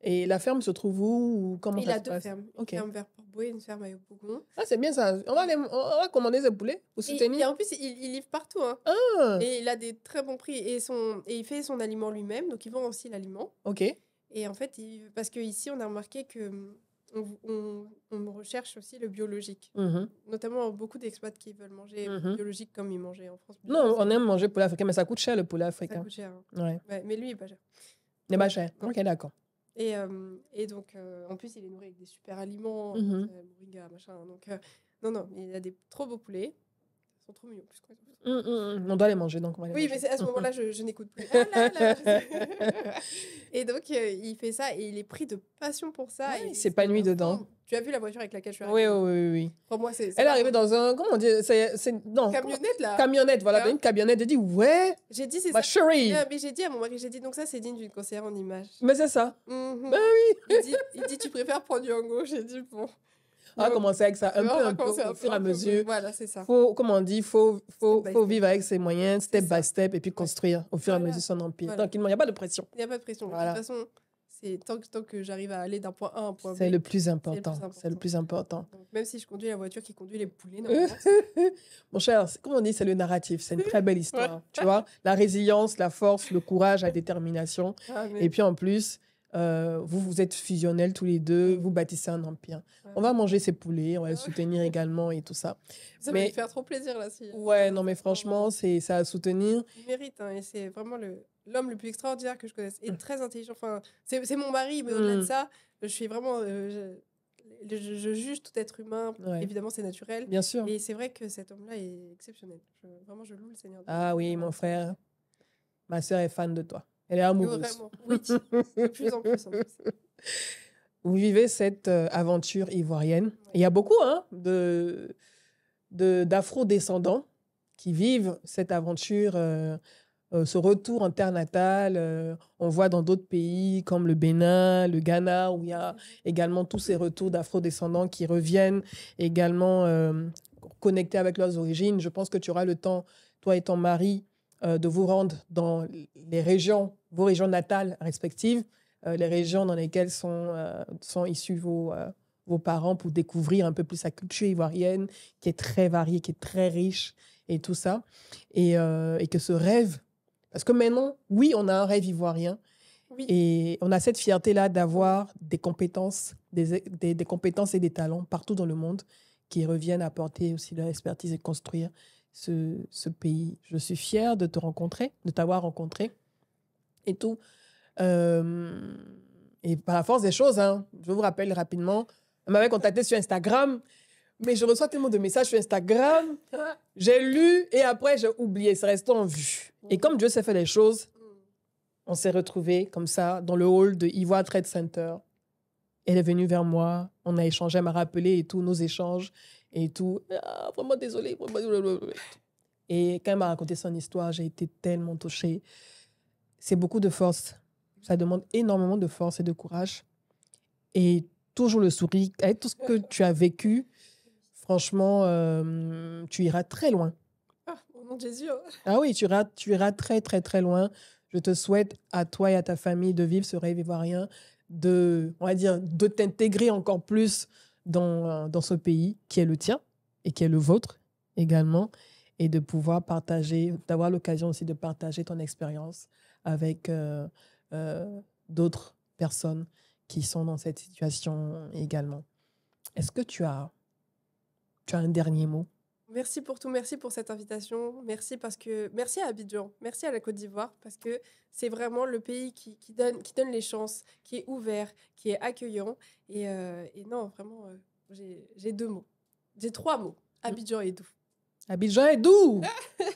Et la ferme se trouve où ou comment ça se passe? Il a 2 fermes. Une ferme vers Port-Bouet et une ferme à Yopougon. Ah, c'est bien ça. On va commander ces poulets pour soutenir. Et en plus, il livre partout. Hein. Et il a des très bons prix. Et il fait son aliment lui-même. Donc, il vend aussi l'aliment. Ok. Et en fait, parce qu'ici, on a remarqué qu'on recherche aussi le biologique. Notamment beaucoup d'expats qui veulent manger biologique comme ils mangeaient en France. Non, on aime manger poulet africain, mais ça coûte cher le poulet africain. Ça coûte cher. Hein. Ouais, mais lui, il n'est pas cher. Il n'est pas cher. Ok, d'accord. Et donc, en plus, il est nourri avec des super aliments, moringa, machin. Donc, non, il a des trop beaux poulets. Ils sont trop mignons. Plus, quand ils sont petits. On doit les manger, donc on va les Oui, manger. mais c'est à ce moment-là, je n'écoute plus. Ah là là. Et donc, il fait ça et il est pris de passion pour ça. Ouais, et il s'épanouit à fond. dedans. Tu as vu la voiture avec laquelle je suis Oui, arrivée? oui, oui. Pour moi, c'est Elle est arrivée dans un... Comment on dit non. camionnette, là. Camionnette, voilà. Hein? T'as une camionnette. J'ai dit, ouais, J'ai dit, c'est ma ça. chérie. Mais j'ai dit à mon mari, donc ça, c'est digne d'une conseillère en images. Mais c'est ça. Mhm. Ben oui. Il dit, tu préfères prendre du hango. J'ai dit, bon. On va commencer avec ça, On va un peu, commencer au fur et à mesure. Voilà, c'est ça. Comme on dit, faut by step. vivre avec ses moyens, step C'est by step, et puis construire au fur et à Voilà. mesure son empire. Voilà. Tranquillement, il n'y a pas de pression. Il n'y a pas de pression. Voilà. De toute façon, c'est tant que j'arrive à aller d'un point A à un point B. C'est le plus important. important. C'est le plus important. Donc, même si je conduis la voiture qui conduit les poulets, normalement, Mon cher, comme on dit, c'est le narratif. C'est une très belle histoire. Tu vois, la résilience, la force, le courage, la détermination. Et puis en plus, vous êtes fusionnels tous les deux, vous bâtissez un empire. Ouais. On va manger ces poulets, on va les soutenir également et tout ça. Ça va Mais- lui faire trop plaisir là. Ouais, non, mais franchement, c'est ça à soutenir. Il mérite, hein, et c'est vraiment l'homme le plus extraordinaire que je connaisse. Et très intelligent. Enfin, c'est mon mari, mais au-delà de ça, je suis vraiment. Je juge tout être humain. Ouais. Évidemment, c'est naturel. Bien sûr. Et c'est vrai que cet homme-là est exceptionnel. Vraiment, je loue le Seigneur. Ah oui, mon frère, ma sœur est fan de toi. Elle est amoureuse. Vraiment, oui. De plus en plus. Vous vivez cette aventure ivoirienne. Il y a beaucoup d'afro-descendants qui vivent cette aventure, ce retour en terre natale. On voit dans d'autres pays comme le Bénin, le Ghana, où il y a également tous ces retours d'afro-descendants qui reviennent également connectés avec leurs origines. Je pense que tu auras le temps, toi et ton mari, de vous rendre dans les régions, vos régions natales respectives, les régions dans lesquelles sont issus vos parents, pour découvrir un peu plus la culture ivoirienne, qui est très variée, qui est très riche et tout ça. Et que ce rêve, parce que maintenant, oui, on a un rêve ivoirien, Oui. et on a cette fierté-là d'avoir des compétences, des compétences et des talents partout dans le monde qui reviennent apporter aussi leur expertise et construire ce pays. Je suis fière de te rencontrer, de t'avoir rencontré et tout. Et par la force des choses, je vous rappelle rapidement, elle m'avait contacté sur Instagram, mais je reçois tellement de messages sur Instagram, j'ai lu et après j'ai oublié, c'est resté en vue. Et comme Dieu sait faire les choses, on s'est retrouvés comme ça dans le hall de Ivoire Trade Center. Elle est venue vers moi, on a échangé, elle m'a rappelé et tout, nos échanges et tout. Ah, vraiment désolée. Et quand elle m'a raconté son histoire, j'ai été tellement touchée. C'est beaucoup de force. Ça demande énormément de force et de courage. Et toujours le sourire. Avec tout ce que tu as vécu, franchement, tu iras très loin. Ah, au nom de Jésus. Ah oui, tu iras très, très, très loin. Je te souhaite à toi et à ta famille de vivre ce rêve ivoirien, de t'intégrer encore plus dans ce pays qui est le tien et qui est le vôtre également, et de pouvoir partager, d'avoir l'occasion aussi de partager ton expérience avec d'autres personnes qui sont dans cette situation également. Est-ce que tu as un dernier mot? Merci pour tout, merci pour cette invitation, merci à Abidjan, merci à la Côte d'Ivoire, parce que c'est vraiment le pays qui donne les chances, qui est ouvert, qui est accueillant. Et non, vraiment, j'ai 2 mots. J'ai 3 mots. Abidjan est doux. Abidjan est doux.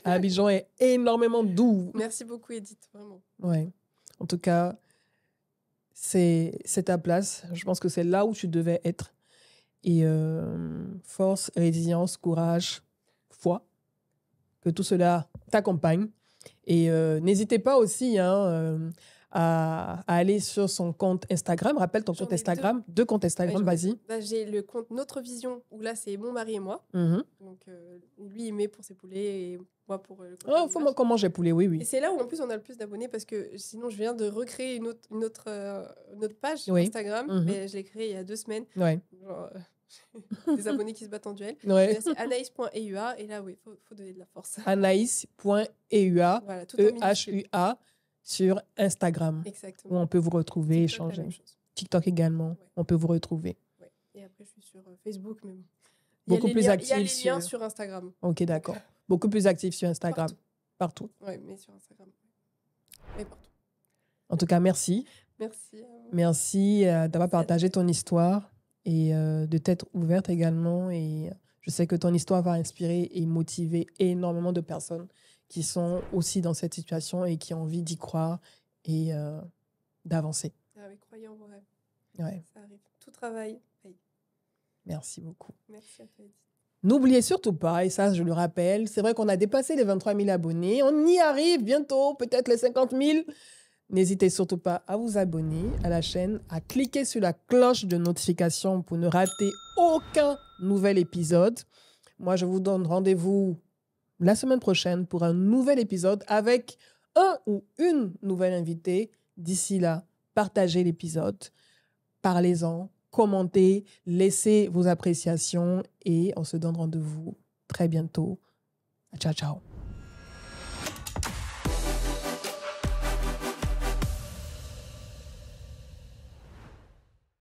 Abidjan est énormément doux. Merci beaucoup, Edith, vraiment. Ouais. En tout cas, c'est ta place. Je pense que c'est là où tu devais être. Et force, résilience, courage, foi, que tout cela t'accompagne. Et n'hésitez pas aussi à aller sur son compte Instagram. Rappelle ton compte Instagram. 2 comptes Instagram, vas-y. Là, j'ai le compte Notre Vision, où là, c'est mon mari et moi. Donc, lui, il met pour ses poulets et moi pour le compte. Oh, faut comment j'ai poulet, oui, oui. Et c'est là où, en plus, on a le plus d'abonnés, parce que sinon, je viens de recréer une autre page sur Oui. Instagram, mais je l'ai créée il y a 2 semaines. Ouais. Genre, des abonnés qui se battent en duel. Ouais. C'est anaïs.eua, et là, oui, faut donner de la force. Anaïs.eua, Voilà, tout en minuscule. EHUA, sur Instagram, où Exactement. on peut vous retrouver, TikTok, la échanger. même chose. TikTok également, Ouais. on peut vous retrouver. Ouais. Et après, je suis sur Facebook, mais bon. Beaucoup plus Il y a active les liens sur- sur Instagram. Ok, d'accord. Beaucoup plus actif sur Instagram. Partout. Oui, mais sur Instagram. Mais partout. En tout cas, merci. Merci. À vous. Merci d'avoir partagé ton histoire et de t'être ouverte également. Et Je sais que ton histoire va inspirer et motiver énormément de personnes qui sont aussi dans cette situation et qui ont envie d'y croire et d'avancer. Ah oui, croyez en vos rêves. Ouais. Ça arrive. Tout travail paye. Merci beaucoup. Merci à toi, Edith. N'oubliez surtout pas, et ça je le rappelle, c'est vrai qu'on a dépassé les 23 000 abonnés. On y arrive bientôt, peut-être les 50 000. N'hésitez surtout pas à vous abonner à la chaîne, à cliquer sur la cloche de notification pour ne rater aucun nouvel épisode. Moi, je vous donne rendez-vous la semaine prochaine pour un nouvel épisode avec un ou une nouvelle invitée. D'ici là, partagez l'épisode, parlez-en, commentez, laissez vos appréciations et on se donne rendez-vous très bientôt. Ciao, ciao.